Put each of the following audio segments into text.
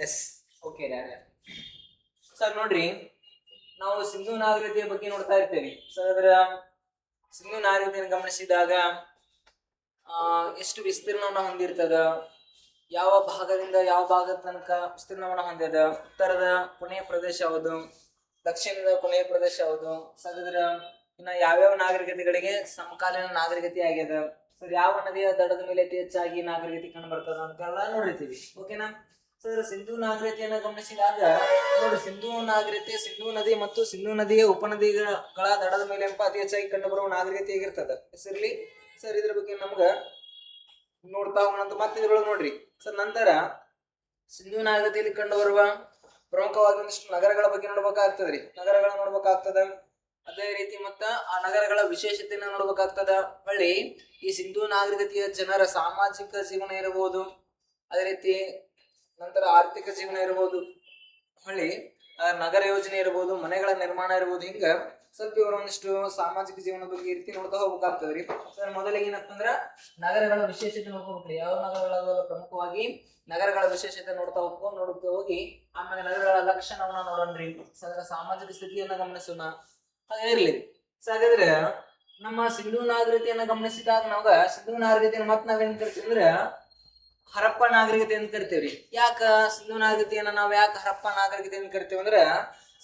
S. Okay sir, ನೋಡ್ರಿ, ನಾವು ಸಿಂಧೂ ನಾಗರಿಕತೆಯ ಬಗ್ಗೆ ನೋಡ್ತಾ ಇರ್ತೇವೆ. ಸರ್, ಅದರ ಸಿಂಧೂ ನಾಗರಿಕತೆಯನ್ನು ಗಮನಿಸಿದಾಗ ಎಷ್ಟು ವಿಸ್ತೀರ್ಣವನ್ನು ಹೊಂದಿರ್ತದ, ಯಾವ ಭಾಗದಿಂದ ಯಾವ ಭಾಗದ ತನಕ ವಿಸ್ತೀರ್ಣವನ್ನು ಹೊಂದಿದ, ಉತ್ತರದ ಕೊನೆಯ ಪ್ರದೇಶ ಯಾವುದು, ದಕ್ಷಿಣದ ಕೊನೆಯ ಪ್ರದೇಶ ಯಾವುದು, ಸರ್ ಅದರ ಇನ್ನ ಯಾವ್ಯಾವ ನಾಗರಿಕತೆಗಳಿಗೆ ಸಮಕಾಲೀನ ನಾಗರಿಕತೆ ಆಗ್ಯದ, ಸರ್ ಯಾವ ನದಿಯ ದಡದ ಮೇಲೆ ಅತಿ ಹೆಚ್ಚಾಗಿ ನಾಗರಿಕತೆ ಕಂಡು ಬರ್ತದ ಅಂತೆಲ್ಲ ನೋಡಿರ್ತೀವಿ. ಓಕೆನಾ ಸರ್? ಸಿಂಧೂ ನಾಗರಿಕತೆಯನ್ನು ಗಮನಿಸಿದಾಗ ನೋಡಿ, ಸಿಂಧೂ ನಾಗರಿಕತೆ ಸಿಂಧೂ ನದಿ ಮತ್ತು ಸಿಂಧೂ ನದಿಯ ಉಪನದಿಗಳ ದಡದ ಮೇಲೆ ಅತಿ ಹೆಚ್ಚಾಗಿ ಕಂಡು ಬರುವ ನಾಗರಿಕತೆ ಆಗಿರ್ತದ. ಹೆಸರ್ಲಿ ಸರ್, ಇದ್ರ ಬಗ್ಗೆ ನಮ್ಗ ನೋಡ್ತಾ ಹೋಗೋಣ. ಮತ್ತೆ ಇದ್ರೊಳಗೆ ನೋಡ್ರಿ ಸರ್, ನಂತರ ಸಿಂಧೂ ನಾಗರಿಕತೆಯಲ್ಲಿ ಕಂಡು ಬರುವ ಪ್ರಮುಖವಾಗಿ ಒಂದಿಷ್ಟು ನಗರಗಳ ಬಗ್ಗೆ ನೋಡ್ಬೇಕಾಗ್ತದ್ರಿ. ನಗರಗಳ ನೋಡ್ಬೇಕಾಗ್ತದ. ಅದೇ ರೀತಿ ಮತ್ತ ಆ ನಗರಗಳ ವಿಶೇಷತೆಯನ್ನ ನೋಡ್ಬೇಕಾಗ್ತದ. ಹೊಳ್ಳಿ ಈ ಸಿಂಧೂ ನಾಗರಿಕತೆಯ ಜನರ ಸಾಮಾಜಿಕ ಜೀವನ ಇರಬಹುದು, ಅದೇ ರೀತಿ ನಂತರ ಆರ್ಥಿಕ ಜೀವನ ಇರಬಹುದು, ಹೊಳ್ಳಿ ನಗರ ಯೋಜನೆ ಇರಬಹುದು, ಮನೆಗಳ ನಿರ್ಮಾಣ ಇರಬಹುದು. ಹಿಂಗ ಸ್ವಲ್ಪ ಇವರು ಒಂದಿಷ್ಟು ಸಾಮಾಜಿಕ ಜೀವನ ಬಗ್ಗೆ ಈ ರೀತಿ ನೋಡ್ತಾ ಹೋಗ್ಬೇಕಾಗ್ತದ್ರಿ. ಸರ್, ಮೊದಲಿಗೆ ಏನಪ್ಪ ಅಂದ್ರ ನಗರಗಳ ವಿಶೇಷತೆ ನೋಡ್ಕೋಬೇಕ್ರಿ. ಯಾವ ನಗರಗಳ ಪ್ರಮುಖವಾಗಿ ನಗರಗಳ ವಿಶೇಷತೆ ನೋಡ್ತಾ ಹೋಗಿ ಆಮೇಲೆ ನಗರಗಳ ಲಕ್ಷಣವನ್ನ ನೋಡೋಣ್ರಿ. ಅದರ ಸಾಮಾಜಿಕ ಸ್ಥಿತಿಯನ್ನ ಗಮನಿಸೋಣ. ಇರ್ಲಿ. ಸೊ ಹಾಗಾದ್ರೆ ನಮ್ಮ ಸಿಂಧೂ ನಾಗರಿಕತೆಯನ್ನ ಗಮನಿಸಿದಾಗ ನಾವ ಸಿಂಧೂ ನಾಗರಿಕತೆಯನ್ನ ಮತ್ ನಾವೇನ್ ಕರಿತೀವಿ ಅಂದ್ರ ಹರಪ್ಪ ನಾಗರಿಕತೆ ಅಂತ ಕರಿತೇವ್ರಿ. ಯಾಕ ಸಿಂಧೂ ನಾಗರಿಕತೆಯನ್ನ ನಾವ್ ಯಾಕೆ ಹರಪ್ಪ ನಾಗರಿಕತೆ ಅಂತ ಕರಿತೇವೆ ಅಂದ್ರ,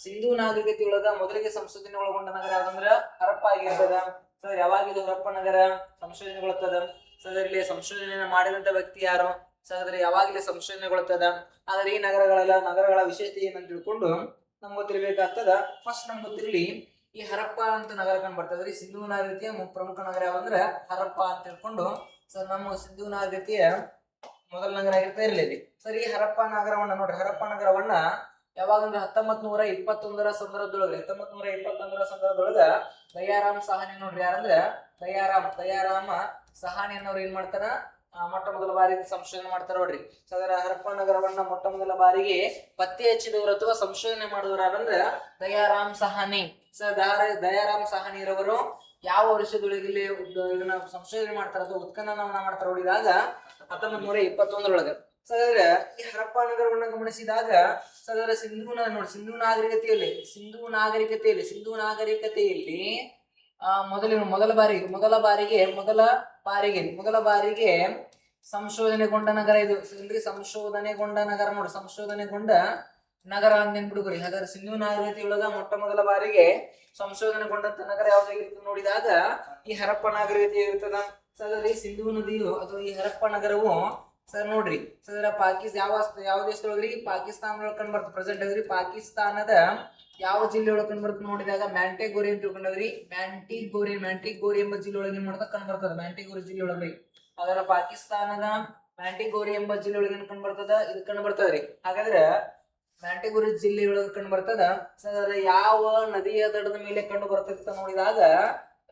ಸಿಂಧೂ ನಾಗರಿಕತೆ ಒಳಗ ಮೊದಲಿಗೆ ಸಂಶೋಧನೆ ಒಳಗೊಂಡ ನಗರ ಯಾವ್ದಂದ್ರ ಹರಪ್ಪ ಆಗಿರ್ತದ. ಸೊ ಯಾವಾಗಿದು ಹರಪ್ಪ ನಗರ ಸಂಶೋಧನೆಗೊಳ್ತದ? ಸೊ ಅದರಲ್ಲಿ ಸಂಶೋಧನೆಯನ್ನ ಮಾಡಿದಂತ ವ್ಯಕ್ತಿ ಯಾರು? ಸೊ ಅದ್ರ ಯಾವಾಗಲೇ ಸಂಶೋಧನೆಗೊಳ್ತದ? ಆದ್ರೆ ಈ ನಗರಗಳ ವಿಶೇಷತೆ ಏನಂತ ತಿಳ್ಕೊಂಡು ನಮ್ಗೆ ಗೊತ್ತಿರ್ಬೇಕಾಗ್ತದ. ಫಸ್ಟ್ ನಮ್ಗೆ ಗೊತ್ತಿರ್ಲಿ, ಈ ಹರಪ್ಪ ಅಂತ ನಗರ ಕಂಡು ಬರ್ತದ್ರಿ. ಸಿಂಧೂ ನಾಗರಿಕತೆಯ ಪ್ರಮುಖ ನಗರ ಯಾವಂದ್ರ ಹರಪ್ಪ ಅಂತ ತಿಳ್ಕೊಂಡು ಸರ್ ನಮ್ಮ ಸಿಂಧೂ ನಾಗರಿಕತೆಯ ಮೊದಲ ನಗರ ಆಗಿರ್ತಾ ಇರ್ಲಿ. ಸರ್, ಈ ಹರಪ್ಪ ನಗರವನ್ನ ನೋಡ್ರಿ. ಹರಪ್ಪ ನಗರವನ್ನ ಯಾವಾಗಂದ್ರೆ 1921 ಸಂದರ್ಭದೊಳಗೆ 1921 ಸಂದರ್ಭದೊಳಗ ದಯಾರಾಮ್ ಸಹಾನಿ ನೋಡ್ರಿ. ಯಾರಂದ್ರ ದಯಾರಾಮ ಸಹಾನಿ ಅನ್ನೋರು ಏನ್ ಮಾಡ್ತಾರ, ಮೊಟ್ಟ ಮೊದಲ ಬಾರಿಗೆ ಸಂಶೋಧನೆ ಮಾಡ್ತಾರ ನೋಡ್ರಿ. ಸೊ ಅದರ ಹರಪ್ಪ ನಗರವನ್ನ ಮೊಟ್ಟ ಮೊದಲ ಬಾರಿಗೆ ಪತ್ತೆ ಹಚ್ಚಿದವರು ಅಥವಾ ಸಂಶೋಧನೆ ಮಾಡಿದವರು ಯಾರಂದ್ರ ದಯಾರಾಮ್ ಸಹಾನಿ. ಸೊ ದಯಾರಾಮ್ ಸಹಾನಿ ರವರು ಯಾವ ವರ್ಷದೊಳಗೆ ಇದನ್ನ ಸಂಶೋಧನೆ ಮಾಡ್ತಾರ ಅಥವಾ ಉತ್ಖನನವನ್ನ ಮಾಡ್ತಾರ ನೋಡಿದಾಗ 1921 ಸೊ ಹಾಗಾದ್ರೆ ಈ ಹರಪ್ಪ ನಗರವನ್ನ ಗಮನಿಸಿದಾಗ ಸದರ ಸಿಂಧೂ ನಾಗರಿಕತೆಯಲ್ಲಿ ಮೊದಲ ಬಾರಿಗೆ ಸಂಶೋಧನೆಗೊಂಡ ನಗರ ಇದು. ಸಂಶೋಧನೆಗೊಂಡ ನಗರ ಅಂತ ನೆನ್ಬಿಡ್ಕೊರಿ. ಹಾಗಾದ್ರೆ ಸಿಂಧೂ ನಾಗರಿಕತೆಯೊಳಗ ಮೊಟ್ಟ ಮೊದಲ ಬಾರಿಗೆ ಸಂಶೋಧನೆಗೊಂಡಂತ ನಗರ ಯಾವ್ದಾಗಿರ್ತದೆ ನೋಡಿದಾಗ ಈ ಹರಪ್ಪ ನಾಗರಿಕತೆ ಇರ್ತದ. ಹಾಗಾದ್ರೆ ಈ ಸಿಂಧೂ ನದಿಯು ಅಥವಾ ಈ ಹರಪ್ಪ ನಗರವು ಸರ್ ನೋಡ್ರಿ, ಸರ್ ಯಾವ ದೇಶದೊಳಗ್ರಿ? ಪಾಕಿಸ್ತಾನದೊಳಗೆ ಕಂಡು ಬರ್ತದೆ. ಪ್ರೆಸೆಂಟ್ ಆಗ್ರಿ ಪಾಕಿಸ್ತಾನದ ಯಾವ ಜಿಲ್ಲೆ ಒಳಗೆ ಕಂಡು ಬರ್ತದೆ ನೋಡಿದಾಗ ಮ್ಯಾಂಟಿಗೋರಿ ಅಂತ ತಿಳ್ಕೊಂಡವ್ರಿ. ಮ್ಯಾಂಟಿಗೋರಿ ಎಂಬ ಜಿಲ್ಲೆ ಒಳಗೆ ಏನ್ ಮಾಡ್ತಾ ಕಂಡು ಬರ್ತದ? ಮ್ಯಾಂಟಿಗೋರಿ ಜಿಲ್ಲೆ ಒಳಗ್ರಿ. ಅದರ ಪಾಕಿಸ್ತಾನದ ಮ್ಯಾಂಟಿಗೋರಿ ಎಂಬ ಜಿಲ್ಲೆ ಒಳಗೆ ಏನ್ ಕಂಡು ಬರ್ತದ? ಇದು ಕಂಡು ಬರ್ತದ್ರಿ. ಹಾಗಾದ್ರೆ ಮ್ಯಾಂಟಿಗೋರಿ ಜಿಲ್ಲೆ ಒಳಗೆ ಕಂಡು ಬರ್ತದ. ಸರ್ ಯಾವ ನದಿಯ ದಡದ ಮೇಲೆ ಕಂಡು ಬರ್ತದ ನೋಡಿದಾಗ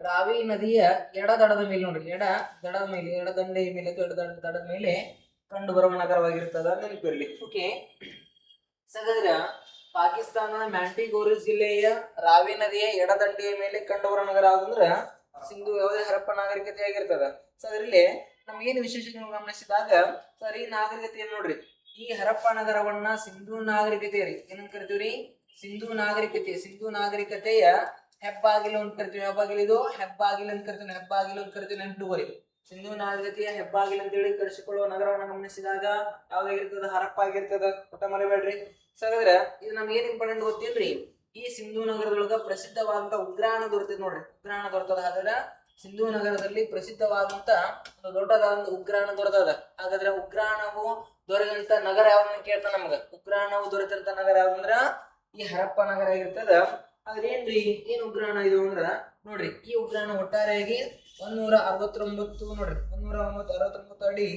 ರಾವಿ ನದಿಯ ಎಡದಂಡೆಯ ಮೇಲೆ ಕಂಡು ಬರುವ ನಗರವಾಗಿರ್ತದ. ನೆನಪಿರ್ಲಿ. ಓಕೆ. ಹಾಗಾದ್ರೆ ಪಾಕಿಸ್ತಾನದ ಮ್ಯಾಂಟಿಗೋರಿ ಜಿಲ್ಲೆಯ ರಾವಿ ನದಿಯ ಎಡದಂಡೆಯ ಮೇಲೆ ಕಂಡು ಬರುವ ನಗರ ಯಾವ್ದಂದ್ರ ಸಿಂಧೂ ಹರಪ್ಪ ನಾಗರಿಕತೆ ಆಗಿರ್ತದ. ಸೊ ಅದರಲ್ಲಿ ನಮ್ಗೇನು ವಿಶೇಷತೆ ಗಮನಿಸಿದಾಗ ಸರ್ ಈ ನಾಗರಿಕತೆಯನ್ನು ನೋಡ್ರಿ. ಈ ಹರಪ್ಪ ನಗರವನ್ನ ಸಿಂಧೂ ನಾಗರಿಕತೆ ರೀ ಏನಂತ ಕರಿತೀವ್ರಿ? ಸಿಂಧೂ ನಾಗರಿಕತೆಯ ಹೆಬ್ಬಾಗಿಲು ಅಂತ ಕರಿತೀವಿ. ಹೆಬ್ಬಾಗಿಲು ಅಂತ ಕರಿತೀವಿ. ನೆನ್ಪಿಟ್ಕೋರಿ. ಸಿಂಧೂ ನಾಗರಿಕತೆಯ ಹೆಬ್ಬಾಗಿಲು ಅಂತ ಹೇಳಿ ಕರೆಸಿಕೊಳ್ಳುವ ನಗರವನ್ನ ಗಮನಿಸಿದಾಗ ಯಾವ್ದಾಗಿರ್ತದ? ಹರಪ್ಪ ಆಗಿರ್ತದ. ಊಟ ಮರಿಬೇಡ್ರಿ. ಸೊ ಹಾಗಾದ್ರೆ ಇದು ನಮ್ಗೆ ಏನ್ ಇಂಪಾರ್ಟೆಂಟ್ ಗೊತ್ತೇನ್ರಿ? ಈ ಸಿಂಧೂ ನಗರದೊಳಗ ಪ್ರಸಿದ್ಧವಾದಂತ ಉಗ್ರಾಣ ದೊರೆತದ ನೋಡ್ರಿ. ಹಾಗಾದ್ರೆ ಸಿಂಧೂ ನಗರದಲ್ಲಿ ಪ್ರಸಿದ್ಧವಾದಂತ ಒಂದು ದೊಡ್ಡದಾದಂತ ಉಗ್ರಾಣ ದೊರೆತದ. ಹಾಗಾದ್ರೆ ಉಗ್ರಾಣವು ದೊರೆತಂತ ನಗರ ಯಾವ್ದನ್ನ ಕೇಳ್ತ ನಮ್ಗ. ಉಗ್ರಾಣವು ದೊರೆತಂತ ನಗರ ಯಾವ್ದಂದ್ರ ಈ ಹರಪ್ಪ ನಗರ ಆಗಿರ್ತದ. ಆದ್ರೆ ಏನ್ ಉಗ್ರಾಣ ಇದು ಅಂದ್ರ ನೋಡ್ರಿ, ಈ ಉಗ್ರಾಣ ಒಟ್ಟಾರೆಯಾಗಿ 169 ನೋಡ್ರಿ 169 ಅಡಿ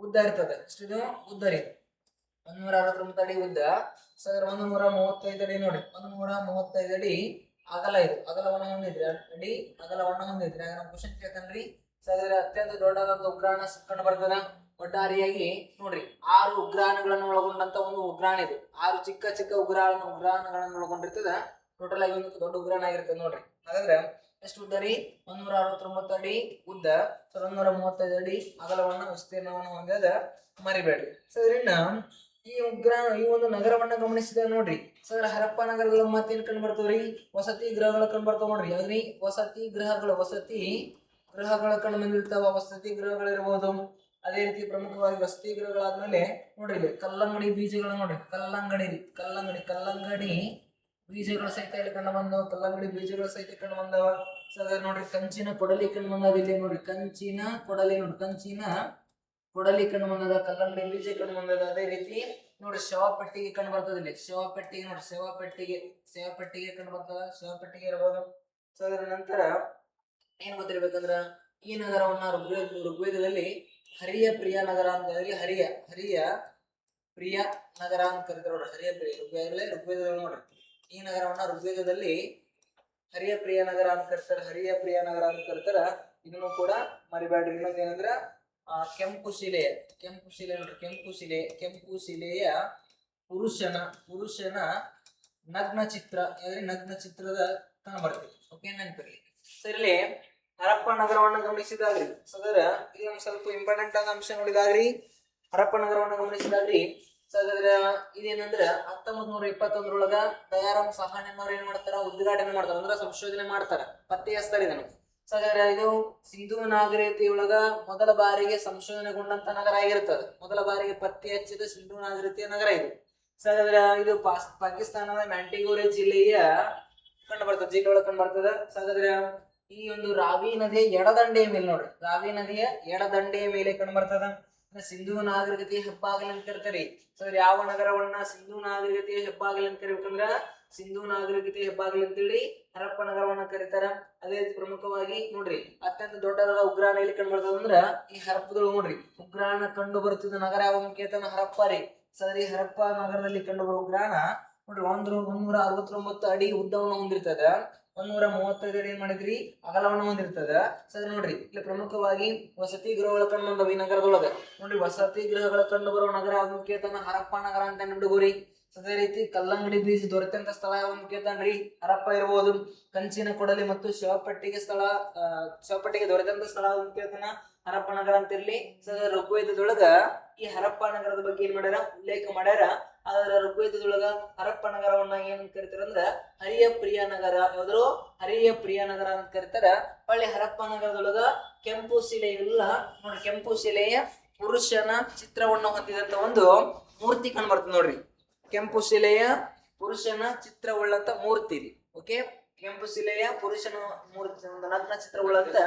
ಉದ್ದ ಇರ್ತದೆ. ಎಷ್ಟಿದು ಉದ್ದ ರೀ? 169 ಅಡಿ ಉದ್ದ. ಸರ್ 135 ಅಡಿ ನೋಡ್ರಿ. 135 ಅಡಿ ಅಗಲ ಇದು. ಅಗಲವನ್ನ ಹೊಂದಿದ್ರಿ. ಆಗ ನಾವು ಕ್ವಶನ್ ಕೇಳ್ತಾನ್ರಿ. ಸರ್ ಅತ್ಯಂತ ದೊಡ್ಡದಾದಂತ ಉಗ್ರಾಣ ಕಂಡು ಬರ್ತದ. ಒಟ್ಟಾರೆಯಾಗಿ ನೋಡ್ರಿ 6 ಉಗ್ರಾಣಗಳನ್ನು ಒಳಗೊಂಡಂತ ಒಂದು ಉಗ್ರಾಣ ಇದು. 6 ಚಿಕ್ಕ ಉಗ್ರಾಣಗಳನ್ನು ಒಳಗೊಂಡಿರ್ತದ. ಟೋಟಲ್ ಆಗಿ ಒಂದು ದೊಡ್ಡ ಉಗ್ರಾಣ ಆಗಿರ್ತದೆ ನೋಡ್ರಿ. ಹಾಗಾದ್ರೆ ಎಷ್ಟು ಉದ್ದ ರೀ? 169 ಅಡಿ ಉದ್ದ. 135 ಅಡಿ ಅಗಲವನ್ನ ವಿಸ್ತೀರ್ಣವನ್ನು ಹೊಂದಿದ ಮರಿಬೇಡ್ರಿ. ಸೊ ಇದರಿಂದ ಈ ಒಂದು ನಗರವನ್ನ ಗಮನಿಸಿದಾಗ ನೋಡ್ರಿ ಸರ್ ಹರಪ್ಪ ನಗರಗಳು ಮತ್ತೇನ್ ಕಂಡು ಬರ್ತಾವ್ರಿ ವಸತಿ ಗೃಹಗಳು ಕಂಡು ಬರ್ತಾವ ನೋಡ್ರಿ ಯಾವ್ದ್ರಿ ವಸತಿ ಗೃಹಗಳು ಕಂಡು ಬಂದಿರ್ತಾವ ವಸತಿ ಗೃಹಗಳಿರ್ಬೋದು. ಅದೇ ರೀತಿ ಪ್ರಮುಖವಾಗಿ ವಸತಿ ಗೃಹಗಳಾದ್ಮೇಲೆ ನೋಡ್ರಿ ಇಲ್ಲಿ ಕಲ್ಲಂಗಡಿ ಬೀಜಗಳು ನೋಡ್ರಿ ಕಲ್ಲಂಗಡಿ ಬೀಜಗಳು ಸಹಿತ ಇಲ್ಲಿ ಕಂಡು ಬಂದವ ಕಲ್ಲಂಗಡಿ ಬೀಜಗಳು ಸಹಿತ ಕಂಡು ಬಂದವ. ಸೊ ನೋಡ್ರಿ ಕಂಚಿನ ಕೊಡಲಿ ಕಂಡು ಬಂದದ ಇಲ್ಲಿ ನೋಡ್ರಿ ಕಂಚಿನ ಕೊಡಲಿ ಕಂಡು ಬಂದದ ಕಲ್ಲಂಗಡಿ ಬೀಜ ಕಂಡು ಬಂದದ. ಅದೇ ರೀತಿ ನೋಡ್ರಿ ಶವಪೆಟ್ಟಿಗೆ ಕಂಡು ಬರ್ತದ ಇಲ್ಲಿ ಶವಪೆಟ್ಟಿಗೆ ನೋಡ್ರಿ ಶವಪೆಟ್ಟಿಗೆ ಕಂಡು ಬರ್ತದ ಶವಪೆಟ್ಟಿಗೆ ಇರಬಹುದು. ಸೊ ಅದರ ನಂತರ ಏನ್ ಗೊತ್ತಿರ್ಬೇಕಂದ್ರ ಈ ನಗರವನ್ನ ಋಗ್ವೇದದಲ್ಲಿ ಹರಿಯ ಪ್ರಿಯ ನಗರ ಅಂತ ಹೇಳಿ ಹರಿಯ ಪ್ರಿಯ ನಗರ ಅಂತ ಕರೀತಾರೆ ನೋಡ್ರಿ ಹರಿಯ ಪ್ರಿಯ ಋಗ್ವೇದದಲ್ಲಿ ನೋಡ್ರಿ ಈ ನಗರವನ್ನ ಋಗ್ವೇದದಲ್ಲಿ ಹರಿಯ ಪ್ರಿಯ ನಗರ ಅಂತ ಕರೀತಾರ. ಇದನ್ನು ಕೂಡ ಮರಿಬೇಡ್ರಿ. ಇನ್ನೊಂದು ಏನಂದ್ರ ಕೆಂಪು ಶಿಲೆ ನೋಡ್ರಿ ಕೆಂಪು ಶಿಲೆಯ ಪುರುಷನ ನಗ್ನ ಚಿತ್ರದ ಕಾಣ ಬರ್ತದೆ. ಓಕೆ ನೆನಪಿರ್ಲಿ ಸರ್. ಇಲ್ಲಿ ಹರಪ್ಪ ನಗರವನ್ನ ಗಮನಿಸಿದಾಗ್ರಿ ಸದರ ಇದು ಸ್ವಲ್ಪ ಇಂಪಾರ್ಟೆಂಟ್ ಆದ ಅಂಶ ನೋಡಿದಾಗ್ರಿ ಹರಪ್ಪ ನಗರವನ್ನ ಗಮನಿಸಿದಾಗ್ರಿ ಸದರ ಇದೇನಂದ್ರ 1921 ದಯಾರಾಮ್ ಸಹಾನ್ ಅನ್ನೋರು ಏನ್ ಮಾಡ್ತಾರ ಉದ್ಘಾಟನೆ ಮಾಡ್ತಾರ ಅಂದ್ರ ಸಂಶೋಧನೆ ಮಾಡ್ತಾರ ಪತ್ತೆ ಹಚ್ತಾರ ಇದನ್ನು. ಸದರ ಇದು ಸಿಂಧೂ ನಾಗರಿಕತೆಯೊಳಗ ಮೊದಲ ಬಾರಿಗೆ ಸಂಶೋಧನೆಗೊಂಡಂತ ನಗರ ಆಗಿರ್ತದೆ. ಮೊದಲ ಬಾರಿಗೆ ಪತ್ತೆ ಹಚ್ಚಿದ ಸಿಂಧೂ ನಾಗರಿಕತೆಯ ನಗರ ಇದು. ಸದರ ಇದು ಪಾಕಿಸ್ತಾನದ ಮ್ಯಾಂಟಿಗೋರೆ ಜಿಲ್ಲೆಯ ಕಂಡು ಬರ್ತದೆ. ಸದರ ಈ ಒಂದು ರಾವಿ ನದಿಯ ಎಡದಂಡೆಯ ಮೇಲೆ ನೋಡ್ರಿ ಕಂಡು ಬರ್ತದ. ಸಿಂಧೂ ನಾಗರಿಕತೆಯ ಹೆಬ್ಬಾಗಿಲು ಅಂತ ಕರಿತಾರೆ. ಸರ್ ಯಾವ ನಗರವನ್ನ ಸಿಂಧೂ ನಾಗರಿಕತೆಯ ಹೆಬ್ಬಾಗಿಲು ಅಂತ ಕರಿಬೇಕಂದ್ರ ಸಿಂಧೂ ನಾಗರಿಕತೆಯ ಹೆಬ್ಬಾಗಿಲು ಅಂತೇಳಿ ಹರಪ್ಪ ನಗರವನ್ನ ಕರೀತಾರ. ಅದೇ ರೀತಿ ಪ್ರಮುಖವಾಗಿ ನೋಡ್ರಿ ಅತ್ಯಂತ ದೊಡ್ಡದಾದ ಉಗ್ರಾಣ ಎಲ್ಲಿ ಕಂಡು ಬರ್ತದ ಅಂದ್ರ ಈ ಹರಪ್ಪದೊಳಗೆ ನೋಡ್ರಿ ಉಗ್ರಾಣ ಕಂಡು ಬರುತ್ತಿದ್ದ ನಗರ ಯಾವ ಕೇತನ ಹರಪ್ಪ ರೀ. ಸರಿ ಹರಪ್ಪ ನಗರದಲ್ಲಿ ಕಂಡು ಬರುವ ಉಗ್ರಾಣ ನೋಡ್ರಿ 169 ಅಡಿ ಉದ್ದವನ್ನು ಹೊಂದಿರ್ತದ 135 ಅಡಿ ಏನ್ ಮಾಡಿದ್ರಿ ಅಗಲವನ್ನು ಹೊಂದಿರ್ತದ. ಸರಿ ನೋಡ್ರಿ ಇಲ್ಲಿ ಪ್ರಮುಖವಾಗಿ ವಸತಿ ಗೃಹಗಳ ಕಂಡು ಬಂದವ ಈ ನಗರದೊಳಗ ನೋಡ್ರಿ ವಸತಿ ಗೃಹಗಳ ಕಂಡು ಬರುವ ನಗರ ಯಾವ್ದು ಕೇಳ್ತಾನ ಹರಪ್ಪ ನಗರ ಅಂತ ನೆನಪಿಟ್ಕೋರಿ. ಅದೇ ರೀತಿ ಕಲ್ಲಂಗಡಿ ಬೀಜ ದೊರೆತಂತ ಸ್ಥಳ ಯಾವ್ದು ಕೇಳ್ತಾನ್ರಿ ಹರಪ್ಪ ಇರ್ಬೋದು. ಕಂಚಿನ ಕೊಡಲಿ ಮತ್ತು ಶವಪೆಟ್ಟಿಗೆ ದೊರೆತಂತ ಸ್ಥಳ ಯಾವ್ದು ಕೇಳ್ತಾನ ಹರಪ್ಪ ನಗರ ಅಂತ ಇರ್ಲಿ. ಋಗ್ವೇದದೊಳಗ ಈ ಹರಪ್ಪ ನಗರದ ಬಗ್ಗೆ ಏನ್ ಮಾಡ್ಯಾರ ಉಲ್ಲೇಖ ಮಾಡ್ಯಾರ. ಅದರ ಋಗ್ವೇದದೊಳಗ ಹರಪ್ಪ ನಗರವನ್ನ ಏನ್ ಕರಿತಾರ ಅಂದ್ರ ಹರಿಯ ಪ್ರಿಯ ನಗರ ಯಾವ್ದ್ರು ಹರಿಯ ಪ್ರಿಯ ನಗರ ಅಂತ ಕರಿತಾರ. ಹೊಳ್ಳಿ ಹರಪ್ಪ ನಗರದೊಳಗ ಕೆಂಪು ಶಿಲೆ ಇಲ್ಲ ನೋಡ್ರಿ ಕೆಂಪು ಶಿಲೆಯ ಪುರುಷನ ಚಿತ್ರವನ್ನು ಹೊಂದಿದಂತ ಒಂದು ಮೂರ್ತಿ ಕಂಡು ಬರ್ತದೆ ನೋಡ್ರಿ. ಕೆಂಪು ಶಿಲೆಯ ಪುರುಷನ ಚಿತ್ರವುಳ್ಳಂತ ಮೂರ್ತಿ ಇದೆ. ಓಕೆ ಕೆಂಪು ಶಿಲೆಯ ಪುರುಷನ ಮೂರ್ತಿ ಒಂದು ನಗ್ನ ಚಿತ್ರವುಳ್ಳಂತ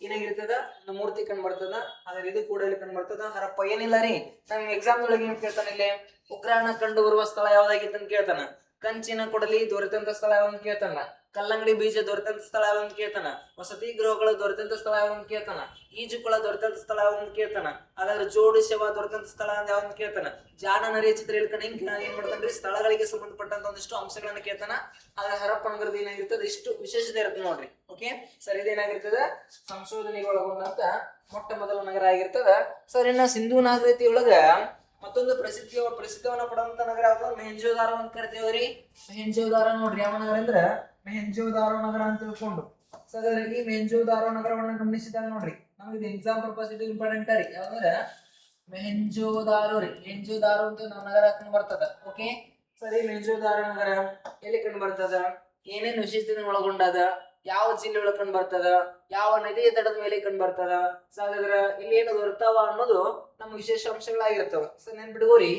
ಏನಾಗಿರ್ತದ ಒಂದು ಮೂರ್ತಿ ಕಂಡು ಬರ್ತದ. ಆದ್ರೆ ಇದು ಕೂಡ ಇಲ್ಲಿ ಕಂಡು ಬರ್ತದ. ಹರಪ್ಪ ಏನಿಲ್ಲ ರೀ ನಮ್ಗೆ ಎಕ್ಸಾಮ್ ಒಳಗೆ ಏನ್ ಕೇಳ್ತಾನ ಇಲ್ಲಿ ಉಗ್ರಾಣ ಕಂಡು ಬರುವ ಸ್ಥಳ ಯಾವ್ದಾಗಿತ್ತು ಅಂತ ಕೇಳ್ತಾನ. ಕಂಚಿನ ಕೊಡಲಿ ದೊರೆತಂತ ಸ್ಥಳ ಯಾವಂತ ಕೇಳ್ತಾನ. ಕಲ್ಲಂಗಡಿ ಬೀಜ ದೊರೆತಂತ ಸ್ಥಳ ಯಾವಂತ ಕೇಳ್ತಾನ. ವಸತಿ ಗೃಹಗಳು ದೊರೆತಂತ ಸ್ಥಳ ಯಾವಂತ ಕೇಳ್ತಾನ. ಈಜುಕೊಳ ದೊರೆತಂತ ಸ್ಥಳ ಯಾವಂತ ಕೇಳ್ತಾನ. ಹಾಗಾದ್ರೆ ಜೋಡು ಶವ ದೊರೆತಂತ ಸ್ಥಳ ಯಾವಂತ ಕೇಳ್ತಾನ. ಜಾಣ ನರಿಯ ಚಿತ್ರ ಹೇಳ್ಕೊಂಡು ಏನ್ ಮಾಡ್ತಾನ್ರಿ ಸ್ಥಳಗಳಿಗೆ ಸಂಬಂಧಪಟ್ಟಂತ ಒಂದಿಷ್ಟು ಅಂಶಗಳನ್ನ ಕೇಳ್ತಾನ. ಆದ್ರೆ ಹರಪ್ಪ ನಗರದ ಏನಾಗಿರ್ತದೆ ಇಷ್ಟು ವಿಶೇಷತೆ ಇರುತ್ತೆ ನೋಡ್ರಿ. ಓಕೆ ಸರ್ ಇದೇನಾಗಿರ್ತದ ಸಂಶೋಧನೆಗೆ ಒಳಗೊಂಡಂತ ಮೊಟ್ಟ ಮೊದಲ ನಗರ ಆಗಿರ್ತದ. ಸರ್ ಇನ್ನ ಸಿಂಧೂ ನಾಗರಿಕತೆಯೊಳಗ ಮತ್ತೊಂದು ಪ್ರಸಿದ್ಧವನ್ನ ಪಡುವಂತ ನಗರ ಯಾವ್ದು ಮೆಹೆಂಜೋದಾರೋ ಅಂತ ಕರಿತೇವ್ರಿ. ಮೆಹೆಂಜೋದಾರೋ ನೋಡ್ರಿ ಯಾವ ನಗರ ಅಂದ್ರ ಮೆಹೆಂಜೋದಾರೋ ನಗರ ಅಂತ ತಿಳ್ಕೊಂಡು. ಸರ್ ಈ ಮೆಹೆಂಜೋದಾರೋ ನಗರವನ್ನ ಗಮನಿಸಿದಾಗ ನೋಡ್ರಿ ನಮ್ಗೆ ಇದು ಎಕ್ಸಾಮ್ ಪರ್ಪಸ್ ಇದು ಇಂಪಾರ್ಟೆಂಟ್ ರೀ. ಯಾವ್ದಂದ್ರ ಮೆಹೆಂಜೋದಾರೋ ಅಂತ ನಾವು ನಗರ ಕಂಡು ಬರ್ತದ. ಓಕೆ ಸರಿ ಮೆಹೆಂಜೋದಾರೋ ನಗರ ಎಲ್ಲಿ ಕಂಡು ಬರ್ತದ ಏನೇನು ವಿಶೇಷತೆ ಒಳಗೊಂಡದ ಯಾವ ಜಿಲ್ಲೆ ಒಳಗೆ ಕಂಡು ಬರ್ತದ ಯಾವ ನದಿಯ ದಡದ ಮೇಲೆ ಕಂಡು ಬರ್ತದ. ಸರ್ ಇಲ್ಲಿ ಏನು ದೊರೆತಾವ ಅನ್ನೋದು ನಮ್ಮ ವಿಶೇಷ ಅಂಶಗಳಾಗಿರ್ತಾವ. ಸರ್ ನೆನ್ಪಿಟ್ಕೋರಿ.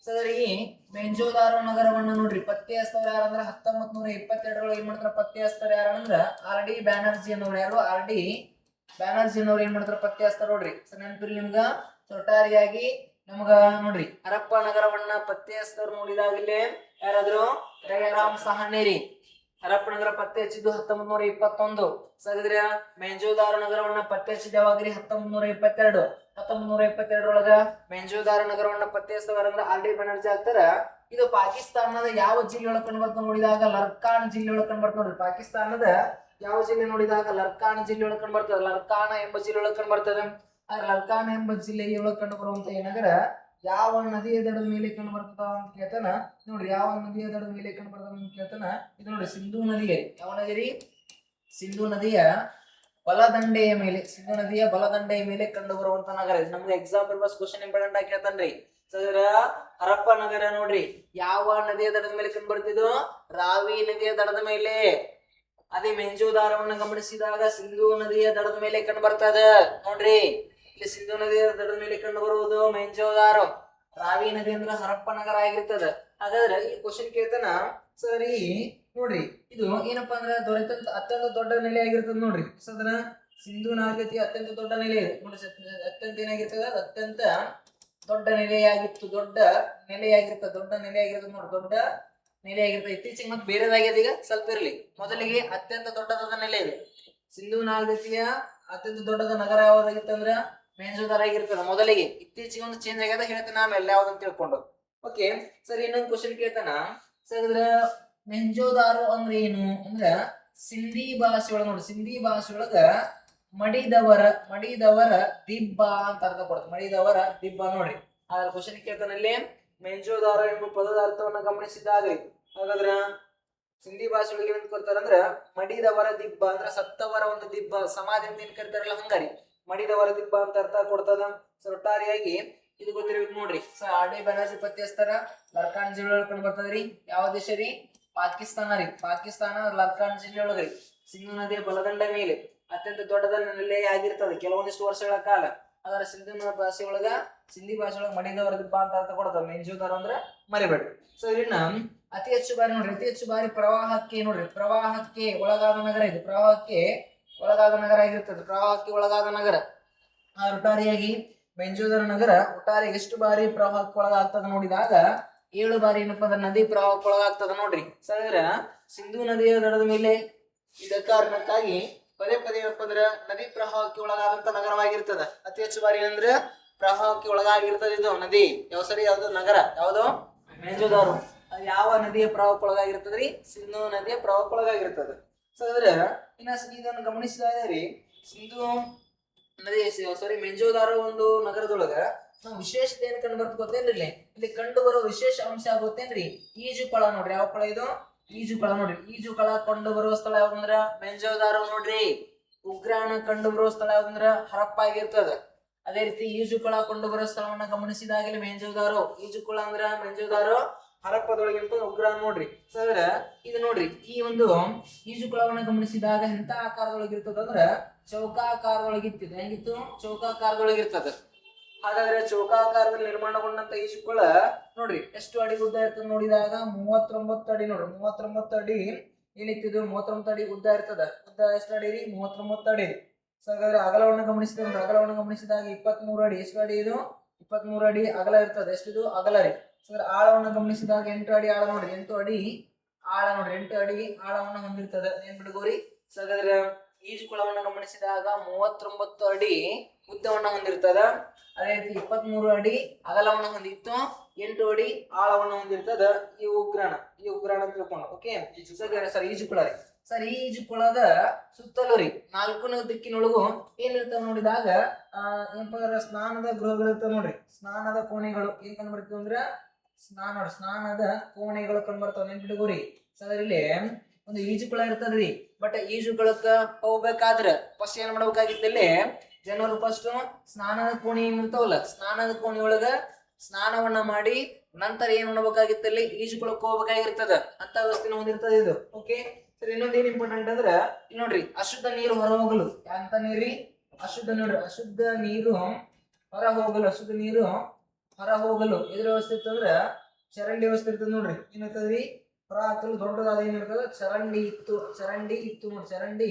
ಸರ್ ಈ ಮೆಹೆಂಜೋದಾರೋ ನಗರವನ್ನ ನೋಡ್ರಿ ಪತ್ತೆ ಹಚ್ತಾರ ಯಾರಂದ್ರ 1922 ಏನ್ ಮಾಡ್ತಾರ ಪತ್ತೆ ಹಚ್ತಾರ ಯಾರಂದ್ರ ಆರ್ ಡಿ ಬ್ಯಾನರ್ಜಿ ಅನ್ನೋರು ಏನ್ ಮಾಡ್ತಾರ ಪತ್ತೆ ಹಚ್ತಾರ ನೋಡ್ರಿ. ಸರ್ ನೆನ್ಪಿರ್ಲಿ ನಿಮ್ಗ ಒಟ್ಟಾರೆಯಾಗಿ ನಮಗ ನೋಡ್ರಿ ಹರಪ್ಪ ನಗರವನ್ನ ಪತ್ತೆ ಹಚ್ತಾರ ನೋಡಿದಾಗಲೇ ಯಾರಾದ್ರು ದಯಾರಾಮ್ ಸಹಾನೇರಿ ಹರಪ್ಪ ನಗರ ಪತ್ತೆ ಹಚ್ಚಿದ್ದು 1921. ಸರಿದ್ರೆ ಮೆಹೆಂಜೋದಾರೋ ನಗರವನ್ನ ಪತ್ತೆ ಹಚ್ಚಿದ ಯಾವಾಗ್ರಿ 1922 ಒಳಗ ಮೆಹೆಂಜೋದಾರೋ ನಗರವನ್ನ ಪತ್ತೆ ಹಚ್ಚಿದವರಂದ್ರ ಆರ್ ಡಿ ಬ್ಯಾನರ್ಜಿ ಆಗ್ತಾರ. ಇದು ಪಾಕಿಸ್ತಾನದ ಯಾವ ಜಿಲ್ಲೆ ಒಳಗೆ ಕಂಡು ಬರ್ತ ನೋಡಿದಾಗ ಲರ್ಕಾನ್ ಜಿಲ್ಲೆ ಒಳಗೆ ಕಂಡು ಬರ್ತ ನೋಡ್ರಿ. ಪಾಕಿಸ್ತಾನದ ಯಾವ ಜಿಲ್ಲೆ ನೋಡಿದಾಗ ಲರ್ಕಾನ್ ಜಿಲ್ಲೆ ಒಳಗೆ ಕಂಡು ಬರ್ತದ. ಲರ್ಕಾನ ಎಂಬ ಜಿಲ್ಲೆ ಒಳಗೆ ಕಂಡು ಬರ್ತದ. ಆ ಲರ್ಕಾನ ಎಂಬ ಜಿಲ್ಲೆಯೊಳಗೆ ಕಂಡು ಬರುವಂತ ಈ ನಗರ ಯಾವ ನದಿಯ ದಡದ ಮೇಲೆ ಕಂಡು ಬರ್ತದ ಅಂತ ಕೇಳ್ತಾನ ನೋಡ್ರಿ. ಯಾವ ನದಿಯ ದಡದ ಮೇಲೆ ಕಂಡು ಬರ್ತದ ಅಂತ ಕೇಳ್ತಾನ. ಇದು ನೋಡ್ರಿ ಸಿಂಧೂ ನದಿಗೆ ಯಾವ ನದಿ ರೀ ಸಿಂಧೂ ನದಿಯ ಬಲದಂಡೆಯ ಮೇಲೆ ಕಂಡು ಬರುವಂತ ನಗರ. ಇದು ನಮ್ಗೆ ಎಕ್ಸಾಮ್ ಪರ್ಪಸ್ ಕ್ವಶನ್ ಇಂಪಾರ್ಟೆಂಟ್ ಆಗಿ ಕೇಳ್ತಾನ್ರಿ. ಸರ್ ಹರಪ್ಪ ನಗರ ನೋಡ್ರಿ ಯಾವ ನದಿಯ ದಡದ ಮೇಲೆ ಕಂಡು ಬರ್ತಿದ್ದು? ರಾವಿ ನದಿಯ ದಡದ ಮೇಲೆ. ಅದೇ ಮೆಂಜೋದಾರವನ್ನು ಗಮನಿಸಿದಾಗ ಸಿಂಧೂ ನದಿಯ ದಡದ ಮೇಲೆ ಕಂಡು ಬರ್ತದ ನೋಡ್ರಿ. ಇಲ್ಲಿ ಸಿಂಧೂ ನದಿಯ ದಡದ ಮೇಲೆ ಕಂಡು ಬರುವುದು ಮೆಂಜೋದಾರ. ರಾವಿ ನದಿ ಅಂದ್ರೆ ಹರಪ್ಪ ನಗರ ಆಗಿರ್ತದ. ಹಾಗಾದ್ರೆ ಈ ಕ್ವಶನ್ ಕೇಳ್ತಾನ ಸರಿ ನೋಡ್ರಿ ಇದು ಏನಪ್ಪಾ ಅಂದ್ರೆ ದೊರೆತಂತ ಅತ್ಯಂತ ದೊಡ್ಡ ನೆಲೆ ಆಗಿರ್ತದ ನೋಡ್ರಿ. ಸದನ ಸಿಂಧೂ ನಾಗರಿಕತೆ ಅತ್ಯಂತ ದೊಡ್ಡ ನೆಲೆ ಇದೆ ನೋಡ್ರಿ. ಅತ್ಯಂತ ಏನಾಗಿರ್ತದ? ಅತ್ಯಂತ ದೊಡ್ಡ ನೆಲೆಯಾಗಿತ್ತು. ದೊಡ್ಡ ನೆಲೆಯಾಗಿರ್ತದ ನೋಡಿ. ದೊಡ್ಡ ನೆಲೆಯಾಗಿರ್ತದೆ. ಇತ್ತೀಚೆಗೆ ಮತ್ತೆ ಬೇರೆದಾಗ್ಯದ. ಈಗ ಸ್ವಲ್ಪ ಇರ್ಲಿ. ಮೊದಲಿಗೆ ಅತ್ಯಂತ ದೊಡ್ಡದಾದ ನೆಲೆ ಇದೆ. ಸಿಂಧೂ ನಾಗರಿಕತೆಯ ಅತ್ಯಂತ ದೊಡ್ಡದ ನಗರ ಯಾವ್ದಾಗಿತ್ತಂದ್ರ ಮೆಂಜೋದಾರ ಆಗಿರ್ತದ ಮೊದಲಿಗೆ. ಇತ್ತೀಚೆಗೆ ಒಂದು ಚೇಂಜ್ ಆಗ್ಯದ, ಹೇಳ್ತಾನ ಆಮೇಲೆ ಯಾವ್ದಂತ ತಿಳ್ಕೊಂಡು. ಓಕೆ ಸರ್, ಇನ್ನೊಂದು ಕ್ವಶನ್ ಕೇಳ್ತಾನ ಸರ್. ಮೆಂಜೋದಾರು ಅಂದ್ರೆ ಏನು ಅಂದ್ರ ಸಿಂಧಿ ಭಾಷೆ ಒಳಗ ನೋಡಿ. ಸಿಂಧಿ ಭಾಷೆ ಒಳಗ ಮಡಿದವರ ದಿಬ್ಬ ಅಂತ ಅರ್ಥ ಕೊಡುತ್ತೆ. ಮಡಿದವರ ದಿಬ್ಬ ನೋಡ್ರಿ. ಆದ್ರೆ ಕ್ವಶನ್ ಕೇಳ್ತಾನಲ್ಲಿ ಮೆಂಜೋದಾರ ಎಂಬ ಪದದ ಅರ್ಥವನ್ನ ಗಮನಿಸಿದಾಗ್ರಿ. ಹಾಗಾದ್ರ ಸಿಂಧಿ ಭಾಷೆ ಒಳಗೆ ಏನ್ ಕೊಡ್ತಾರಂದ್ರ ಮಡಿದವರ ದಿಬ್ಬ ಅಂದ್ರ ಸತ್ತವರ ಒಂದು ದಿಬ್ಬ, ಸಮಾಧಿ ಅಂತ ಏನ್ ಕರಿತಾರಲ್ಲ ಹಂಗಾರಿ. ಮಡಿದವರ ದಿಬ್ಬ ಅಂತ ಅರ್ಥ ಕೊಡ್ತದ. ಸೊ ಒಟ್ಟಾರೆಯಾಗಿ ಇದು ಗೊತ್ತಿರ್ಬೇಕು ನೋಡ್ರಿ. So R D. ಬ್ಯಾನರ್ಜಿ ಪತ್ತೆಸ್ತಾರ ಲರ್ಕಾನ್ ಜಿಲ್ಲೆ ಒಳಗೆ ಕಂಡು ಬರ್ತದ್ರಿ. ಯಾವ ದೇಶ ರೀ? ಪಾಕಿಸ್ತಾನ ರೀ. ಪಾಕಿಸ್ತಾನ ಲರ್ಕಾನ್ ಜಿಲ್ಲೆ ಒಳಗ್ರಿ. ಸಿಂಧೂ ನದಿಯ ಬಲದಂಡ ಮೇಲೆ ಅತ್ಯಂತ ದೊಡ್ಡದ ನೆಲೆ ಆಗಿರ್ತದೆ ಕೆಲವೊಂದಿಷ್ಟು ವರ್ಷಗಳ ಕಾಲ. ಅದರ ಸಿಂಧಿ ಭಾಷೆ ಒಳಗ ಮಡಿದವರ ದಿಬ್ಬ ಅಂತ ಅರ್ಥ ಕೊಡ್ತದ. ಮೆಂಜೋದಾರ ಅಂದ್ರ ಮರಿಬೇಡ್ರಿ. ಸೊ ಇನ್ನ ಅತಿ ಹೆಚ್ಚು ಬಾರಿ ನೋಡ್ರಿ, ಅತಿ ಹೆಚ್ಚು ಬಾರಿ ಪ್ರವಾಹಕ್ಕೆ ಒಳಗಾದ ನಗರ ಇದು. ಪ್ರವಾಹಕ್ಕೆ ಒಳಗಾದ ನಗರ ಆಗಿರ್ತದೆ. ಪ್ರವಾಹಕ್ಕೆ ಒಳಗಾದ ನಗರ. ಒಟ್ಟಾರೆಯಾಗಿ ಮೆಂಜೋದಾರ ನಗರ ಒಟ್ಟಾರೆ ಎಷ್ಟು ಬಾರಿ ಪ್ರವಾಹಕ್ಕೆ ಒಳಗಾಗ್ತದ ನೋಡಿದಾಗ 7 ಬಾರಿ ಏನಪ್ಪಾ ಅಂದ್ರೆ ನದಿ ಪ್ರವಾಹಕ್ಕೆ ಒಳಗಾಗ್ತದ ನೋಡ್ರಿ. ಸರ್ ಸಿಂಧೂ ನದಿಯ ದಡದ ಮೇಲೆ ಇದ ಕಾರಣಕ್ಕಾಗಿ ಪದೇ ಏನಪ್ಪ ಅಂದ್ರ ನದಿ ಪ್ರವಾಹಕ್ಕೆ ಒಳಗಾದಂತ ನಗರವಾಗಿರ್ತದ. ಅತಿ ಹೆಚ್ಚು ಬಾರಿ ಏನಂದ್ರ ಪ್ರವಾಹಕ್ಕೆ ಒಳಗಾಗಿರ್ತದ ಇದು ನದಿ. ಯಾವ್ದು ನಗರ? ಯಾವ್ದು? ಮೆಂಜೋದಾರು. ಅದು ಯಾವ ನದಿಯ ಪ್ರವಾಹಕ್ಕೆ ಒಳಗಾಗಿರ್ತದ್ರಿ? ಸಿಂಧೂ ನದಿಯ ಪ್ರವಾಹಕ್ಕೆ ಒಳಗಾಗಿರ್ತದ. ಸೊ ಇದನ್ನು ಗಮನಿಸಿದಾಗ್ರಿ ಸಿಂಧೂ ನದಿ ಮೆಂಜೋದಾರ ಒಂದು ನಗರದೊಳಗ ನಾವು ವಿಶೇಷತೆ ಏನ್ ಕಂಡು ಬರ್ತ ಗೊತ್ತೇನ್ರಿ? ಇಲ್ಲಿ ಕಂಡು ಬರೋ ವಿಶೇಷ ಅಂಶ ಗೊತ್ತೇನ್ರಿ? ಈಜುಕೊಳ ನೋಡ್ರಿ. ಯಾವ ಕೊಳ ಇದು? ಈಜುಕೊಳ ನೋಡ್ರಿ. ಈಜುಕೊಳ ಕಂಡು ಬರುವ ಸ್ಥಳ ಯಾವ್ದಂದ್ರ ಮೆಂಜೋದಾರ ನೋಡ್ರಿ. ಉಗ್ರಾಣ ಕಂಡು ಬರುವ ಸ್ಥಳ ಯಾವ್ದಂದ್ರ ಹರಪ್ಪ ಆಗಿರ್ತದ. ಅದೇ ರೀತಿ ಈಜುಕೊಳ ಕಂಡು ಬರೋ ಸ್ಥಳವನ್ನ ಗಮನಿಸಿದಾಗಲೇ ಮೆಂಜೋದಾರು. ಈಜುಕೊಳ ಅಂದ್ರ ಮೆಂಜೋದಾರು, ಹರಪ್ಪದೊಳಗಿಂತ ಉಗ್ರಾಣ ನೋಡ್ರಿ. ಸರ್ ಇದು ನೋಡ್ರಿ, ಈ ಒಂದು ಈಜುಕೊಳವನ್ನ ಗಮನಿಸಿದಾಗ ಎಂತ ಆಕಾರದೊಳಗಿರ್ತದ ಅಂದ್ರ ಚೌಕಾಕಾರದೊಳಗಿತ್ತು. ಹೆಂಗಿತ್ತು? ಚೌಕಾಕಾರದೊಳಗಿರ್ತದ. ಹಾಗಾದ್ರೆ ಚೌಕಾಕಾರದಲ್ಲಿ ನಿರ್ಮಾಣಗೊಂಡಂತ ಈಜುಕೊಳ ನೋಡ್ರಿ ಎಷ್ಟು ಅಡಿ ಉದ್ದ ಇರ್ತದ ನೋಡಿದಾಗ 39 ಅಡಿ ನೋಡ್ರಿ. 39 ಅಡಿ ಏನಿತ್ತಿದ್ದು? 39 ಅಡಿ ಉದ್ದ ಇರ್ತದ. ಉದ್ದ ಎಷ್ಟು ಅಡಿ ರೀ? 39 ಅಡಿ. ಸೊ ಹಾಗಾದ್ರೆ ಅಗಲವನ್ನ ಗಮನಿಸಿದಾಗ 23 ಅಡಿ. ಎಷ್ಟು ಅಡಿ ಇದು? 23 ಅಡಿ ಅಗಲ ಇರ್ತದೆ. ಎಷ್ಟಿದು ಅಗಲ ರೀ. ಸೊ ಆಳವನ್ನ ಗಮನಿಸಿದಾಗ 8 ಅಡಿ ಆಳ ನೋಡ್ರಿ. 8 ಅಡಿ ಆಳ ನೋಡ್ರಿ. 8 ಅಡಿ ಆಳವನ್ನ ಹೊಂದಿರ್ತದ. ಏನ್ ಬಿಡ್ಗೋರಿ? ಸೊ ಹಾಗಾದ್ರೆ ಈಜುಕೊಳವನ್ನ ಗಮನಿಸಿದಾಗ 39 ಅಡಿ ಉದ್ದವನ್ನ ಹೊಂದಿರ್ತದ. ಅದೇ ರೀತಿ 23 ಅಡಿ ಅಗಲವನ್ನ ಹೊಂದಿತ್ತು. 8 ಅಡಿ ಆಳವನ್ನ ಹೊಂದಿರ್ತದ. ಈ ಉಗ್ರಾಣ ಅಂತ ತಿಳ್ಕೊಂಡು. ಓಕೆ ಸರ್ ಈಜುಕೊಳ ರೀ. ಸರ್ ಈ ಈಜುಕೊಳದ ಸುತ್ತಲೂ ರೀ 4 ದಿಕ್ಕಿನೊಳಗು ಏನಿರ್ತಾವ ನೋಡಿದಾಗ ಏನಪ್ಪ ಅಂದ್ರೆ ಸ್ನಾನದ ಗೃಹಗಳಿರ್ತಾವ ನೋಡ್ರಿ. ಸ್ನಾನದ ಕೋಣೆಗಳು ಏನ್ ಕಂಡು ಬರ್ತೀವಿ ಅಂದ್ರ ಸ್ನಾನದ ಕೋಣೆಗಳು ಕಂಡು ಬರ್ತಾವ. ನೆನ್ಪಿಟ್ಕೋರಿ. ಸರ್ ಇಲ್ಲಿ ಒಂದು ಈಜುಕೊಳ ಇರ್ತದ್ರಿ. ಬಟ್ ಈಜುಕೊಳಕ್ಕ ಹೋಗ್ಬೇಕಾದ್ರ ಫಸ್ಟ್ ಏನ್ ಮಾಡ್ಬೇಕಾಗಿದ್ದಲ್ಲಿ ಜನರು ಫಸ್ಟ್ ಸ್ನಾನದ ಕೋಣೆ ಏನಿರ್ತಾವಲ್ಲ, ಸ್ನಾನದ ಕೋಣೆ ಒಳಗ ಸ್ನಾನವನ್ನ ಮಾಡಿ ನಂತರ ಏನ್ ಮಾಡ್ಬೇಕಾಗಿತ್ತಲ್ಲಿ ಈಜುಕೊಳಕ್ ಹೋಗ್ಬೇಕಾಗಿರ್ತದ. ಅಂತ ವ್ಯವಸ್ಥೆನ ಹೊಂದಿರ್ತದ ಇದು. ಓಕೆ ಸರ್, ಇನ್ನೊಂದ್ ಏನ್ ಇಂಪಾರ್ಟೆಂಟ್ ಅಂದ್ರ ಇಲ್ಲಿ ನೋಡ್ರಿ ಅಶುದ್ಧ ನೀರು ಹೊರ ಹೋಗಲು. ಅಂತ ನೀರಿ ಅಶುದ್ಧ ನೋಡ್ರಿ. ಅಶುದ್ಧ ನೀರು ಹೊರ ಹೋಗಲು ಎದ್ರ ವ್ಯವಸ್ಥೆ ಇರ್ತಂದ್ರ ಚರಂಡಿ ವ್ಯವಸ್ಥೆ ಇರ್ತದ ನೋಡ್ರಿ. ಏನಿರ್ತದ್ರಿ? ಹೊರ ಹಾಕಲು ದೊಡ್ಡದಾದ ಏನಿರ್ತದ ಚರಂಡಿ ಇತ್ತು ನೋಡಿ. ಚರಂಡಿ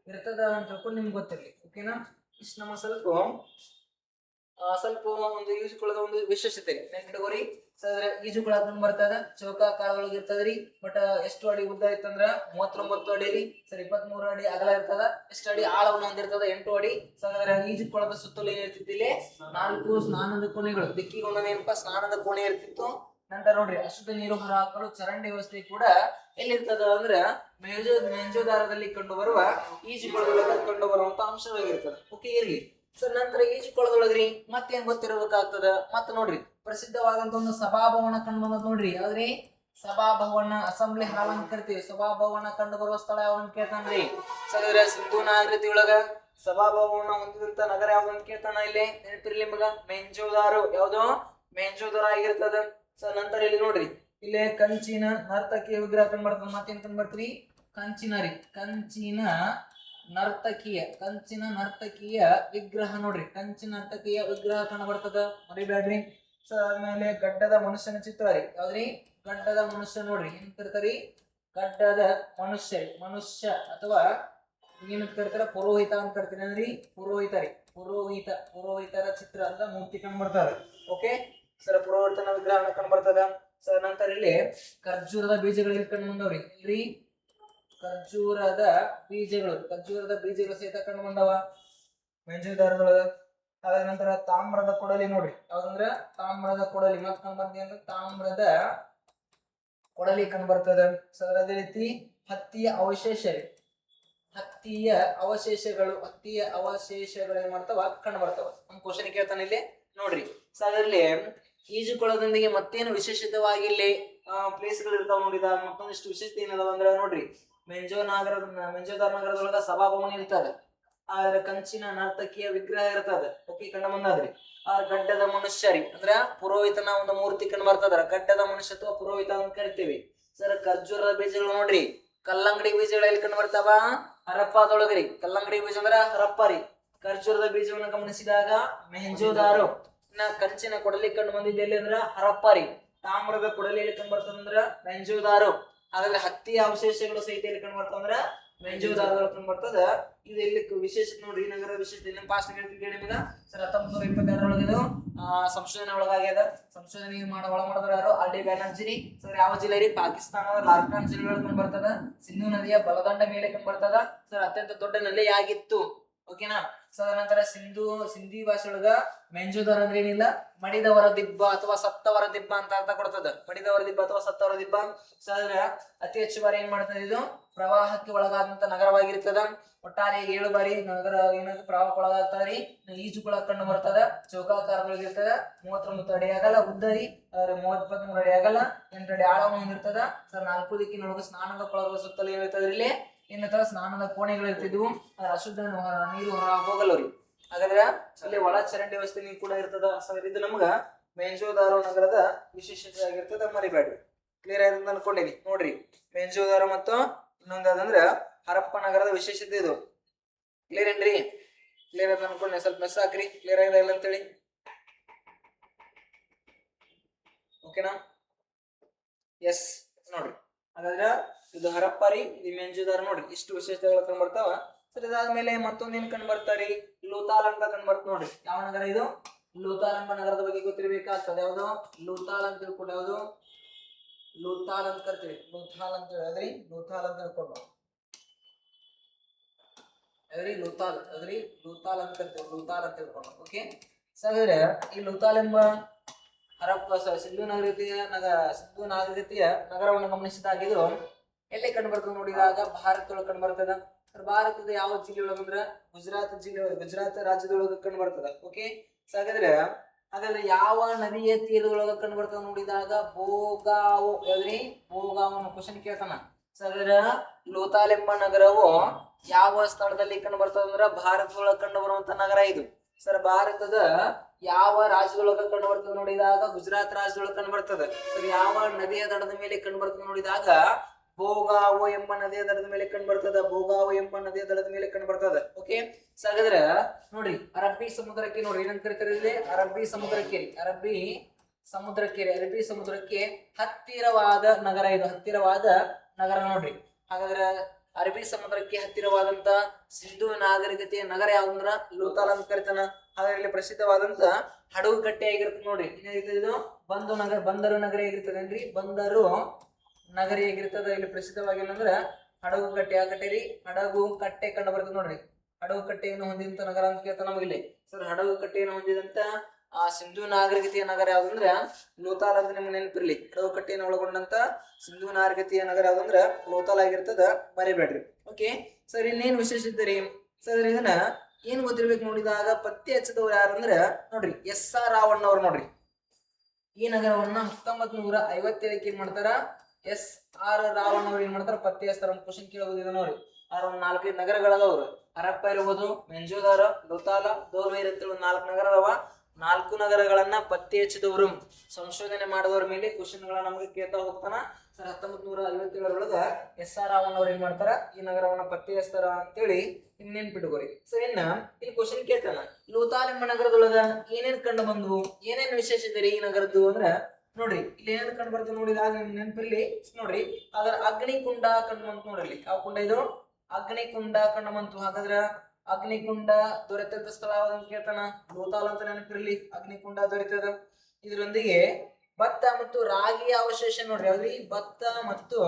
ಇರ್ತದ ಅಂತ ಹೇಳ್ಕೊಂಡು ನಿಮ್ಗೆ ಗೊತ್ತಿರ್ಲಿ. ಓಕೆನಾ? ಇಷ್ಟು ನಮ್ಮ ಸ್ವಲ್ಪ ಒಂದು ಈಜುಕೊಳದ ಒಂದು ವಿಶೇಷತೆ ನೆನ್ಪಿಟ್ಕೋರಿ. ಸರ್ ಈಜುಕೊಳ ಕಂಡು ಬರ್ತದ. ಚೌಕಾಕಾರದೊಳಗೆ ಇರ್ತದ್ರಿ. ಬಟ್ ಎಷ್ಟು ಅಡಿ ಉದ್ದ ಇತ್ತಂದ್ರ 39 ಅಡಿ ರೀ. ಸರ್ 23 ಅಡಿ ಅಗಲ ಇರ್ತದ. ಎಷ್ಟು ಅಡಿ ಆಳವನ್ನು ಹೊಂದಿರ್ತದ? 8 ಅಡಿ. ಸರ್ ಈಜುಕೊಳದ ಸುತ್ತಲೂ ಏನಿರ್ತಿತ್ತು? ಇಲ್ಲಿ 4 ಸ್ನಾನದ ಕೋಣೆಗಳು. ದಿಕ್ಕಿಗೆ ಒಂದೊಂದೇನಪ್ಪ ಸ್ನಾನದ ಕೋಣೆ ಇರ್ತಿತ್ತು. ನಂತರ ನೋಡ್ರಿ ಅಶುದ್ಧ ನೀರು ಹೊರ ಹಾಕಲು ಚರಂಡಿ ವ್ಯವಸ್ಥೆ ಕೂಡ ಎಲ್ಲಿರ್ತದ ಅಂದ್ರ ಮೆಂಜೋದಾರದಲ್ಲಿ ಕಂಡು ಬರುವ ಈಜುಕೊಳದೊಳಗೆ ಕಂಡು ಬರುವಂತ ಅಂಶವಾಗಿರ್ತದ. ಓಕೆ ಇರ್ಲಿ. ಸರ್ ನಂತರ ಈಜುಕೊಳದೊಳಗ್ರಿ ಮತ್ತೇನ್ ಗೊತ್ತಿರಬೇಕಾಗ್ತದ? ಮತ್ತ ನೋಡ್ರಿ ಪ್ರಸಿದ್ಧವಾದಂತ ಒಂದು ಸಭಾಭವನ ಕಂಡು ಬಂದದ್ ನೋಡ್ರಿ. ಯಾವ್ದ್ರಿ? ಸಭಾಭವನ, ಅಸೆಂಬ್ಲಿ ಹಾಲ್ ಅಂತ ಕರಿತೀವಿ. ಸಭಾಭವನ ಕಂಡು ಬರುವ ಸ್ಥಳ ಯಾವ್ದಂತ ಕೇಳ್ತಾನ್ರಿ. ಸರ್ ಸಿಂಧೂ ನಾಗರಿಕತೆ ಒಳಗ ಸಭಾಭವನ ಹೊಂದಿದಂತ ನಗರ ಯಾವ್ದಂತ ಕೇಳ್ತಾನ. ಇಲ್ಲಿ ನೆನಪಿರ್ಲಿ ಮಗ, ಮೆಂಜೋದಾರು. ಯಾವ್ದು? ಮೆಹಂಜೋದರ ಆಗಿರ್ತದ. ಸೊ ನಂತರ ಇಲ್ಲಿ ನೋಡ್ರಿ, ಇಲ್ಲೇ ಕಂಚಿನ ನರ್ತಕಿಯ ವಿಗ್ರಹ ಕಂಡು ಬರ್ತದ. ಮತ್ತೇನ್ ಕಂಡು ಬರ್ತೀರಿ? ಕಂಚಿನ ನರ್ತಕಿಯ ವಿಗ್ರಹ ನೋಡ್ರಿ, ಕಂಚಿನ ನರ್ತಕಿಯ ವಿಗ್ರಹ ಕಂಡು ಬರ್ತದ, ಮರಿಬೇಡ್ರಿ. ಸೊ ಆದ್ಮೇಲೆ ಗಡ್ಡದ ಮನುಷ್ಯನ ಚಿತ್ರ ರೀ, ಯಾವ್ದ್ರಿ? ಗಡ್ಡದ ಮನುಷ್ಯ ನೋಡ್ರಿ, ಏನ್ ಕರಿತಾರಿ? ಗಡ್ಡದ ಮನುಷ್ಯ ಅಥವಾ ಏನ್ ಕರಿತಾರ? ಪುರೋಹಿತ ಅಂತ ಕರಿತೀನಿ ಅಂದ್ರಿ, ಪುರೋಹಿತರ ಚಿತ್ರ ಅಂತ ಮೂರ್ತಿ ಕಂಡು ಬರ್ತಾರೆ. ಓಕೆ ಸರ್, ಪುರೋಹಿತನ ವಿಗ್ರಹ ಕಂಡು ಬರ್ತದ. ಸರ್ ನಂತರ ಇಲ್ಲಿ ಖರ್ಜೂರದ ಬೀಜಗಳು ಇಲ್ಲಿ ಕಂಡು ಬಂದವ್ರಿ, ಇಲ್ರಿ ಖರ್ಜೂರದ ಬೀಜಗಳು ಸಹಿತ ಕಂಡು ಬಂದವ ಮೆಹಂಜೋದಾರದೊಳಗ. ಅದ ನಂತರ ತಾಮ್ರದ ಕೊಡಲಿ ನೋಡ್ರಿ, ಯಾವ್ದಂದ್ರ ತಾಮ್ರದ ಕೊಡಲಿ. ಮತ್ ಕಂಡು ಬಂದಿ ಅಂದ್ರೆ ತಾಮ್ರದ ಕೊಡಲಿ ಕಂಡು ಬರ್ತದ. ಸೊ ಅದೇ ರೀತಿ ಹತ್ತಿಯ ಅವಶೇಷಗಳು ಏನ್ ಮಾಡ್ತಾವ? ಕಂಡು ಬರ್ತಾವ. ಒಂದು ಕ್ವಶನ್ ಕೇಳ್ತಾನೆ ಇಲ್ಲಿ ನೋಡ್ರಿ. ಸೊ ಅದರಲ್ಲಿ ಈಜುಕೊಳದೊಂದಿಗೆ ಮತ್ತೇನು ವಿಶೇಷಿತವಾಗಿ ಇಲ್ಲಿ ಪ್ಲೇಸ್ಗಳು ಇರ್ತಾವ ನೋಡಿದಾಗ ಮತ್ತೊಂದಿಷ್ಟು ವಿಶೇಷತೆ ಏನದಾವ ಅಂದ್ರೆ ನೋಡ್ರಿ, ಮೆಂಜೋದಾರ ನಗರದೊಳಗ ಸಭಾಭವನ ಇರ್ತದೆ, ಆದ್ರೆ ಕಂಚಿನ ನರ್ತಕಿಯ ವಿಗ್ರಹ ಇರ್ತದೆ. ಓಕೆ ಕಂಡು ಬಂದಾದ್ರಿ. ಆ ಗಡ್ಡದ ಮನುಷ್ಯರಿ ಅಂದ್ರ ಪುರೋಹಿತನ ಒಂದು ಮೂರ್ತಿ ಕಂಡು ಬರ್ತದ. ಗಡ್ಡದ ಮನುಷ್ಯ ಅಥವಾ ಪುರೋಹಿತ ಅಂತ ಕರಿತೀವಿ. ಸರ್ ಖರ್ಜೂರದ ಬೀಜಗಳು ನೋಡ್ರಿ, ಕಲ್ಲಂಗಡಿ ಬೀಜಗಳು ಎಲ್ಲಿ ಕಂಡು ಬರ್ತಾವ? ಹರಪ್ಪದೊಳಗ್ರಿ. ಕಲ್ಲಂಗಡಿ ಬೀಜ ಅಂದ್ರ ಹರಪ್ಪ ರೀ. ಖರ್ಜೂರದ ಬೀಜವನ್ನು ಗಮನಿಸಿದಾಗ ಮೆಹಂಜೋದಾರೋ. ಕಂಚಿನ ಕೊಡಲಿ ಕಂಡು ಬಂದಿದ್ದೆ ಎಲ್ಲಿ ಅಂದ್ರ ಹರಪ್ಪ ರೀ. ತಾಮ್ರದ ಕೊಡಲಿ ಎಲ್ಲಿ ಕಂಡು ಬರ್ತದಂದ್ರ ಮೆಹಂಜೋದಾರೋ. ಹಾಗಾದ್ರೆ ಹತ್ತಿಯ ಅವಶೇಷಗಳು ಸಹಿತ ಎಲ್ಲಿ ಕಂಡು ಬರ್ತಾವಂದ್ರ ಮೆಹಂಜೋದಾರೋ ಕಂಡು ಬರ್ತದ. ಇದು ಇಲ್ಲಿ ವಿಶೇಷತೆ ನೋಡ್ರಿ, ನಗರ ವಿಶೇಷತೆ ಇಲ್ಲ ಪಾಸ್ಟ್ ಹೇಳ್ತೀನಿ ನಿಮ್ಗ. ಸರ್ 1922 ಇದು ಸಂಶೋಧನೆ ಒಳಗಾಗ್ಯದ. ಸಂಶೋಧನೆ ಒಳಮಾಡಿದ್ರ ಯಾರು? RD ಬ್ಯಾನರ್ಜಿ. ಸರ್ ಯಾವ ಜಿಲ್ಲೆ ರೀ? ಪಾಕಿಸ್ತಾನದ ಲಾರ್ಕಾನ್ ಜಿಲ್ಲೆ ಕಂಡು ಬರ್ತದ. ಸಿಂಧೂ ನದಿಯ ಬಲದಂಡ ಮೇಲೆ ಕಂಡು ಬರ್ತದ. ಸರ್ ಅತ್ಯಂತ ದೊಡ್ಡ ನಲ್ಲಿ ಆಗಿತ್ತು. ಓಕೆನಾ? ಸೊ ನಂತರ ಸಿಂಧಿ ಭಾಷೆ ಒಳಗ ಮೆಹಂಜೋದಾರ ಅಂದ್ರೆ ಏನಿಲ್ಲ, ಮಡಿದವರ ದಿಬ್ಬ ಅಥವಾ ಸತ್ತವರ ದಿಬ್ಬ ಅಂತ ಅರ್ಥ ಕೊಡ್ತದ. ಮಡಿದವರ ದಿಬ್ಬ ಅಥವಾ ಸತ್ತವರ ದಿಬ್ಬ. ಸೊ ಅದ್ರ ಅತಿ ಹೆಚ್ಚು ಬಾರಿ ಏನ್ ಮಾಡ್ತದೆ? ಇದು ಪ್ರವಾಹಕ್ಕೆ ಒಳಗಾದಂತ ನಗರವಾಗಿರ್ತದ. ಒಟ್ಟಾರೆ 7 ಬಾರಿ ನಗರ ಏನಾದ್ರು ಪ್ರವಾಹಕ್ಕೆ ಒಳಗಾಗ್ತದ್ರಿ. ಈಜುಕೊಳ ಕಂಡು ಬರ್ತದ. ಚೌಕಾಕಾರದೊಳಗಿರ್ತದ. 39 ಅಡಿ ಆಗಲ್ಲ ಉದ್ದ ರೀ. 33 ಅಡಿ ಆಗಲ್ಲ, 8 ಅಡಿ ಆಳವನ್ನು ಹೊಂದಿರ್ತದ. ಸರ್ 4 ದಿಕ್ಕಿನೊಳಗ ಸ್ನಾನದ ಕೊಳಗಳ ಸುತ್ತಲೂ ಏನಿರ್ತದ್ರಿ? ಇಲ್ಲಿ ಏನಂತಾರ? ಸ್ನಾನದ ಕೋಣೆಗಳು ಇರ್ತಿದ್ವು. ಅಶುದ್ಧ ನೀರು ಹೊರ ಹೋಗಲ್ಲವ್ರಿ. ಹಾಗಾದ್ರೆ ಅಲ್ಲಿ ಒಳ ಚರಂಡಿ ವ್ಯವಸ್ಥೆ ಕೂಡ ಇರ್ತದ. ಸರ್ ಇದು ನಮ್ಗ ಮೆಹಂಜೋದಾರೋ ನಗರದ ವಿಶೇಷತೆ ಆಗಿರ್ತದ, ಮರಿಬೇಡ್ರಿ. ಕ್ಲಿಯರ್ ಆಯ್ತು ಅಂತ ಅನ್ಕೊಂಡಿನಿ. ನೋಡ್ರಿ, ಮೆಹಂಜೋದಾರೋ ಮತ್ತು ಇನ್ನೊಂದಾದಂದ್ರ ಹರಪ್ಪ ನಗರದ ವಿಶೇಷತೆ ಇದು. ಕ್ಲಿಯರ್ ಏನ್ರಿ? ಕ್ಲಿಯರ್ ಆಯ್ತು ಅನ್ಕೊಂಡೆ. ಸ್ವಲ್ಪ ಮೆಸ್ ಹಾಕ್ರಿ, ಕ್ಲಿಯರ್ ಆಗಿದೆ ಇಲ್ಲ ಅಂತೇಳಿ. ಓಕೆನಾ? ಎಸ್ ನೋಡ್ರಿ, ಹಾಗಾದ್ರೆ ಇದು ಹರಪ್ಪ ರೀ, ಇದು ಮೆಹಂಜೋದಾರ ನೋಡ್ರಿ. ಇಷ್ಟು ವಿಶೇಷತೆಗಳು ಕಂಡು ಬರ್ತಾವ. ಸರ್ ಇದಾದ್ಮೇಲೆ ಮತ್ತೊಂದ್ ಏನ್ ಕಂಡು ಬರ್ತಾರಿ? ಲೂತಾಲ್ ಅಂತ ಕಂಡು ಬರ್ತ ನೋಡ್ರಿ. ಯಾವ ನಗರ ಇದು? ಲೂತಾಲ್ ಎಂಬ ನಗರದ ಬಗ್ಗೆ ಗೊತ್ತಿರ್ಬೇಕಾಗ್ತದೆ. ಯಾವ್ದು? ಲೂತಾಲ್ ಅಂತ ತಿಳ್ಕೊಂಡು, ಯಾವ್ದು? ಲೂತಾಲ್ ಅಂತ ಕರ್ತೀವಿ. ಲೂಥಾಲ್ ಅಂತ ಹೇಳಿದ್ರಿ, ಲೂಥಾಲ್ ಅಂತ ತಿಳ್ಕೊಂಡು ಲೂತಾಲ್ ಅಂತ ಕರ್ತೀವಿ, ಲೂತಾಲ್ ಅಂತ ತಿಳ್ಕೊಂಡು. ಓಕೆ ಸರ್, ಈ ಲೂತಾಲ್ ಎಂಬ ಹರಪ್ಪ ಸಿಂಧೂ ನಾಗರಿಕತೆಯ ನಗರವನ್ನು ಗಮನಿಸಿದಾಗ ಇದು ಎಲ್ಲಿ ಕಂಡು ಬರ್ತದೆ ನೋಡಿದಾಗ ಭಾರತದೊಳಗೆ ಕಂಡು ಬರ್ತದ. ಭಾರತದ ಯಾವ ಜಿಲ್ಲೆ ಒಳಗಂದ್ರ ಗುಜರಾತ್ ರಾಜ್ಯದೊಳಗೆ ಕಂಡು ಬರ್ತದ. ಓಕೆ ಹಾಗಾದ್ರೆ ಯಾವ ನದಿಯ ತೀರದೊಳಗ ಕಂಡು ಬರ್ತದ ನೋಡಿದಾಗ ಭೋಗಾವ್. ಯಾವ್ದ್ರಿ? ಭೋಗಾವ್. ಕ್ವಶನ್ ಕೇಳ್ತಾನ. ಹಾಗಾದ್ರೆ ಲೂತಾಲ್ ಎಂಬ ನಗರವು ಯಾವ ಸ್ಥಳದಲ್ಲಿ ಕಂಡು ಬರ್ತದ ಅಂದ್ರ ಭಾರತದೊಳಗೆ ಕಂಡು ಬರುವಂತ ನಗರ ಇದು. ಸರ್ ಭಾರತದ ಯಾವ ರಾಜ್ಯದೊಳಗ ಕಂಡು ಬರ್ತದೆ ನೋಡಿದಾಗ ಗುಜರಾತ್ ರಾಜ್ಯದೊಳಗೆ ಕಂಡು ಬರ್ತದೆ. ಸರ್ ಯಾವ ನದಿಯ ದಡದ ಮೇಲೆ ಕಂಡು ಬರ್ತದೆ ನೋಡಿದಾಗ ಭೋಗಾವೋ ಎಂಬ ನದಿಯ ದಡದ ಮೇಲೆ ಕಂಡು ಬರ್ತದ. ಭೋಗಾವೋ ಎಂಬ ನದಿಯ ದಡದ ಮೇಲೆ ಕಂಡು ಬರ್ತದ. ಓಕೆ ಹಾಗಾದ್ರೆ ನೋಡ್ರಿ, ಅರಬ್ಬಿ ಸಮುದ್ರಕ್ಕೆ ನೋಡ್ರಿ ಏನಂತ ಕರೀತಾರೆ? ಅರಬ್ಬಿ ಸಮುದ್ರಕ್ಕೆ ಹತ್ತಿರವಾದ ನಗರ ಇದು. ಹತ್ತಿರವಾದ ನಗರ ನೋಡ್ರಿ. ಹಾಗಾದ್ರೆ ಅರಬ್ಬಿ ಸಮುದ್ರಕ್ಕೆ ಹತ್ತಿರವಾದಂತ ಸಿಂಧೂ ನಾಗರಿಕತೆಯ ನಗರ ಯಾವ್ದಂದ್ರ ಲೂತಾಲ್ ಅಂತ ಕರಿತಾನ. ಹಾಗಾದ್ರೆ ಇಲ್ಲಿ ಪ್ರಸಿದ್ಧವಾದಂತ ಹಡಗು ಕಟ್ಟೆ ಆಗಿರ್ತದೆ ನೋಡ್ರಿ. ಏನಾಗಿರ್ತದೆ? ಇದು ಬಂದರು ನಗರಿ ಆಗಿರ್ತದೇನ್ರಿ? ಬಂದರು ನಗರಿ ಆಗಿರ್ತದ. ಇಲ್ಲಿ ಪ್ರಸಿದ್ಧವಾಗಿ ಏನಂದ್ರ ಹಡಗು ಕಟ್ಟೆ. ಆ ಕಟ್ಟೆ ರೀ ಹಡಗು ಕಟ್ಟೆ ಕಂಡು ಬರ್ತದೆ ನೋಡ್ರಿ. ಹಡಗು ಕಟ್ಟೆಯನ್ನು ಹೊಂದಿದಂತ ನಗರ ಅಂತ ಕೇಳ್ತಾನ ನಮಗಿಲ್ಲಿ. ಸರ್ ಹಡಗು ಕಟ್ಟೆಯನ್ನು ಹೊಂದಿದಂತ ಸಿಂಧೂ ನಾಗರಿಕತೆಯ ನಗರ ಯಾವ್ದಂದ್ರ ಲೂತಾಲ್ ಅಂತ ನಿಮ್ಗೆ ನೆನಪಿರ್ಲಿ. ಹಡಗು ಕಟ್ಟೆಯನ್ನು ಒಳಗೊಂಡಂತ ಸಿಂಧೂ ನಾಗರಿಕತೆಯ ನಗರ ಯಾವ್ದಂದ್ರ ಲೂತಾಲ್ ಆಗಿರ್ತದ, ಮರಿಬೇಡ್ರಿ. ಓಕೆ ಸರ್, ಇನ್ನೇನ್ ವಿಶೇಷತೆ ರೀ? ಸರ್ ಇದನ್ನ ಏನ್ ಗೊತ್ತಿರ್ಬೇಕು ನೋಡಿದಾಗ ಪತ್ತೆ ಹಚ್ಚದವ್ರು ಯಾರಂದ್ರ ನೋಡ್ರಿ SR ರಾವಣ್ಣ ಅವ್ರು ನೋಡ್ರಿ. ಈ ನಗರವನ್ನ 1957ಕ್ಕೆ ಏನ್ ಮಾಡ್ತಾರ? SR ರಾವಣ್ಣ ಅವ್ರು ಏನ್ ಮಾಡ್ತಾರ? ಪತ್ತೆ ಹಚ್ತಾರ. ಒಂದು ಕ್ವಶನ್ ಕೇಳಬಹುದು ನೋಡಿ. 4 ನಗರಗಳದವ್ರು. ಹರಪ್ಪ ಇರ್ಬೋದು, ಮೆಹಂಜೋದಾರೋ, ಲೂತಾಲ, ದೋಲ್ವೇರ್ ಅಂತ 4 ನಗರ ಅದಾವ. 4 ನಗರಗಳನ್ನ ಪತ್ತೆ ಹಚ್ಚಿದವರು ಸಂಶೋಧನೆ ಮಾಡಿದವ್ರ ಮೇಲೆ ಕ್ವಶನ್ಗಳನ್ನ ನಮಗೆ ಕೇಳ್ತಾ ಹೋಗ್ತಾನ. ಸರ್ 1957 ಎಸ್ ಆರ್ ರಾಮನ್ ಅವ್ರು ಏನ್ ಮಾಡ್ತಾರ, ಈ ನಗರವನ್ನ ಪತ್ತೆ ಹಚ್ತಾರ ಅಂತೇಳಿ ನೆನ್ಪಿಟ್ಕೋರಿ. ಸೊ ಇನ್ನ ಇಲ್ಲಿ ಕ್ವಶನ್ ಕೇಳ್ತಾನ, ಲೋಥಾಲ್ ಎಂಬ ನಗರದೊಳಗ ಏನೇನ್ ಕಂಡು ಬಂದ್ವು, ಏನೇನ್ ವಿಶೇಷತೆ ರೀ ಈ ನಗರದ್ದು ಅಂದ್ರ ನೋಡ್ರಿ ಇಲ್ಲಿ ಏನೇನ್ ಕಂಡು ಬರ್ತದೆ ನೋಡಿದಾಗ ನಿಮ್ ನೆನಪಿರ್ಲಿ ನೋಡ್ರಿ, ಅದರ ಅಗ್ನಿಕುಂಡ ಕಂಡು ಬಂತು ನೋಡ್ರಿ. ಯಾವ ಕುಂಡ ಇದು? ಅಗ್ನಿಕುಂಡ ಕಂಡು ಬಂತು. ಹಾಗಾದ್ರ ಅಗ್ನಿಕುಂಡ ದೊರೆತಂತ ಸ್ಥಳ ಯಾವ್ದಂತ ಕೇಳ್ತಾನ, ಲೋಥಾಲ್ ಅಂತ ನೆನಪಿರ್ಲಿ, ಅಗ್ನಿಕುಂಡ ದೊರೆತದ. ಇದರೊಂದಿಗೆ ಭತ್ತ ಮತ್ತು ರಾಗಿಯ ಅವಶೇಷ ನೋಡ್ರಿ, ಯಾವ್ದ್ರಿ? ಭತ್ತ ಮತ್ತು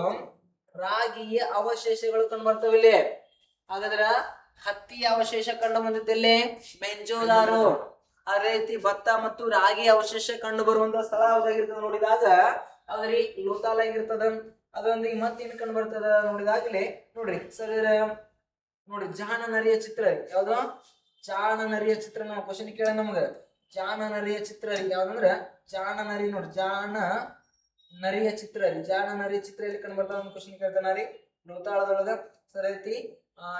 ರಾಗಿಯ ಅವಶೇಷಗಳು ಕಂಡು ಬರ್ತವೆ ಇಲ್ಲಿ. ಹಾಗಾದ್ರ ಹತ್ತಿಯ ಅವಶೇಷ ಕಂಡು ಬಂದಿದ್ದಲ್ಲಿ ಬೆಂಜೋದಾರು. ಅದೇ ರೀತಿ ಭತ್ತ ಮತ್ತು ರಾಗಿ ಅವಶೇಷ ಕಂಡು ಬರುವಂತ ಸ್ಥಳ ಯಾವ್ದಾಗಿರ್ತದ ನೋಡಿದಾಗ ಅದ್ರಿ ಲೋಥಾಲ್ ಆಗಿರ್ತದ. ಅದರೊಂದಿಗೆ ಮತ್ತೇನ್ ಕಂಡು ಬರ್ತದ ನೋಡಿದಾಗಲೇ ನೋಡ್ರಿ ಸರ್ ನೋಡ್ರಿ ಜಾಣ ನರಿಯ ಚಿತ್ರ. ಯಾವ್ದು? ಜಾಣ ನರಿಯ ಚಿತ್ರ. ನಾವು ಕ್ವಶನ್ ಕೇಳ ನಮ್ಗ ಜಾಣ ನರಿಯ ಚಿತ್ರ ಯಾವ್ದಂದ್ರ ಜಾಣ ನರಿ ನೋಡ್ರಿ, ಜಾಣ ನರಿಯ ಚಿತ್ರ ರೀ. ಜಾಣ ನರಿಯ ಚಿತ್ರ ಎಲ್ಲಿ ಕಂಡು ಬರ್ತದ ಒಂದು ಕ್ವಶನ್ ಕೇಳ್ತಾನ ರೀ ಲೋಥಾಳದೊಳಗ. ಸರ್ ಐತಿ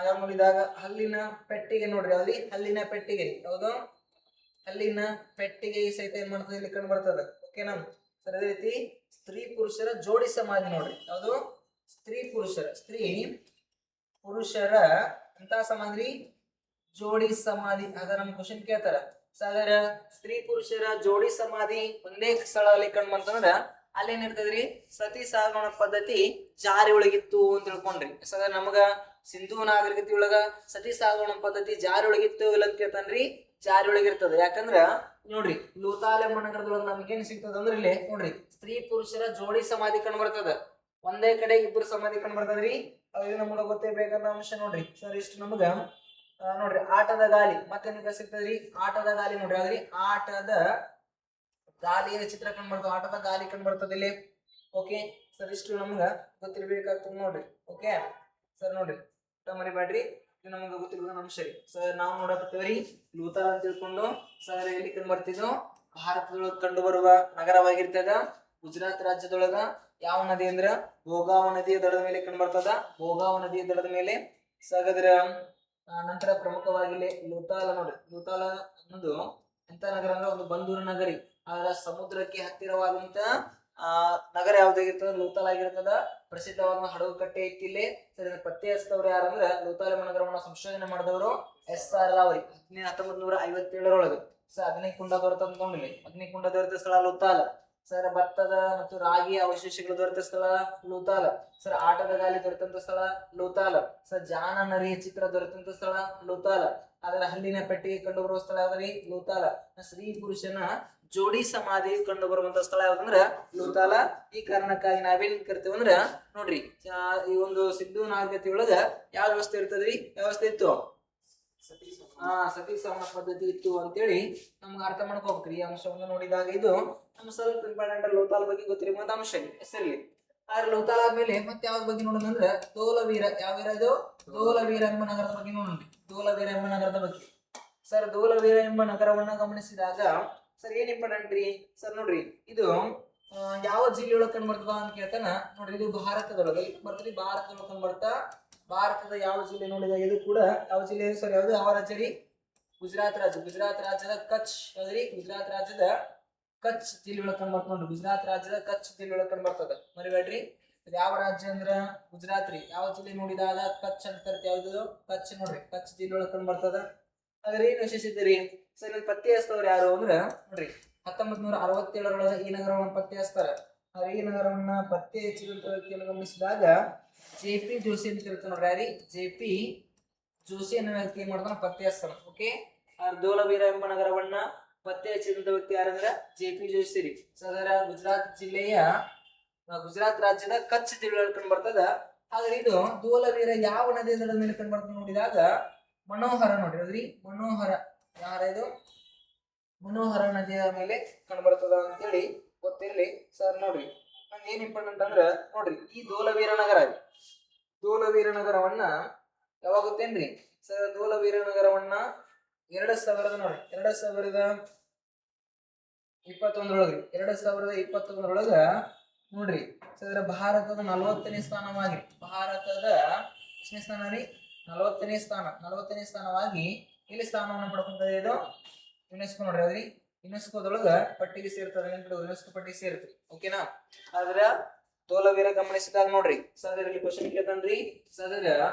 ಯಾವ ನೋಡಿದಾಗ ಹಲ್ಲಿನ ಪೆಟ್ಟಿಗೆ ನೋಡ್ರಿ, ಯಾವ್ದ್ರಿ? ಹಲ್ಲಿನ ಪೆಟ್ಟಿಗೆ. ಯಾವ್ದು? ಹಲ್ಲಿನ ಪೆಟ್ಟಿಗೆ ಸಹಿತ ಏನ್ ಮಾಡ್ತದೆ ಇಲ್ಲಿ ಕಂಡು ಬರ್ತದ. ಓಕೆನಾ ಸರ್? ಅದೇ ರೀತಿ ಸ್ತ್ರೀ ಪುರುಷರ ಜೋಡಿ ಸಮಾಧಿ ನೋಡ್ರಿ. ಯಾವ್ದು? ಸ್ತ್ರೀ ಪುರುಷರ ಅಂತ ಸಮಾಧಿ, ಜೋಡಿ ಸಮಾಧಿ. ಅದ ನಮ್ ಕ್ವಶನ್ ಕೇಳ್ತಾರ. ಸಾಗರ ಸ್ತ್ರೀ ಪುರುಷರ ಜೋಡಿ ಸಮಾಧಿ ಒಂದೇ ಸ್ಥಳದಲ್ಲಿ ಕಂಡು ಬಂತಂದ್ರ ಅಲ್ಲೇನಿರ್ತದ್ರಿ ಸತಿ ಸಾಗಣೆ ಪದ್ಧತಿ ಜಾರಿ ಒಳಗಿತ್ತು ಅಂತ ತಿಳ್ಕೊಂಡ್ರಿ. ಸಾಗರ ನಮಗ ಸಿಂಧೂ ನಾಗರಿಕತೆ ಒಳಗ ಸತಿ ಸಾಗಣೆ ಪದ್ಧತಿ ಜಾರಿ ಒಳಗಿತ್ತು ಇಲ್ಲ ಅಂತ ಕೇಳ್ತಾನ್ರಿ. ಜಾರಿ ಒಳಗಿರ್ತದ. ಯಾಕಂದ್ರ ನೋಡ್ರಿ ಲೋಥಾಲ್ ಎಂಬ ನಗರದೊಳಗ ನಮ್ಗೇನ್ ಸಿಗ್ತದ ಅಂದ್ರೆ ಇಲ್ಲಿ ನೋಡ್ರಿ ಸ್ತ್ರೀ ಪುರುಷರ ಜೋಡಿ ಸಮಾಧಿ ಕಂಡು ಬರ್ತದ. ಒಂದೇ ಕಡೆ ಇಬ್ಬರು ಸಮಾಧಿ ಕಂಡು ಬರ್ತದ್ರಿ. ಅವಾಗ ನಮಗ ಗೊತ್ತೇಬೇಕಾದ ಅಂಶ ನೋಡ್ರಿ ಸರ್ ಇಷ್ಟು ನಮಗ ನೋಡ್ರಿ ಆಟದ ಗಾಲಿ ಮತ್ತೆ ಸಿಗ್ತದ್ರಿ. ಆಟದ ಗಾಲಿ ನೋಡ್ರಿ, ಅದ್ರಿ ಆಟದ ಗಾಲಿಯ ಚಿತ್ರ ಕಂಡು ಬರ್ತದ. ಆಟದ ಗಾಲಿ ಕಂಡು ಬರ್ತದ ಇಲ್ಲಿ. ಓಕೆ ಸರ್ ಇಷ್ಟು ನಮ್ಗ ಗೊತ್ತಿರ್ಬೇಕಾಗ್ತದ ನೋಡ್ರಿ. ಓಕೆ ಸರ್ ನೋಡ್ರಿ ಮರಿಬೇಡ್ರಿ, ಇದು ನಮಗ ಗೊತ್ತಿರೋ ಅಂಶ ರೀ. ಸರ್ ನಾವು ನೋಡಕತ್ತೇವ್ರಿ ಲೋಥಾಲ್ ಅಂತ ತಿಳ್ಕೊಂಡು. ಸರ್ ಎಲ್ಲಿ ಕಂಡು ಬರ್ತಿದ್ವು? ಭಾರತದೊಳಗ ಕಂಡು ಬರುವ ನಗರವಾಗಿರ್ತದ. ಗುಜರಾತ್ ರಾಜ್ಯದೊಳಗ ಯಾವ ನದಿ ಅಂದ್ರ ಭೋಗಾವ ನದಿಯ ದಡದ ಮೇಲೆ ಕಂಡು ಬರ್ತದ. ಭೋಗಾವ ನದಿಯ ದಡದ ಮೇಲೆ. ಸಾಗದ್ರ ನಂತರ ಪ್ರಮುಖವಾಗಿ ಲೋಥಾಲ್ ನೋಡ್ರಿ, ಲೋಥಾಲ್ ಅನ್ನೋದು ಎಂತ ನಗರ ಅಂದ್ರೆ ಒಂದು ಬಂದೂರು ನಗರಿ. ಆದ್ರ ಸಮುದ್ರಕ್ಕೆ ಹತ್ತಿರವಾದಂತ ನಗರ ಯಾವ್ದಾಗಿರ್ತದ? ಲೋಥಾಲ್ ಆಗಿರ್ತದ. ಪ್ರಸಿದ್ಧವಾದ ಹಡಗು ಕಟ್ಟೆ ಐತಿ ಇಲ್ಲಿ. ಸರಿ ಪತ್ತೆ ಹಚ್ಚಿದವ್ರು ಯಾರಂದ್ರ ಲೋಥಾಲ್ ಎಂಬ ನಗರವನ್ನ ಸಂಶೋಧನೆ ಮಾಡಿದವರು ಎಸ್ ಆರ್ ರಾವ್ 1957 ಸರ್ ಅಗ್ನಿಕುಂಡ ದೊರೆತ ನೋಡ್ರಿ. ಅಗ್ನಿಕುಂಡ ದೊರೆತ ಸ್ಥಳ ಲೋಥಾಲ್. ಸರ್ ಭತ್ತದ ಮತ್ತು ರಾಗಿಯ ಅವಶೇಷಗಳು ದೊರೆತ ಸ್ಥಳ ಲೋಥಾಲ್. ಸರ್ ಆಟದ ಗಾಲಿ ದೊರೆತಂತ ಸ್ಥಳ ಲೋಥಾಲ್. ಸರ್ ಜಾಣ ನರಿಯ ಚಿತ್ರ ದೊರೆತಂತ ಸ್ಥಳ ಲೋಥಾಲ್. ಅದರ ಹಲ್ಲಿನ ಪೆಟ್ಟಿಗೆ ಕಂಡು ಬರುವ ಸ್ಥಳ ಯಾವ್ದ್ರಿ? ಲೋಥಾಲ್. ಸ್ತ್ರೀ ಪುರುಷನ ಜೋಡಿ ಸಮಾಧಿ ಕಂಡು ಬರುವಂತ ಸ್ಥಳ ಯಾವ್ದಂದ್ರ ಲೋಥಾಲ. ಈ ಕಾರಣಕ್ಕಾಗಿ ನಾವೇನ್ ಕರಿತೀವಿ ಅಂದ್ರ ನೋಡ್ರಿ ಈ ಒಂದು ಸಿಂಧೂ ನಾಗರಿಕತೆ ಒಳಗ ಯಾವ ವ್ಯವಸ್ಥೆ ಇರ್ತದ್ರಿ? ವ್ಯವಸ್ಥೆ ಇತ್ತು ಸತಿ ಸಹಗಮನ ಪದ್ಧತಿ ಇತ್ತು ಅಂತೇಳಿ ನಮ್ಗೆ ಅರ್ಥ ಮಾಡ್ಕೋಬೇಕ್ರಿ. ಈ ಅಂಶವನ್ನು ನೋಡಿದಾಗ ಇದು ನಮ್ ಸ್ವಲ್ಪ ಇಂಪಾರ್ಟೆಂಟ್ ಲೋಥಾಲ್ ಬಗ್ಗೆ ಗೊತ್ತಿರುವಂತ ಅಂಶ ಹೆಸರಲ್ಲಿ. ಆದ್ರೆ ಲೋಥಾಲ್ ಆದ್ಮೇಲೆ ಮತ್ತೆ ಯಾವ್ದ ಬಗ್ಗೆ ನೋಡೋದಂದ್ರೆ ಧೋಲವೀರ. ಯಾವ ವೀರ ಇದು? ಧೋಲವೀರ ಎಂಬ ನಗರದ ಬಗ್ಗೆ ನೋಡ್ರಿ. ಧೋಲವೀರ ಎಂಬ ನಗರದ ಬಗ್ಗೆ. ಸರ್ ಧೋಲವೀರ ಎಂಬ ನಗರವನ್ನ ಗಮನಿಸಿದಾಗ ಸರ್ ಏನ್ ಇಂಪಾರ್ಟೆಂಟ್ ರೀ ಸರ್ ನೋಡ್ರಿ ಇದು ಯಾವ ಜಿಲ್ಲೆಯೊಳಗೆ ಕಂಡು ಬರ್ತದ ಅಂತ ಕೇಳ್ತಾನ. ನೋಡ್ರಿ ಇದು ಭಾರತದೊಳಗೆ ಬರ್ತದೆ. ಭಾರತದೊಳಗೆ ಕಂಡು ಬರ್ತಾ ಭಾರತದ ಯಾವ ಜಿಲ್ಲೆ ನೋಡಿದಾಗ ಇದು ಕೂಡ ಯಾವ ಜಿಲ್ಲೆ ಸರ್? ಯಾವ್ದು? ಯಾವ ರಾಜ್ಯ ರೀ? ಗುಜರಾತ್ ರಾಜ್ಯ. ಗುಜರಾತ್ ರಾಜ್ಯದ ಕಚ್ ಯಾವ್ದ್ರಿ? ಗುಜರಾತ್ ರಾಜ್ಯದ ಕಚ್ ಜಿಲ್ಲೆ ಒಳಗೆ ಕಂಡು ಬರ್ತದೆ ನೋಡ್ರಿ. ಗುಜರಾತ್ ರಾಜ್ಯದ ಕಚ್ ಜಿಲ್ಲೆ ಒಳಗೆ ಕಂಡು ಬರ್ತದ. ಮರಿಬೇಡ್ರಿ ಯಾವ ರಾಜ್ಯ ಅಂದ್ರ ಗುಜರಾತ್ ರೀ. ಯಾವ ಜಿಲ್ಲೆ ನೋಡಿದಾಗ ಕಚ್ ಅಂತ ಕರಿತೀವಿ. ಯಾವ್ದು? ಕಚ್ ನೋಡ್ರಿ. ಕಚ್ ಜಿಲ್ಲೆ ಒಳಗೆ ಕಂಡು ಬರ್ತದ. ಅದ್ರ ಏನ್ ವಿಶೇಷತೆ ರೀ ಸರ್? ಇಲ್ಲಿ ಪತ್ತೆ ಹಚ್ತವ್ರು ಯಾರು ಅಂದ್ರ ನೋಡ್ರಿ 1967 ಈ ನಗರವನ್ನ ಪತ್ತೆ ಹಚ್ತಾರ. ಆದ್ರೆ ಈ ನಗರವನ್ನ ಪತ್ತೆ ಹಚ್ಚಿದಂತ ವ್ಯಕ್ತಿಯನ್ನು ಗಮನಿಸಿದಾಗ JP ಜೋಶಿ ಅಂತ ಇರ್ತಾರ ನೋಡ್ರಿ. ಯಾರಿ? JP ಜೋಶಿ ಅನ್ನೋ ವ್ಯಕ್ತಿ ಏನ್ ಮಾಡ್ತಾನ? ಪತ್ತೆ ಹಚ್ತಾನ. ಓಕೆ ಧೋಲವೀರ ಎಂಬ ನಗರವನ್ನ ಪತ್ತೆ ಹಚ್ಚಿದಂತ ವ್ಯಕ್ತಿ ಯಾರಂದ್ರ JP ಜೋಶಿ ರೀ. ಸದರ ಗುಜರಾತ್ ಜಿಲ್ಲೆಯ ಗುಜರಾತ್ ರಾಜ್ಯದ ಕಚ್ ಜಿಲ್ಲೆ ಕಂಡು ಬರ್ತದ. ಹಾಗಾದ್ರೆ ಇದು ಧೋಲವೀರ ಯಾವ ನದಿಯ ದಡದ ಮೇಲೆ ಕಂಡು ಬರ್ತದೆ ನೋಡಿದಾಗ ಮನೋಹರ ನೋಡ್ರಿ. ಅದ್ರಿ ಮನೋಹರ. ಯಾರ ಇದು? ಮನೋಹರ ನದಿಯ ಮೇಲೆ ಕಂಡು ಬರ್ತದ ಅಂತೇಳಿ ಗೊತ್ತಿರ್ಲಿ ಸರ್. ನೋಡ್ರಿ ನಂಗೆ ಏನ್ ಇಂಪಾರ್ಟೆಂಟ್ ಅಂದ್ರ ನೋಡ್ರಿ ಈ ಧೋಲವೀರ ನಗರ. ಧೋಲವೀರ ನಗರವನ್ನ ಯಾವಾಗ ಗೊತ್ತೇನ್ರಿ ಸರ್? ಧೋಲವೀರ ನಗರವನ್ನ 2000 ನೋಡ್ರಿ 2021 ನೋಡ್ರಿ ಸರ್ ಭಾರತದ 40ನೇ ಸ್ಥಾನವಾಗಿ ಭಾರತದ ಎಷ್ಟನೇ ಸ್ಥಾನ ರೀ? 40ನೇ ಸ್ಥಾನವಾಗಿ ಇಲ್ಲಿ ಸ್ಥಾನವನ್ನು ಪಡ್ಕೊಂತದೆ ಇದು ಯುನೆಸ್ಕೋ ನೋಡ್ರಿ. ಅದ್ರಿ ಯುನೆಸ್ಕೋದೊಳಗ ಪಟ್ಟಿಗೆ ಸೇರ್ತದೆ, ಯುನೆಸ್ಕೋ ಪಟ್ಟಿಗೆ ಸೇರ್ತದೆ. ಓಕೆನಾ? ಆದ್ರ ತೋಲವೀರ ಗಮನಿಸಿದಾಗ ನೋಡ್ರಿ ಸರ್, ಇಲ್ಲಿ ಕ್ವಶನ್ ಕೇಳ್ತಾನ್ರಿ. ಸರ್,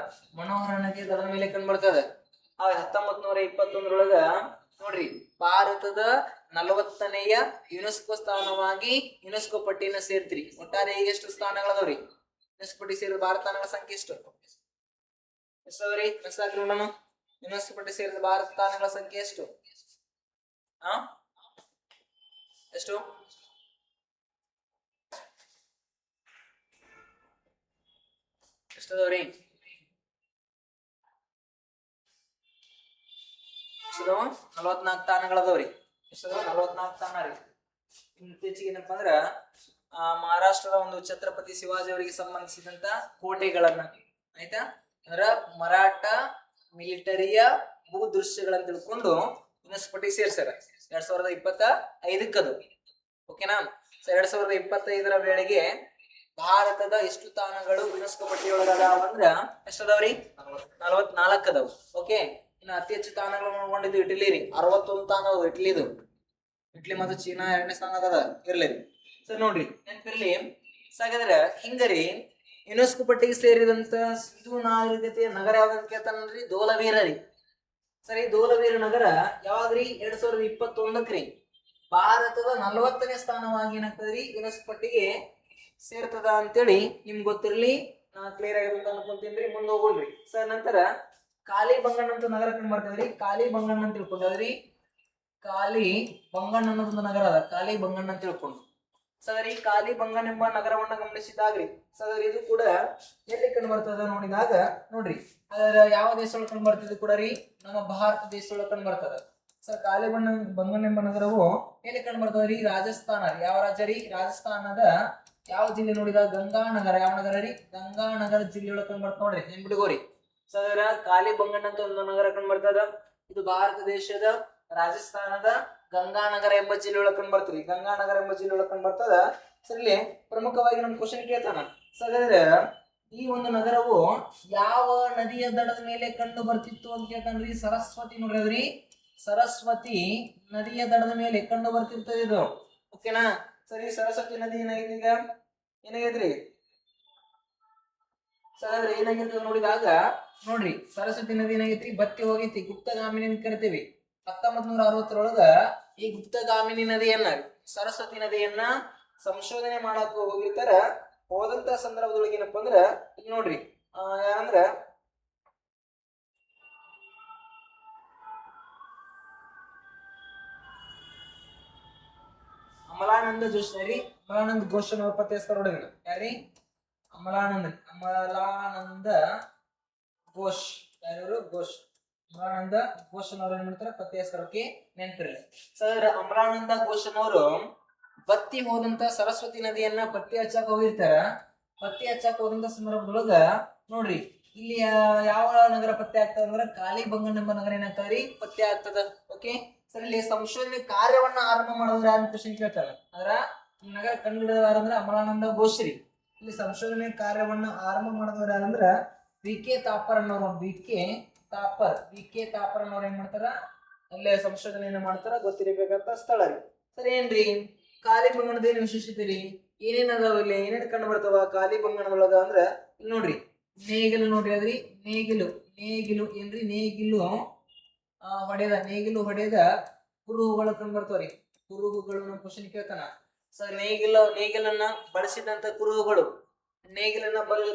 ಮನೋಹರ ನದಿ ದಡದ ಮೇಲೆ ಕಂಡು ಬರ್ತದೆ. 1921 ನೋಡ್ರಿ ಭಾರತದ 40ನೇಯ ಯುನೆಸ್ಕೋ ಸ್ಥಾನವಾಗಿ ಯುನೆಸ್ಕೋ ಪಟ್ಟಿನ ಸೇರ್ತ್ರಿ. ಒಟ್ಟಾರೆ ಎಷ್ಟು ಸ್ಥಾನಗಳದವ್ರಿ ಯುನೆಸ್ಕೋ ಪಟ್ಟಿ ಸೇರಿದ ಭಾರತ ಸಂಖ್ಯೆ ಎಷ್ಟು ಎಷ್ಟದ್ರಿ? ನೋಡೋಣ. ಯುನೆಸ್ಕೋ ಪಟ್ಟಿ ಸೇರಿದ ಭಾರತ ಸ್ಥಾನಗಳ ಸಂಖ್ಯೆ ಎಷ್ಟು? ಎಷ್ಟು? ಎಷ್ಟದವ್ರಿ? 44 ಸ್ಥಾನಗಳದವ್ರಿ. ಎಷ್ಟದ? 44 ಸ್ಥಾನ ರೀ. ಇತ್ತೀಚೆಗೆ ಏನಪ್ಪಾ ಅಂದ್ರ ಮಹಾರಾಷ್ಟ್ರದ ಒಂದು ಛತ್ರಪತಿ ಶಿವಾಜಿ ಅವರಿಗೆ ಸಂಬಂಧಿಸಿದಂತ ಕೋಟೆಗಳನ್ನ, ಆಯ್ತಾ, ಅಂದ್ರ ಮರಾಠ ಮಿಲಿಟರಿಯ ಭೂ ದೃಶ್ಯಗಳನ್ನ ತಿಳ್ಕೊಂಡು ಯುನೆಸ್ಕೋ ಪಟ್ಟಿಗೆ ಸೇರ್ಸ್ಯಾರ 2025 ಅದು. ಓಕೆನಾ? 2025 ವೇಳೆಗೆ ಭಾರತದ ಎಷ್ಟು ತಾಣಗಳು ಯುನೆಸ್ಕೋ ಪಟ್ಟಿಯೊಳಗದಾವ ಅಂದ್ರ ಎಷ್ಟದಾವ್ರಿ? 44 ಅದಾವ. ಓಕೆ. ಇನ್ನು ಅತಿ ಹೆಚ್ಚು ತಾಣಗಳು ನೋಡ್ಕೊಂಡಿದ್ದು ಇಟಲಿ ರೀ, 61 ತಾಣ ಅದಾವ ಇಟ್ಲಿದು. ಇಟ್ಲಿ ಮತ್ತು ಚೀನಾ 2ನೇ ಸ್ಥಾನ ಅದ. ಇರ್ಲಿ ಸರ್, ನೋಡ್ರಿ ನೆನಪಿರ್ಲಿ. ಹಾಗಾದ್ರೆ ಹಿಂಗರಿ ಯುನೆಸ್ಕೋ ಪಟ್ಟಿಗೆ ಸೇರಿದಂತ ಸಿಂಧೂ ನಾಗರಿಕತೆಯ ನಗರ ಯಾವ್ದಂತ ಕೇಳ್ತಾನಲ್ರಿ? ಧೋಲವೀರ ರೀ. ಸರಿ, ಧೋಲವೀರ ನಗರ ಯಾವಾಗ್ರಿ? 2021 ರೀ. ಭಾರತದ 40ನೇ ಸ್ಥಾನವಾಗಿ ಏನಾಗ್ತದ್ರಿ ಯುನೆಸ್ಕೋ ಪಟ್ಟಿಗೆ ಸೇರ್ತದ ಅಂತೇಳಿ ನಿಮ್ಗೆ ಗೊತ್ತಿರ್ಲಿ. ನಾ ಕ್ಲಿಯರ್ ಆಗಿರುತ್ತೆ ಅನ್ಕೊಂತೀನಿ. ಮುಂದೆ ಹೋಗೋಣ್ರಿ ಸರ್. ನಂತರ ಕಾಲಿ ಬಂಗಣ್ಣ ಅಂತ ನಗರ ಕಂಡು ಬರ್ತದ್ರಿ. ಕಾಲಿ ಬಂಗಣ್ಣ ಅಂತ ತಿಳ್ಕೊಂಡ್ರಿ. ಕಾಲಿ ಬಂಗಣ್ಣ ಅನ್ನೋದೊಂದು ನಗರ ಅದ, ಕಾಲಿ ಬಂಗಣ್ಣ ಅಂತ ತಿಳ್ಕೊಂಡು. ಸದರಿ ಕಾಲಿ ಬಂಗನ್ ಎಂಬ ನಗರವನ್ನ ಗಮನಿಸಿದಾಗ್ರಿ ಸದರ್ ಇದು ಕೂಡ ಎಲ್ಲಿ ಕಂಡು ಬರ್ತದ ನೋಡಿದಾಗ ನೋಡ್ರಿ, ಅದರ ಯಾವ ದೇಶದೊಳಗೆ ಕಂಡು ಬರ್ತಿದ್ದು ಕೂಡ ರೀ? ನಮ್ಮ ಭಾರತ ದೇಶದೊಳಗೆ ಕಂಡು ಬರ್ತದ. ಸರ್, ಕಾಲಿ ಬಂಗನ್ ಎಂಬ ನಗರವು ಎಲ್ಲಿ ಕಂಡು ಬರ್ತದ ರೀ? ರಾಜಸ್ಥಾನ ರೀ. ಯಾವ ರಾಜ್ಯ ರೀ? ರಾಜಸ್ಥಾನದ ಯಾವ ಜಿಲ್ಲೆ ನೋಡಿದಾಗ? ಗಂಗಾನಗರ. ಯಾವ ನಗರ ರೀ? ಗಂಗಾನಗರ ಜಿಲ್ಲೆಯೊಳಗೆ ಕಂಡು ಬರ್ತ ನೋಡ್ರಿ, ನೆನ್ಬಿಡ್ಗೋರಿ. ಸದರ ಕಾಲಿ ಬಂಗನ್ ಅಂತ ಒಂದು ನಗರ ಕಂಡು ಬರ್ತದ. ಇದು ಭಾರತ ದೇಶದ ರಾಜಸ್ಥಾನದ ಗಂಗಾನಗರ ಎಂಬ ಜಿಲ್ಲೆಯೊಳಗೆ ಕಂಡು ಬರ್ತದೆ. ಗಂಗಾನಗರ ಎಂಬ ಜಿಲ್ಲೆಯೊಳಗೆ ಕಂಡು ಬರ್ತದ. ಸರ್, ಇಲ್ಲಿ ಪ್ರಮುಖವಾಗಿ ನಮ್ ಕ್ವಶನ್ ಕೇಳ್ತಾನ. ಸರ್, ಈ ಒಂದು ನಗರವು ಯಾವ ನದಿಯ ದಡದ ಮೇಲೆ ಕಂಡು ಬರ್ತಿತ್ತು ಅಂತ ಕೇಳ್ತಾನ್ರಿ? ಸರಸ್ವತಿ ನೋಡ್ರಿ. ಸರಸ್ವತಿ ನದಿಯ ದಡದ ಮೇಲೆ ಕಂಡು ಬರ್ತಿರ್ತದೆ ಇದು. ಓಕೆನಾ? ಸರಿ, ಸರಸ್ವತಿ ನದಿ ಏನಾಗಿದೆ ಈಗ? ಏನಾಗೈತ್ರಿ ಸರ್? ಏನಾಗಿರ್ತದೆ ನೋಡಿದಾಗ ನೋಡ್ರಿ, ಸರಸ್ವತಿ ನದಿ ಏನಾಗೈತ್ರಿ? ಬತ್ತಿ ಹೋಗೈತಿ. ಗುಪ್ತಗಾಮಿನಿ ಅಂತ ಕರಿತೀವಿ. 1960 ಈ ಗುಪ್ತಗಾಮಿನಿ ನದಿಯನ್ನ, ಸರಸ್ವತಿ ನದಿಯನ್ನ ಸಂಶೋಧನೆ ಮಾಡಕ್ ಹೋಗಿರ್ತಾರ. ಹೋದಂತ ಸಂದರ್ಭದೊಳಗೆ ಏನಪ್ಪಾ ಅಂದ್ರ ಇಲ್ಲಿ ನೋಡ್ರಿ, ಯಾರಂದ್ರ ಅಮಲಾನಂದ ಜೋಶಿ ರೀ. ಅಮಲಾನಂದ ಘೋಷ್ ಅವ್ರ ಪತ್ತೆಸ್ತಾರ ನೋಡಿ. ಯಾರಿ? ಅಮಲಾನಂದ ಘೋಷ್. ಯಾರು? ಘೋಷ್. ಅಮಲಾನಂದ ಘೋಷನವರು ಏನ್ ಮಾಡ್ತಾರೆ? ಪತ್ತೆ ಹೆಸರಕ್ಕೆ ನೆನಪಿರಲಿ ಸರ್. ಅಮಲಾನಂದ ಘೋಷನವರು ಬತ್ತಿ ಹೋದಂತ ಸರಸ್ವತಿ ನದಿಯನ್ನ ಪತ್ತೆ ಹಚ್ಚಾಕ ಹೋಗಿರ್ತಾರ. ಪತ್ತೆ ಹಚ್ಚಾಕ ಹೋದಂತ ಸಂದರ್ಭದೊಳಗ ನೋಡ್ರಿ, ಇಲ್ಲಿ ಯಾವ ನಗರ ಪತ್ತೆ ಆಗ್ತದ ಅಂದ್ರೆ ಕಾಲಿ ಬಂಗನ್ ಎಂಬ ನಗರ ಏನಾಗ್ತದ್ರಿ? ಪತ್ತೆ ಆಗ್ತದ. ಓಕೆ ಸರ್, ಇಲ್ಲಿ ಸಂಶೋಧನೆ ಕಾರ್ಯವನ್ನ ಆರಂಭ ಮಾಡೋದ್ರ ಯಾರು ಕ್ವಶನ್ ಕೇಳ್ತಾರೆ. ಅದ್ರ ಈ ನಗರ ಕಂಡುಹಿಡಿದವರು ಅಂದ್ರೆ ಅಮಲಾನಂದ ಘೋಷ್ ರೀ. ಇಲ್ಲಿ ಸಂಶೋಧನೆ ಕಾರ್ಯವನ್ನ ಆರಂಭ ಮಾಡಿದವರು ಯಾರಂದ್ರ ವಿ.ಕೆ. ತಾಪರ್ ಅನ್ನೋರು. ವಿ.ಕೆ. ತಾಪರ್ ಅನ್ನೋರು ಏನ್ ಮಾಡ್ತಾರ? ಅಲ್ಲೇ ಸಂಶೋಧನೆಯನ್ನ ಮಾಡ್ತಾರ. ಗೊತ್ತಿರಬೇಕಂತ ಸ್ಥಳ ರೀ. ಸರಿ ಏನ್ರಿ? ಕಾಲಿ ಬಂಗಣದ ಏನ್ ವಿಶೇಷತೆ ರೀ? ಏನೇನ್ ಅದಾವ ಇಲ್ಲಿ? ಏನೇನ್ ಕಂಡು ಬರ್ತಾವ ಕಾಲಿ ಬಂಗಣದೊಳಗ ಅಂದ್ರ ಇಲ್ಲಿ ನೋಡ್ರಿ, ನೇಗಿಲು ನೋಡ್ರಿ. ಅದ್ರಿ ನೇಗಿಲು ಏನ್ರಿ? ನೇಗಿಲು ಹೊಡೆದ ಕುರುಹುಗಳು ಕಂಡು ಬರ್ತಾವ್ರಿ. ಕುರುಹುಗಳು ನಮ್ಮ ಕ್ವಶನ್ ಕೇಳ್ತಾನ. ಸರ್, ನೇಗಿಲನ್ನ ಬಳಸಿದಂತ ಕುರುಹುಗಳು,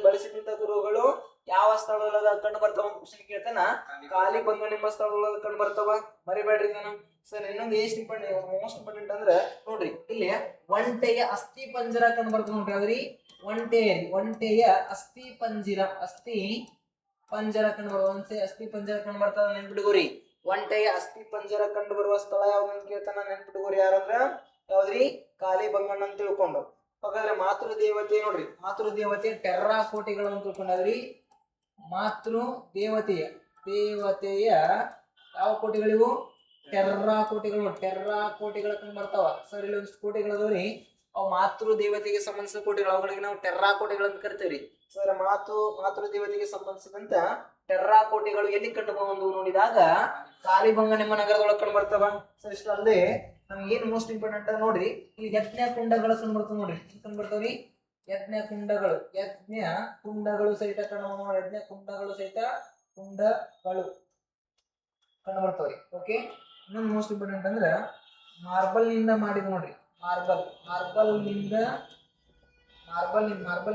ಬಳಸಿದಂತ ಕುರುಹುಗಳು ಯಾವ ಸ್ಥಳದೊಳಗ ಕಂಡು ಬರ್ತಾವ ಕ್ವಶನ್ ಕೇಳ್ತಾನ. ಕಾಲಿ ಬಂಗನ್ ಎಂಬ ಸ್ಥಳದೊಳಗ ಕಂಡು ಬರ್ತಾವ. ಮರಿಬೇಡ್ರಿ ಇದನ್ನ. ಸರ್, ಇನ್ನೊಂದು ಎಷ್ಟು ಮೋಸ್ಟ್ ಇಂಪಾರ್ಟೆಂಟ್ ಅಂದ್ರೆ ನೋಡ್ರಿ, ಇಲ್ಲಿ ಒಂಟೆಯ ಅಸ್ಥಿ ಪಂಜರ ಕಂಡು ಬರ್ತಾವ ನೋಡ್ರಿ. ಅದ್ರಿ ಒಂಟೆಯ ಅಸ್ಥಿ ಪಂಜರ ಕಂಡು ಬರುವ ಅಸ್ಥಿ ಪಂಜರ ಕಂಡು ಬರ್ತಾವ. ನೆನ್ಪಿಟ್ಕೋರಿ, ಒಂಟೆಯ ಅಸ್ಥಿ ಪಂಜರ ಕಂಡು ಬರುವ ಸ್ಥಳ ಯಾವ್ದಂತ ಕೇಳ್ತಾನ. ನೆನ್ಪಿಟ್ಕೋರಿ, ಯಾರಂದ್ರ ಯಾವ್ದ್ರಿ? ಕಾಲಿ ಬಂಗಣ್ಣ ಅಂತ ತಿಳ್ಕೊಂಡು. ಹಾಗಾದ್ರೆ ಮಾತೃ ದೇವತೆ ನೋಡ್ರಿ, ಮಾತೃ ದೇವತೆ ಟೆರ್ರಾ ಕೋಟೆಗಳು ಅಂತ ತಿಳ್ಕೊಂಡ್ರಿ. ಮಾತೃ ದೇವತೆಯ ಯಾವ ಕೋಟೆಗಳಿವು? ಟೆರ್ರಾ ಕೋಟೆಗಳು ಕಂಡು ಬರ್ತಾವ. ಸರ್, ಇಲ್ಲಿ ಒಂದಿಷ್ಟು ಕೋಟೆಗಳದವ್ರಿ. ಅವು ಮಾತೃ ದೇವತೆಗೆ ಸಂಬಂಧಿಸಿದ ಕೋಟೆಗಳು. ಅವುಗಳಿಗೆ ನಾವು ಟೆರ್ರಾ ಕೋಟೆಗಳು ಅಂತ ಕರಿತೇವ್ರಿ. ಸರ್, ಮಾತೃ ದೇವತೆಗೆ ಸಂಬಂಧಿಸಿದಂತ ಟೆರ್ರಾ ಕೋಟೆಗಳು ಎಲ್ಲಿ ಕಂಡು ಬಂದು ನೋಡಿದಾಗ ಕಾಲಿ ಬಂಗನ್ ಎಂಬ ನಗರದೊಳಗೆ ಕಂಡು ಬರ್ತಾವ. ಸರ್, ಇಷ್ಟು ಅಲ್ಲದೆ ನಮ್ಗೆ ಏನ್ ಮೋಸ್ಟ್ ಇಂಪಾರ್ಟೆಂಟ್ ನೋಡ್ರಿ, ಇಲ್ಲಿ ಯಜ್ಞ ಕುಂಡಗಳು ಕಂಡ್ಬರ್ತವೆ ನೋಡ್ರಿ, ಕಂಡ್ಬರ್ತಾವ್ರಿ ಯಜ್ಞ ಕುಂಡಗಳು ಸಹಿತ ಯಜ್ಞ ಕುಂಡಗಳು ಸಹಿತ ಕುಂಡಗಳು ಕಂಡುಬರ್ತಾವ್ರಿ. ಓಕೆ, ಇನ್ನೊಂದು ಮೋಸ್ಟ್ ಇಂಪಾರ್ಟೆಂಟ್ ಅಂದ್ರೆ ಮಾರ್ಬಲ್ ನಿಂದ ಮಾಡಿದ ನೋಡ್ರಿ, ಮಾರ್ಬಲ್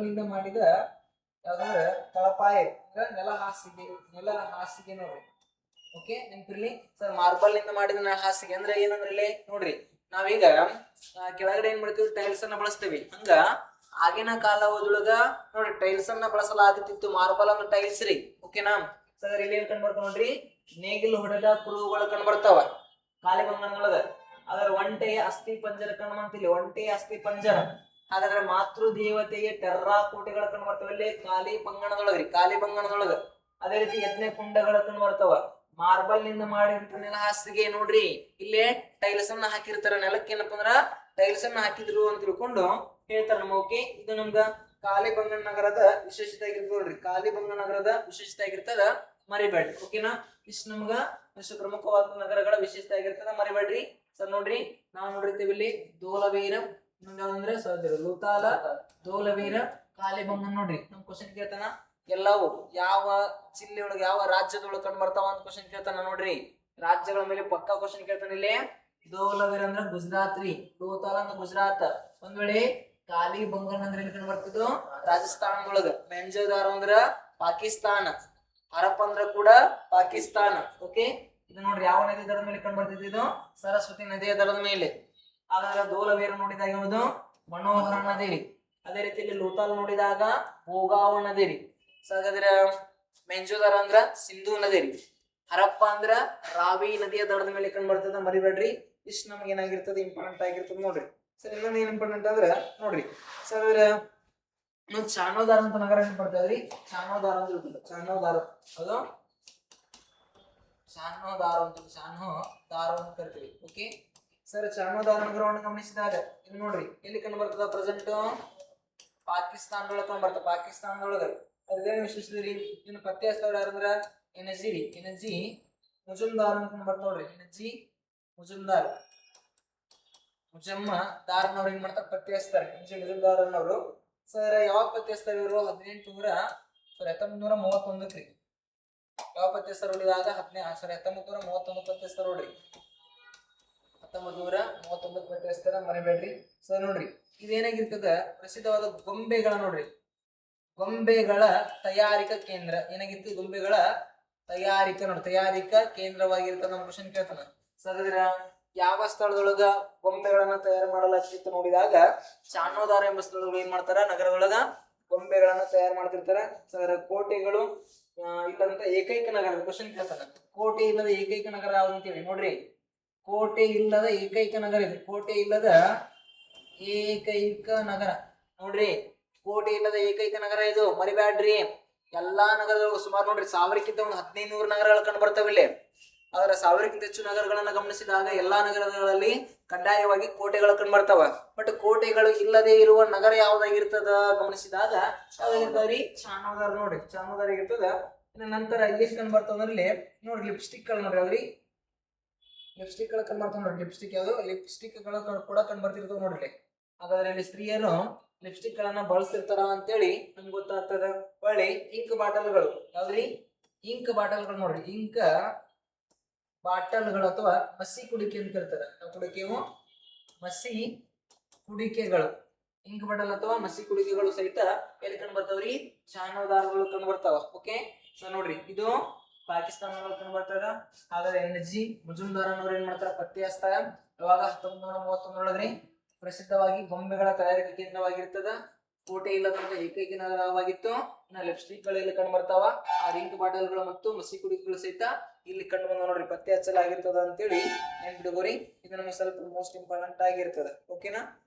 ನಿಂದ ಮಾಡಿದ ಯಾವ್ದಂದ್ರೆ ತಳಪಾಯ, ನೆಲ ಹಾಸಿಗೆ ನೋಡ್ರಿ. ಓಕೆ, ನೆನಪಿರ್ಲಿ ಸರ್, ಮಾರ್ಬಲ್ ನಿಂದ ಮಾಡಿದ ಹಾಸಿಗೆ ಅಂದ್ರೆ ಏನಂದ್ರೆ ಇಲ್ಲಿ ನೋಡ್ರಿ, ನಾವೀಗ ಕೆಳಗಡೆ ಏನ್ ಮಾಡ್ತೀವಿ, ಟೈಲ್ಸ್ ಅನ್ನ ಬಳಸ್ತೀವಿ. ಹಂಗ ಆಗಿನ ಕಾಲದೊಳಗ ನೋಡ್ರಿ ಟೈಲ್ಸ್ ಅನ್ನ ಬಳಸಲಾಗುತ್ತಿತ್ತು, ಮಾರ್ಬಲ್ ಅಂದ್ರೆ ಟೈಲ್ಸ್ ರೀ. ಓಕೆನಾ ಸರ್, ಇಲ್ಲಿ ಏನ್ ಕಂಡ್ಬರ್ತಾವ ನೋಡ್ರಿ, ನೇಗಿಲು ಹೊಡೆದ ಕುರುಹುಗಳು ಕಂಡ್ಬರ್ತಾವ ಖಾಲಿ ಬಂಗನೊಳಗ. ಅದರ ಒಂಟೆಯ ಅಸ್ಥಿ ಪಂಜರ ಕಂಡ್ಬಂತಿಲ್ಲ, ಒಂಟೆಯ ಅಸ್ಥಿ ಪಂಜರ. ಹಾಗಾದ್ರೆ ಮಾತೃ ದೇವತೆಗೆ ಟೆರ್ರಾ ಕೋಟೆಗಳು ಕಂಡ್ಬರ್ತಾವ ಇಲ್ಲಿ ಖಾಲಿ ಬಂಗನದೊಳಗ. ಅದೇ ರೀತಿ ಯಜ್ಞ ಕುಂಡಗಳು ಕಂಡ್ಬರ್ತಾವ. ಮಾರ್ಬಲ್ ನಿಂದ ಮಾಡಿದ ನೆಲ ಹಾಸಿಗೆ ನೋಡ್ರಿ, ಇಲ್ಲೇ ಟೈಲ್ಸ್ ಅನ್ನ ಹಾಕಿರ್ತಾರ, ನೆಲಕ್ಕೆ ಏನಪ್ಪ ಅಂದ್ರ ಟೈಲ್ಸ್ ಅನ್ನ ಹಾಕಿದ್ರು ಅಂತ ತಿಳ್ಕೊಂಡು ಹೇಳ್ತಾರ ನಮ್ಮ. ಓಕೆ, ಇದು ನಮ್ಗ ಕಾಲಿಬಂಗನ ನಗರದ ವಿಶೇಷತೆ ಆಗಿರ್ತದ ನೋಡ್ರಿ, ಕಾಲಿಬಂಗನ ನಗರದ ವಿಶೇಷತೆ ಆಗಿರ್ತದ, ಮರಿಬೇಡ್ರಿ. ಓಕೆನಾ, ಇಷ್ಟು ನಮ್ಗ ಇಷ್ಟು ಪ್ರಮುಖವಾದ ನಗರಗಳ ವಿಶೇಷತೆ ಆಗಿರ್ತದ, ಮರಿಬೇಡ್ರಿ. ಸರ್ ನೋಡ್ರಿ, ನಾವು ನೋಡಿರ್ತೀವಿ ಇಲ್ಲಿ ದೋಲವೀರ ಅಂದ್ರೆ ಲೂತಾಲ, ದೋಲವೀರ, ಕಾಲಿಬಂಗನ್ ನೋಡ್ರಿ. ನಮ್ ಕ್ವಶನ್ ಕೇಳ್ತಾನ ಎಲ್ಲವೂ ಯಾವ ಜಿಲ್ಲೆ ಒಳಗೆ ಯಾವ ರಾಜ್ಯದೊಳಗೆ ಕಂಡು ಬರ್ತಾವ ಅಂತ ಕ್ವಶನ್ ಕೇಳ್ತಾನ ನೋಡ್ರಿ. ರಾಜ್ಯಗಳ ಮೇಲೆ ಪಕ್ಕಾ ಕ್ವಶನ್ ಕೇಳ್ತಾನ ಇಲ್ಲಿ. ದೋಲವೀರ ಅಂದ್ರ ಗುಜರಾತ್ ರೀ, ಲೂತಾಲ ಅಂದ್ರೆ ಗುಜರಾತ್. ಒಂದ್ ವೇಳೆ ಕಾಲಿಬಂಗನ್ ಅಂದ್ರೆ ಎಲ್ಲಿ ಕಂಡು ಬರ್ತಿದ್ದು, ರಾಜಸ್ಥಾನದೊಳಗ. ಮೆಂಜೋದಾರೋ ಅಂದ್ರ ಪಾಕಿಸ್ತಾನ, ಹರಪ್ಪ ಅಂದ್ರ ಕೂಡ ಪಾಕಿಸ್ತಾನ. ಓಕೆ, ಇದು ನೋಡ್ರಿ ಯಾವ ನದಿ ದಡದ ಮೇಲೆ ಕಂಡು ಬರ್ತಿದ್ದು, ಇದು ಸರಸ್ವತಿ ನದಿಯ ದಡದ ಮೇಲೆ. ಹಾಗಾದ್ರೆ ದೋಲವೀರ ನೋಡಿದಾಗ ಯಾವುದು, ಮನೋಹರ ನದಿ ರೀ. ಅದೇ ರೀತಿಯಲ್ಲಿ ಲೂತಾಲ್ ನೋಡಿದಾಗ ಭೋಗಾವ ನದಿ ರೀ. ಹಾಗಾದ್ರೆ ಮೆಂಜೋದಾರ ಅಂದ್ರ ಸಿಂಧೂ ನದಿ ರೀ. ಹರಪ್ಪ ಅಂದ್ರ ರಾವಿ ನದಿಯ ದಡದ ಮೇಲೆ ಕಂಡು ಬರ್ತದ, ಮರಿಬೇಡ್ರಿ. ಇಷ್ಟು ನಮ್ಗೆ ಏನಾಗಿರ್ತದೆ, ಇಂಪಾರ್ಟೆಂಟ್ ಆಗಿರ್ತದೆ ನೋಡ್ರಿ. ಸರ್, ಇನ್ನೊಂದು ಏನ್ ಇಂಪಾರ್ಟೆಂಟ್ ಅಂದ್ರೆ ನೋಡ್ರಿ ಸರ್, ಚಾನೋದಾರ ಅಂತ ನಗರ ಏನ್ ಬರ್ತದ್ರಿ, ಚಾನೋದಾರ ಅಂತ ಇರ್ತದೆ. ಚಾನೋದಾರ ಅದು ಚಾನೋದಾರ ಅಂತ ಕರಿತೀವಿ. ಓಕೆ ಸರ್, ಚಾನೋದಾರ ನಗರವನ್ನು ಗಮನಿಸಿದಾಗ ಇದು ನೋಡ್ರಿ ಎಲ್ಲಿ ಕಂಡು ಬರ್ತದ, ಪ್ರೆಸೆಂಟ್ ಪಾಕಿಸ್ತಾನದೊಳಗೆ ಕಂಡು ಬರ್ತದೆ, ಪಾಕಿಸ್ತಾನದೊಳಗ. ಅದೇನು ವಿಶೇಷತೆ ರೀ, ಇನ್ನು ಪತ್ತೆ ಹಚ್ಚದವ್ರು ಯಾರಂದ್ರ ಎನರ್ಜಿ ರೀ, ಎನರ್ಜಿ ಮುಜುಮ್ದಾರ್ ಅಂತ ಕಂಡು ಬರ್ತಾವ ನೋಡ್ರಿ. ಎನರ್ಜಿ ಮುಜಮ್ಮದಾರ್ನವ್ರು ಏನ್ ಮಾಡ್ತಾರೆ, ಪತ್ತೆ ಹಚ್ತಾರೆ. ಮುಜುಮ್ದಾರ್ ಅನ್ನೋರು. ಸರ್, ಯಾವಾಗ ಪತ್ತೆ ಹಚ್ತಾರೆ ಇವರು, 1931 ರೀ. ಯಾವ ಪತ್ತೆ ಹಚ್ತಾರೆ ನೋಡಿದಾಗ 1931 ಪತ್ತೆ ಹಚ್ತಾರೆ ನೋಡ್ರಿ, 1939 ಪತ್ತೆ ಹಚ್ತಾರ, ಮರಿಬೇಡ್ರಿ. ಸರ್ ನೋಡ್ರಿ, ಇದೇನಾಗಿರ್ತದ, ಪ್ರಸಿದ್ಧವಾದ ಗೊಂಬೆಗಳ ನೋಡ್ರಿ, ಗೊಂಬೆಗಳ ತಯಾರಿಕಾ ಕೇಂದ್ರ ಏನಾಗಿತ್ತು, ಗೊಂಬೆಗಳ ತಯಾರಿಕಾ ಕೇಂದ್ರವಾಗಿರ್ತದ. ನಮ್ಮ ಕ್ವಶನ್ ಕೇಳ್ತಾನ. ಸರ್, ಯಾವ ಸ್ಥಳದೊಳಗ ಗೊಂಬೆಗಳನ್ನ ತಯಾರು ಮಾಡಲಾಗ್ತಿತ್ತು ನೋಡಿದಾಗ ಚಾನೋದಾರ ಎಂಬ ಸ್ಥಳದೊಳಗ ಏನ್ ಮಾಡ್ತಾರ, ನಗರದೊಳಗ ಗೊಂಬೆಗಳನ್ನ ತಯಾರು ಮಾಡ್ತಿರ್ತಾರ. ಸರ್, ಕೋಟೆಗಳು ಇಲ್ಲಂತ ಏಕೈಕ ನಗರ ಕ್ವಶನ್ ಕೇಳ್ತಾನ. ಕೋಟೆ ಇಲ್ಲದ ಏಕೈಕ ನಗರ ಯಾವ್ದು ಅಂತೇಳಿ ನೋಡ್ರಿ, ಕೋಟೆ ಇಲ್ಲದ ಏಕೈಕ ನಗರ ಇದೆ. ಕೋಟೆ ಇಲ್ಲದ ಏಕೈಕ ನಗರ ನೋಡ್ರಿ, ಕೋಟೆ ಇಲ್ಲದ ಏಕೈಕ ನಗರ ಇದು, ಮರಿಬ್ಯಾಡ್ರಿ. ಎಲ್ಲಾ ನಗರಗಳು ಸುಮಾರು ನೋಡ್ರಿ 1000ಕ್ಕಿಂತ ಒಂದು 1500 ನಗರಗಳು ಕಂಡು ಬರ್ತಾವ ಇಲ್ಲಿ. ಆದ್ರೆ 1000ಕ್ಕಿಂತ ಹೆಚ್ಚು ನಗರಗಳನ್ನ ಗಮನಿಸಿದಾಗ ಎಲ್ಲಾ ನಗರಗಳಲ್ಲಿ ಕಡ್ಡಾಯವಾಗಿ ಕೋಟೆಗಳು ಕಂಡು ಬರ್ತಾವ. ಬಟ್ ಕೋಟೆಗಳು ಇಲ್ಲದೆ ಇರುವ ನಗರ ಯಾವ್ದಾಗಿರ್ತದ ಗಮನಿಸಿದಾಗ ಯಾವ್ದಾಗಿರ್ತಾವ್ರಿ, ಚಾನೋದಾರ ನೋಡ್ರಿ, ಚಾನೋದಾರ ಆಗಿರ್ತದ. ಇನ್ನು ನಂತರ ಇಲ್ಲಿ ಕಂಡು ಬರ್ತಾವ ಅಂದ್ರೆ ನೋಡ್ರಿ ಲಿಪ್ಸ್ಟಿಕ್ ಗಳು ನೋಡ್ರಿ, ಅವ್ರಿ ಲಿಪ್ಸ್ಟಿಕ್ ಗಳು ಕಂಡು ಬರ್ತಾವ ನೋಡ್ರಿ. ಲಿಪ್ಸ್ಟಿಕ್ ಯಾವ್ದು, ಲಿಪ್ಸ್ಟಿಕ್ ಗಳು ಕೂಡ ಕಂಡು ಬರ್ತಿರ್ತಾವ ನೋಡ್ರಿ. ಹಾಗಾದ್ರೆ ಇಲ್ಲಿ ಸ್ತ್ರೀಯರು ಲಿಪ್ಸ್ಟಿಕ್ ಗಳನ್ನ ಬಳಸ್ತಿರ್ತಾರ ಅಂತೇಳಿ ನಮ್ಗೆ ಗೊತ್ತಾಗ್ತದ. ಒಳ್ಳೆ ಇಂಕ್ ಬಾಟಲ್ಗಳು ಯಾವ್ದ್ರಿ, ಇಂಕ್ ಬಾಟಲ್ಗಳು ನೋಡ್ರಿ, ಇಂಕ್ ಬಾಟಲ್ಗಳು ಅಥವಾ ಮಸಿ ಕುಡಿಕೆ ಅಂತ ಕರೀತಾರೆ. ಕುಡಿಕೆವು ಮಸಿ ಕುಡಿಕೆಗಳು, ಇಂಕ್ ಬಾಟಲ್ ಅಥವಾ ಮಸಿ ಕುಡಿಕೆಗಳು ಸಹಿತ ಎಲ್ಲಿ ಕಂಡು ಬರ್ತಾವ್ರಿ, ಚಾನೋದಾರಗಳು ಕಂಡು ಬರ್ತಾವ. ಓಕೆ, ಸೊ ನೋಡ್ರಿ ಇದು ಪಾಕಿಸ್ತಾನಗಳು ಕಂಡು ಬರ್ತದ. ಹಾಗಾದ್ರೆ ಎನರ್ಜಿ ಮುಜುಮ್ದಾರ್ ಅನ್ನೋರು ಏನ್ ಮಾಡ್ತಾರ, ಪತ್ತೆ ಹಚ್ತಾರ. ಯಾವಾಗ 1931 ಪ್ರಸಿದ್ಧವಾಗಿ ಗೊಂಬೆಗಳ ತಯಾರಿಕಾ ಕೇಂದ್ರವಾಗಿರ್ತದ. ಕೋಟೆ ಇಲ್ಲದಂತ ಏಕೈಕ ನಗರವಾಗಿತ್ತು. ಇನ್ನ ಲಿಪ್ಸ್ಟಿಕ್ ಗಳು ಇಲ್ಲಿ ಕಂಡು ಬರ್ತಾವ. ಆ ಇಂಕ್ ಬಾಟಲ್ಗಳು ಮತ್ತು ಮಸಿ ಕುಡಿಕೆಗಳು ಸಹಿತ ಇಲ್ಲಿ ಕಂಡು ಬಂದ ನೋಡ್ರಿ, ಪತ್ತೆ ಹಚ್ಚಲಾಗಿರ್ತದ ಅಂತೇಳಿ ನೆನ್ಪಿಡ್ಕೋರಿ. ಇದು ನಮಗೆ ಸ್ವಲ್ಪ ಮೋಸ್ಟ್ ಇಂಪಾರ್ಟೆಂಟ್ ಆಗಿರ್ತದ. ಓಕೆನಾ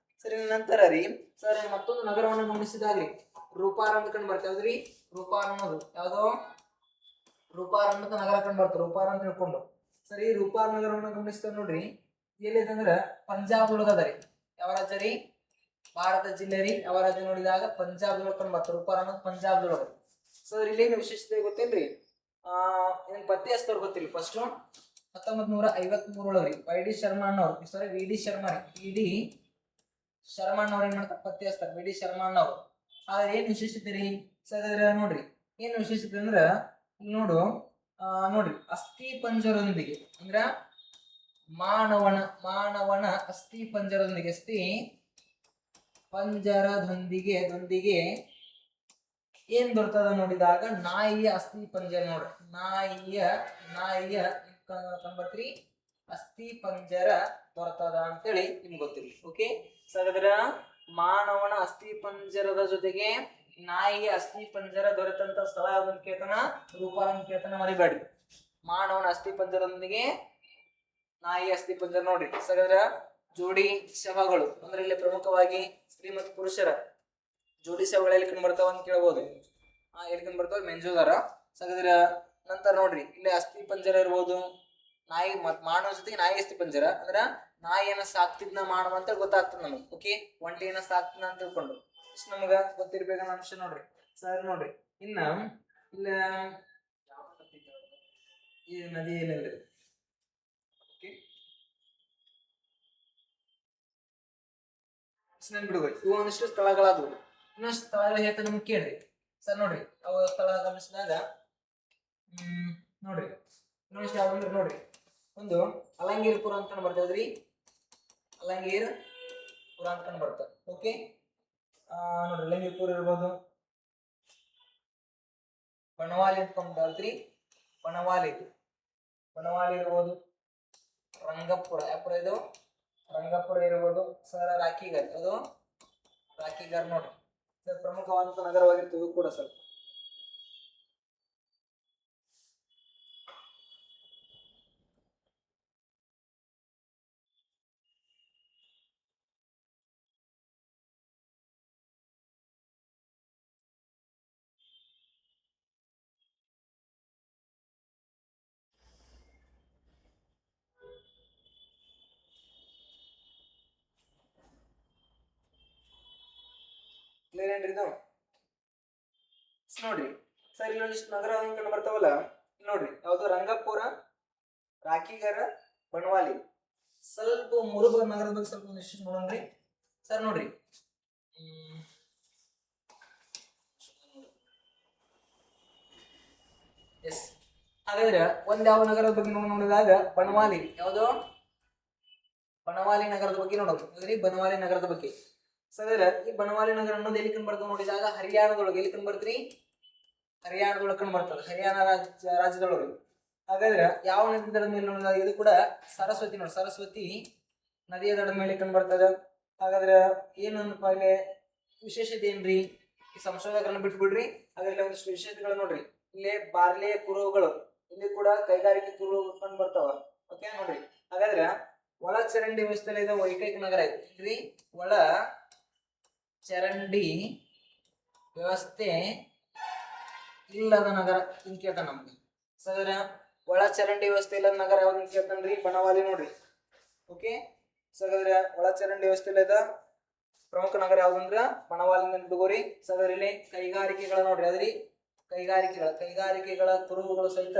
ಸರಿ, ನಂತರ ರೀ ಸರ್ ಮತ್ತೊಂದು ನಗರವನ್ನು ಗಮನಿಸಿದಾಗ್ರಿ ರೂಪಾರ್ ಅಂತ ಕಂಡು ಬರ್ತಾವ್ರಿ. ರೂಪಾರ್ ಅನ್ನೋದು ಯಾವ್ದೋ ರೂಪಾರ್ ಅಂತ ನಗರ ಕಂಡು ಬರ್ತಾವ, ರೂಪಾರ್ ಅಂತ ಹೇಳ್ಕೊಂಡು. ಸರಿ, ರೂಪಾರ್ ನಗರವನ್ನು ಗಮನಿಸ್ತಾರ ನೋಡ್ರಿ, ಎಲ್ಲಿದೆ ಅಂದ್ರ ಪಂಜಾಬ್ ಒಳಗದ ರೀ. ಯಾವ ರಾಜ್ಯ ರೀ, ಭಾರತ ಜಿಲ್ಲೆ ರೀ. ಯಾವ ರಾಜ್ಯ ನೋಡಿದಾಗ ಪಂಜಾಬ್ ಕಂಡು ಬರ್ತಾವ. ರೂಪಾರ್ ಅನ್ನೋದು ಪಂಜಾಬ್ ಒಳಗ. ಸರ್, ಇಲ್ಲೇನು ವಿಶೇಷತೆ ಗೊತ್ತೇನ್ರಿ, ಏನ್ ಪತ್ತೆ ಹಚ್ತಾರ ಗೊತ್ತಿಲ್ಲ. ಫಸ್ಟ್ 1953 ಒಳಗ್ರಿ ವೈ ಡಿ ಶರ್ಮಾ ಅನ್ನೋರು ಸಾರಿ ವಿ ಡಿ ಶರ್ಮಾ ಶರ್ಮಣ್ಣವ್ರು ಏನ್ ಮಾಡ್ತಾರೆ ಪತ್ತೆ ಹಚ್ತಾರೆ ವಿ ಡಿ ಶರ್ಮಣ್ಣವ್ರು. ಆದ್ರೆ ಏನ್ ವಿಶೇಷತೆ ರೀ ಹಾಗಾದ್ರೆ ನೋಡ್ರಿ ಏನ್ ವಿಶೇಷತೆ ಅಂದ್ರ ನೋಡು ನೋಡ್ರಿ ಅಸ್ಥಿ ಪಂಜರದೊಂದಿಗೆ ಅಂದ್ರ ಮಾನವನ ಅಸ್ಥಿ ಪಂಜರದೊಂದಿಗೆ ಏನ್ ದೊರೆತದ ನೋಡಿದಾಗ ನಾಯಿಯ ಅಸ್ಥಿ ಪಂಜರ ನೋಡ್ರಿ ನಾಯಿಯ ಕಂಬತ್ರಿ ಅಸ್ಥಿ ಪಂಜರ ದೊರೆತದ ಅಂತೇಳಿ ನಿಮ್ಗೆ ಗೊತ್ತಿರಲಿ. ಓಕೆ, ಹಾಗಾದ್ರೆ ಮಾನವನ ಅಸ್ಥಿ ಪಂಜರದ ಜೊತೆಗೆ ನಾಯಿಯ ಅಸ್ಥಿ ಪಂಜರ ದೊರೆತಂತ ಸ್ಥಳ ಯಾವ್ದನ್ನ ಕೇಳ್ತಾನ ರೂಪಾರಂತ ಕೇಳ್ತಾನ, ಮರಿಬೇಡ್ರಿ. ಮಾನವನ ಅಸ್ಥಿ ಪಂಜರದೊಂದಿಗೆ ನಾಯಿಯ ಅಸ್ಥಿ ಪಂಜರ ನೋಡ್ರಿ. ಹಾಗಾದ್ರೆ ಜೋಡಿ ಶವಗಳು ಅಂದ್ರೆ ಇಲ್ಲಿ ಪ್ರಮುಖವಾಗಿ ಸ್ತ್ರೀ ಮತ್ತು ಪುರುಷರ ಜೋಡಿ ಶವಗಳು ಎಲ್ಲಿ ಬರ್ತಾವ ಅಂತ ಕೇಳ್ಬೋದು. ಎಲ್ಲಿ ಬರ್ತಾವ ಮೆಂಜುದಾರ. ಹಾಗಾದ್ರೆ ನಂತರ ನೋಡ್ರಿ ಇಲ್ಲಿ ಅಸ್ಥಿ ಪಂಜರ ಇರ್ಬೋದು, ನಾಯಿ ಮತ್ ಮಾನವ ಜೊತೆಗೆ ನಾಯಿ ಅಸ್ಥಿ ಪಂಜರ ಅಂದ್ರ ನಾಯಿಯನ್ನ ಸಾಕ್ತಿದ್ನ ಮಾನವ ಅಂತ ಗೊತ್ತಾಗ್ತದ ನಮಗ್. ಓಕೆ, ಒಂಟಿಯನ್ನ ಸಾಕ್ತಿದ್ನ ಅಂತ ತಿಳ್ಕೊಂಡು ಇಷ್ಟು ನಮಗ ಗೊತ್ತಿರ್ಬೇಕನ್ನ ಅಂಶ ನೋಡ್ರಿ. ಸರ್ ನೋಡ್ರಿ ಇನ್ನ ಇಲ್ಲ ಈ ನದಿ ಏನಿಲ್ಲ. ಓಕೆ, ಬಿಡುಗಡೆ ಇವು ಒಂದಿಷ್ಟು ಸ್ಥಳಗಳಾದವು. ಇನ್ನೊಂದು ಸ್ಥಳಗಳು ಹೇಳ್ತಾ ನಿಮ್ಗೆ ಕೇಳ್ರಿ. ಸರ್ ನೋಡ್ರಿ ಅವ ಸ್ಥಳ ಗಮನಿಸಿದಾಗ ನೋಡ್ರಿ ಇನ್ನೊಂದಿಷ್ಟು ಯಾವ್ದಂದ್ರೆ ನೋಡ್ರಿ ಒಂದು ಅಲಂಗೀರ್ಪುರ ಅಂತ ಬರ್ತದ್ರಿ. ಅಲಂಗೀರ್ಪುರ ಅಂತ ಬರ್ತದೆ. ಓಕೆ, ನೋಡ್ರಿ ಅಲಂಗೀರ್ಪುರ ಇರ್ಬೋದು, ಬಣವಾಲಿ ಅಂತ ಬಣವಾಲಿ ಇರ್ಬೋದು, ರಂಗಪುರ ಯಾಪುರ ಇದು ರಂಗಪುರ ಇರ್ಬೋದು. ಸರ್ ರಾಖಿಗರ್ ಅದು ರಾಖಿಗರ್ ನೋಡ್ರಿ ಸರ್ ಪ್ರಮುಖವಾದಂತ ನಗರವಾಗಿರ್ತದೆ ಕೂಡ ಸರ್. ಕ್ಲಿಯರ್ ಏನ್ರಿ ಇದು? ನೋಡ್ರಿ ಸರ್ ಇಲ್ಲೊಂದಿಷ್ಟು ನಗರ ಕಂಡು ಬರ್ತಾವಲ್ಲ, ನೋಡ್ರಿ ಯಾವ್ದು ರಂಗಪುರ, ರಾಖಿಗರ, ಬಣವಾಲಿ. ಸ್ವಲ್ಪ ಮುರುಘ ನಗರದ ಬಗ್ಗೆ ಸ್ವಲ್ಪ ಒಂದಿಷ್ಟು ನೋಡೋಣ್ರಿ. ಸರ್ ನೋಡ್ರಿ ಎಸ್ ಹಾಗಾದ್ರೆ ಒಂದ್ ಯಾವ ನಗರದ ಬಗ್ಗೆ ನೋಡಿದಾಗ ಬಣವಾಲಿ, ಯಾವುದು ಬಣವಾಲಿ ನಗರದ ಬಗ್ಗೆ ನೋಡೋದು. ಬನವಾಲಿ ನಗರದ ಬಗ್ಗೆ. ಸರ್ ಈ ಬನವಾಲಿ ನಗರ ಅನ್ನೋದು ಎಲ್ಲಿ ಕಂಡು ಬರ್ತದೆ ನೋಡಿದಾಗ ಹರಿಯಾಣದೊಳಗೆ ಎಲ್ಲಿ ಕಂಡು ಬರ್ತೀರಿ ಹರಿಯಾಣದೊಳಗೆ ಕಂಡು ಬರ್ತದೆ, ಹರಿಯಾಣ ರಾಜ್ಯದೊಳಗೆ. ಹಾಗಾದ್ರೆ ಯಾವ ನದಿ ದಡದ ಮೇಲೆ ನೋಡಿದಾಗ ಇದು ಕೂಡ ಸರಸ್ವತಿ ನೋಡಿ, ಸರಸ್ವತಿ ನದಿಯ ದಡದ ಮೇಲೆ ಕಂಡು ಬರ್ತದೆ. ಹಾಗಾದ್ರೆ ಏನೊಂದಪ್ಪ ಇಲ್ಲಿ ವಿಶೇಷತೆ ಏನ್ರಿ ಈ ಸಂಶೋಧಕರನ್ನ ಬಿಟ್ಬಿಡ್ರಿ. ಹಾಗಾದ್ರೆ ಒಂದಿಷ್ಟು ವಿಶೇಷತೆಗಳು ನೋಡ್ರಿ. ಇಲ್ಲಿ ಬಾರ್ಲೆ ಕುರುಹುಗಳು, ಇಲ್ಲಿ ಕೂಡ ಕೈಗಾರಿಕೆ ಕುರುಹು ಕಂಡು ಬರ್ತಾವ. ಓಕೆ ನೋಡ್ರಿ. ಹಾಗಾದ್ರೆ ಒಳ ಚರಂಡಿ ವ್ಯವಸ್ಥೆ ಇದೆ ಏಕೈಕ ನಗರ ಐತ್ರಿ. ಒಳ ಚರಂಡಿ ವ್ಯವಸ್ಥೆ ಇಲ್ಲದ ನಗರ ಅಂತ ಕೇಳ್ತಾನ ನಮ್ಗೆ. ಸರ್ ಒಳ ಚರಂಡಿ ವ್ಯವಸ್ಥೆ ಇಲ್ಲದ ನಗರ ಯಾವ್ದು ಅಂತ ಕೇಳ್ತಾನ್ರಿ ಬನವಾಲಿ ನೋಡ್ರಿ. ಓಕೆ, ಸರ್ ಒಳ ಚರಂಡಿ ವ್ಯವಸ್ಥೆ ಇಲ್ಲದ ಪ್ರಮುಖ ನಗರ ಯಾವ್ದಂದ್ರ ಬನವಾಲಿ ತಗೋರಿ. ಸರ್ ಇಲ್ಲಿ ಕೈಗಾರಿಕೆಗಳ ನೋಡ್ರಿ, ಅದ್ರಿ ಕೈಗಾರಿಕೆಗಳ ಕುರುಹುಗಳು ಸಹಿತ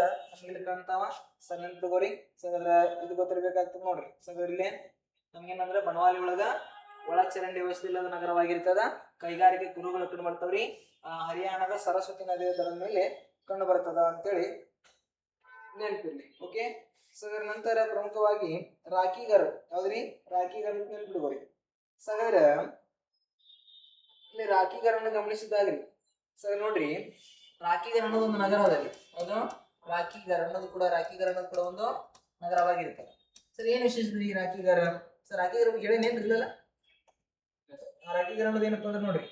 ಇಲ್ಲಿ ಕಾಣ್ತಾವ. ಸರ್ ನೆನ್ಪಿಟ್ಕೋರಿ. ಸರ್ ಇದು ಗೊತ್ತಿರ್ಬೇಕಾಗ್ತದೆ ನೋಡ್ರಿ. ಸರ್ ಇಲ್ಲಿ ನಮ್ಗೇನಂದ್ರೆ ಬನವಾಲಿ ಒಳಗ ಒಳ ಚರಂಡಿ ವ್ಯವಸ್ಥೆ ಇಲ್ಲದ ನಗರವಾಗಿರ್ತದ. ಕೈಗಾರಿಕೆ ಕುರುಹುಗಳು ಕಂಡು ಬರ್ತಾವ್ರಿ. ಹರಿಯಾಣದ ಸರಸ್ವತಿ ನದಿಯ ದರದ ಮೇಲೆ ಕಂಡು ಬರ್ತದ ಅಂತೇಳಿ ನೆನಪಿರ್ಲಿ. ಓಕೆ, ಸರ್ ನಂತರ ಪ್ರಮುಖವಾಗಿ ರಾಖಿಗರ್ ಯಾವ್ದ್ರಿ ರಾಖಿಗರ್ ಅಂತ ನೆನ್ಪಿಡ್ಬೋರಿ. ಸರ್ ಇಲ್ಲಿ ರಾಖಿಗರನ್ನು ಗಮನಿಸಿದಾಗ್ರಿ. ಸರ್ ನೋಡ್ರಿ ರಾಖಿಗರ್ ಅನ್ನೋದು ಒಂದು ನಗರ ಅದಲ್ಲಿ, ಅದು ರಾಖಿಗರ್ ಅನ್ನೋದು ಕೂಡ ಒಂದು ನಗರವಾಗಿರ್ತದೆ. ಸರ್ ಏನ್ ವಿಶೇಷ ಈ ರಾಖಿಗರ್? ಸರ್ ರಾಖಿಗರ್ ಬಗ್ಗೆ ಹೇಳೇನೇನು ಇರ್ಲಿಲ್ಲ. ರಾಖಿಗರ್ ಅನ್ನೋದು ಏನಪ್ಪ ಅಂದ್ರೆ ನೋಡ್ರಿ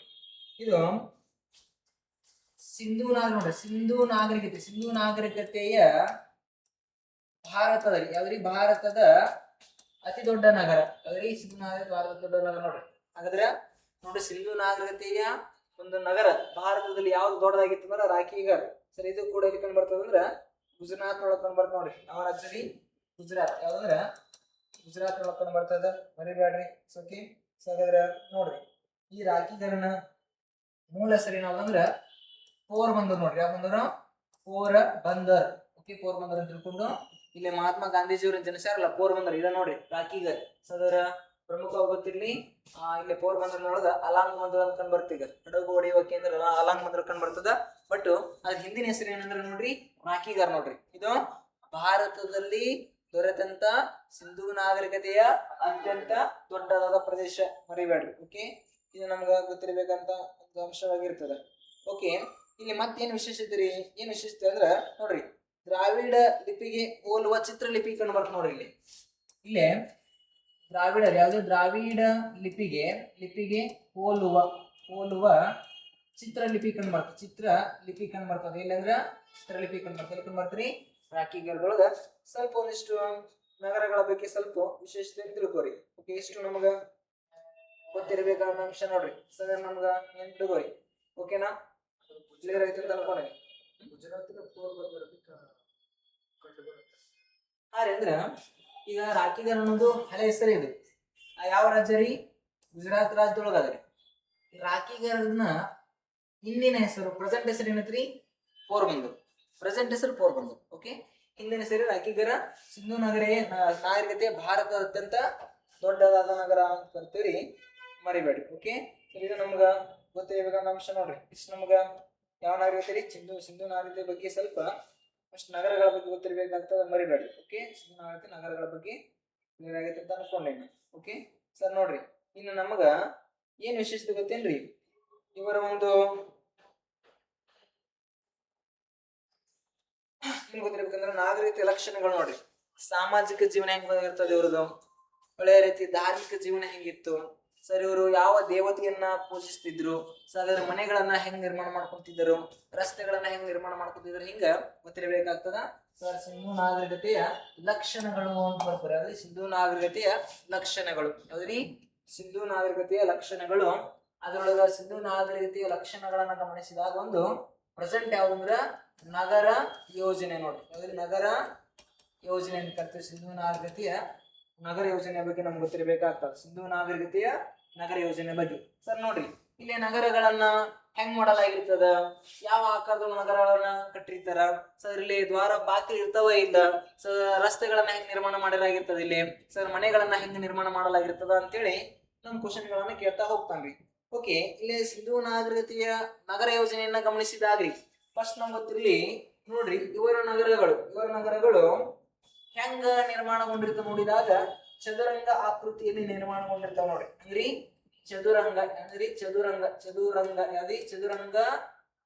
ಇದು ಸಿಂಧೂ ನಾಗರಿಕತೆಯ ಭಾರತದಲ್ಲಿ ಯಾವ್ದ್ರಿ ಭಾರತದ ಅತಿ ದೊಡ್ಡ ನಗರ ಯಾವ್ದ್ರಿ ಸಿಂಧೂ ನಾಗರಿಕ ಭಾರತದ ದೊಡ್ಡ ನಗರ ನೋಡ್ರಿ. ಹಾಗಾದ್ರೆ ನೋಡಿ ಸಿಂಧೂ ನಾಗರಿಕತೆಯ ಒಂದು ನಗರ ಭಾರತದಲ್ಲಿ ಯಾವ್ದು ದೊಡ್ಡದಾಗಿತ್ತು ಅಂದ್ರೆ ರಾಖಿಗರ್. ಸರ್ ಇದು ಕೂಡ ಎಲ್ಲಿ ಕಂಡು ಬರ್ತದ ಅಂದ್ರ ಗುಜರಾತ್ ಒಳಗೆ ಕಂಡು ಬರ್ತದೆ ನೋಡ್ರಿ. ಯಾವ ರಾಜ್ಯ ಗುಜರಾತ್, ಯಾವ್ದಂದ್ರ ಗುಜರಾತ್ ಒಳಗೆ ಕಂಡು ಬರ್ತದ, ಮರಿಬೇಡ್ರಿ. ಓಕೆ, ಸೊ ಹಾಗಾದ್ರೆ ನೋಡ್ರಿ ಈ ರಾಖಿಗರನ ಮೂಲ ಹೆಸರು ಏನಾವ್ದಂದ್ರ ಪೋರ್ ಬಂದರ್ ನೋಡ್ರಿ. ಯಾವ ಬಂದರ ಪೋರ್ ಬಂದರ್. ಓಕೆ, ಪೋರ್ ಬಂದರ್ ಅಂತ ತಿಳ್ಕೊಂಡು ಇಲ್ಲಿ ಮಹಾತ್ಮ ಗಾಂಧೀಜಿಯವರು ಜನಿಸ್ಯಾರಲ್ಲ ಪೋರ್ಬಂದರ್ ಇದ ನೋಡ್ರಿ ರಾಕಿಗರ್. ಸೊ ಅದರ ಪ್ರಮುಖವಾಗಿ ಗೊತ್ತಿರ್ಲಿ ಇಲ್ಲಿ ಪೋರ್ಬಂದರ್ನೊಳಗ ಅಲಾಂಗ್ ಮಂದ್ರ ಅಂತ ಕಂಡು ಬರ್ತೀಗ. ಹಡಗು ಹೊಡೆಯುವ ಕೇಂದ್ರ ಅಲಾಂಗ್ ಮಂದ್ರ ಕಂಡು ಬರ್ತದ. ಬಟ್ ಅದ್ ಹಿಂದಿನ ಹೆಸರು ಏನಂದ್ರೆ ನೋಡ್ರಿ ರಾಕಿಗರ್ ನೋಡ್ರಿ. ಇದು ಭಾರತದಲ್ಲಿ ದೊರೆತಂತ ಸಿಂಧೂ ನಾಗರಿಕತೆಯ ಅತ್ಯಂತ ದೊಡ್ಡದಾದ ಪ್ರದೇಶ, ಮರಿಬೇಡ್ರಿ. ಓಕೆ, ಇದು ನಮ್ಗ ಗೊತ್ತಿರ್ಬೇಕಂತ ಒಂದು ಅಂಶವಾಗಿರ್ತದ. ಓಕೆ, ಇಲ್ಲಿ ಮತ್ತೇನ್ ವಿಶೇಷತೆ ರೀ? ಏನ್ ವಿಶೇಷತೆ ಅಂದ್ರ ನೋಡ್ರಿ ದ್ರಾವಿಡ ಲಿಪಿಗೆ ಹೋಲುವ ಚಿತ್ರಲಿಪಿ ಕಂಡು ಬರ್ತ ನೋಡ್ರಿ. ಇಲ್ಲೇ ಯಾವ್ದು ದ್ರಾವಿಡ ಲಿಪಿಗೆ ಹೋಲುವ ಚಿತ್ರಲಿಪಿ ಕಂಡು ಬರ್ತದೆ. ಚಿತ್ರಲಿಪಿ ಕಂಡು ಬರ್ತದೆ. ಇಲ್ಲಂದ್ರ ಚಿತ್ರಲಿಪಿ ಕಂಡು ಬರ್ತದೆ. ಕಂಡು ಬರ್ತೀರಿ ರಾಕಿಗರ್ದೊಳಗ ಸ್ವಲ್ಪ ಒಂದಿಷ್ಟು ನಗರಗಳ ಬಗ್ಗೆ ಸ್ವಲ್ಪ ವಿಶೇಷತೆ ತಿಳ್ಕೋರಿ. ಓಕೆ, ಇಷ್ಟು ನಮಗ ಗೊತ್ತಿರ್ಬೇಕಾದ ಅಂಶ ನೋಡ್ರಿ. ಸರ್ ನಮ್ಗ ನೆನ್ಪಿಟ್ಕೋರಿ. ಓಕೆನಾ? ಕ್ಲಿಯರ್ ಆಯ್ತು ಅಂತ ಅನ್ಕೊಂಡೆ. ಅಂದ್ರ ಈಗ ರಾಕಿಗರ್ ಅನ್ನೋದು ಹಳೆ ಹೆಸರು. ಇದು ಯಾವ ರಾಜ್ಯ ರೀ? ಗುಜರಾತ್ ರಾಜ್ಯದೊಳಗ ಅದ್ರಿ. ರಾಕಿಗರ್ನ ಹಿಂದಿನ ಹೆಸರು, ಪ್ರೆಸೆಂಟ್ ಹೆಸರು ಏನೈತ್ರಿ? ಪೋರ್ಬಂದರ್. ಪ್ರೆಸೆಂಟ್ ಹೆಸರು ಪೋರ್ಬಂದರ್. ಓಕೆ, ಹಿಂದಿನ ಹೆಸರು ರಾಕಿಗರ. ಸಿಂಧೂ ನಾಗರಿಕತೆ ಭಾರತದ ಅತ್ಯಂತ ದೊಡ್ಡದಾದ ನಗರ ಅಂತ ಬರ್ತೀರಿ, ಮರಿಬೇಡಿ. ಓಕೆ, ಇದು ನಮ್ಗ ಗೊತ್ತಿರಬೇಕಾದ ಅಂಶ ನೋಡ್ರಿ. ಇಷ್ಟು ನಮ್ಗ ಯಾವ ನಾಗರಿಕತೆ ರೀ? ಸಿಂಧೂ ನಾಗರಿಕತೆ ಬಗ್ಗೆ ಸ್ವಲ್ಪ ಅಷ್ಟು ನಗರಗಳ ಬಗ್ಗೆ ಗೊತ್ತಿರ್ಬೇಕಂತ ಮರಿಬೇಡಿ. ಓಕೆ, ಸಿಂಧೂ ನಾಗರಿಕತೆ ನಗರಗಳ ಬಗ್ಗೆ ಕ್ಲಿಯರ್ ಆಗೈತೆ ಅಂತ ಅನ್ಕೊಂಡೇನಿ. ಓಕೆ ಸರ್, ನೋಡ್ರಿ ಇನ್ನು ನಮಗ ಏನ್ ವಿಶೇಷತೆ ಗೊತ್ತೇನ್ರಿ? ಇವರ ಒಂದು ಏನ್ ಗೊತ್ತಿರ್ಬೇಕಂದ್ರೆ ನಾಗರಿಕತೆ ಲಕ್ಷಣಗಳು ನೋಡ್ರಿ. ಸಾಮಾಜಿಕ ಜೀವನ ಹೆಂಗಿರ್ತದೆ ಇವ್ರದ್ದು, ಒಳ್ಳೆಯ ರೀತಿ ಧಾರ್ಮಿಕ ಜೀವನ ಹೆಂಗಿತ್ತು ಸರ್, ಇವರು ಯಾವ ದೇವತೆಯನ್ನ ಪೂಜಿಸ್ತಿದ್ರು ಸರ್, ಅದರ ಮನೆಗಳನ್ನ ಹೆಂಗ್ ನಿರ್ಮಾಣ ಮಾಡ್ಕೊಂತಿದ್ರು, ರಸ್ತೆಗಳನ್ನ ಹೆಂಗ್ ನಿರ್ಮಾಣ ಮಾಡ್ಕೊಂತಿದ್ರು, ಹಿಂಗ ಗೊತ್ತಿರಬೇಕಾಗ್ತದ ಸರ್. ಸಿಂಧೂ ನಾಗರಿಕತೆಯ ಲಕ್ಷಣಗಳು ಅಂತ ಬರ್ತಾರೆ. ಅದೇ ಸಿಂಧೂ ನಾಗರಿಕತೆಯ ಲಕ್ಷಣಗಳು ಯಾವ್ದ್ರಿ? ಸಿಂಧೂ ನಾಗರಿಕತೆಯ ಲಕ್ಷಣಗಳು. ಅದರೊಳಗ ಸಿಂಧೂ ನಾಗರಿಕತೆಯ ಲಕ್ಷಣಗಳನ್ನ ಗಮನಿಸಿದಾಗ ಒಂದು ಪ್ರೆಸೆಂಟ್ ಯಾವ್ದಂದ್ರ ನಗರ ಯೋಜನೆ ನೋಡ್ರಿ. ಯಾವ್ದ್ರಿ? ನಗರ ಯೋಜನೆ ಅಂತ ಕರಿತೀವಿ. ಸಿಂಧೂ ನಾಗರಿಕತೆಯ ನಗರ ಯೋಜನೆ ಬಗ್ಗೆ ನಮ್ಗೆ ಗೊತ್ತಿರಬೇಕಾಗ್ತದೆ. ಸಿಂಧೂ ನಾಗರಿಕತೆಯ ನಗರ ಯೋಜನೆ ಬಗ್ಗೆ ಸರ್ ನೋಡ್ರಿ. ಇಲ್ಲಿ ನಗರಗಳನ್ನ ಹೆಂಗ್ ಮಾಡಲಾಗಿರ್ತದ, ಯಾವ ಆಕಾರದ ನಗರಗಳನ್ನ ಕಟ್ಟಿರ್ತಾರ ಸರ್, ಇಲ್ಲಿ ದ್ವಾರ ಬಾಗಿಲು ಇರ್ತಾವ ಇಲ್ಲ ಸರ್, ರಸ್ತೆಗಳನ್ನ ಹೆಂಗ್ ನಿರ್ಮಾಣ ಮಾಡಲಾಗಿರ್ತದ ಇಲ್ಲಿ ಸರ್, ಮನೆಗಳನ್ನ ಹೆಂಗ್ ನಿರ್ಮಾಣ ಮಾಡಲಾಗಿರ್ತದ ಅಂತೇಳಿ ನಮ್ ಕ್ವಶನ್ ಗಳನ್ನ ಕೇಳ್ತಾ ಹೋಗ್ತಾನ್ರಿ. ಓಕೆ, ಇಲ್ಲಿ ಸಿಂಧೂ ನಾಗರಿಕತೆಯ ನಗರ ಯೋಜನೆಯನ್ನ ಗಮನಿಸಿದಾಗ್ರಿ ಫಸ್ಟ್ ನಮ್ಗೆ ಗೊತ್ತಿರ್ಲಿ ನೋಡ್ರಿ ಇವರ ನಗರಗಳು ಹೆಂಗ ನಿರ್ಮಾಣಗೊಂಡಿರ್ತಾವ ನೋಡಿದಾಗ ಚದುರಂಗ ಆಕೃತಿಯಲ್ಲಿ ನಿರ್ಮಾಣಗೊಂಡಿರ್ತಾವ ನೋಡ್ರಿ. ಚದುರಂಗ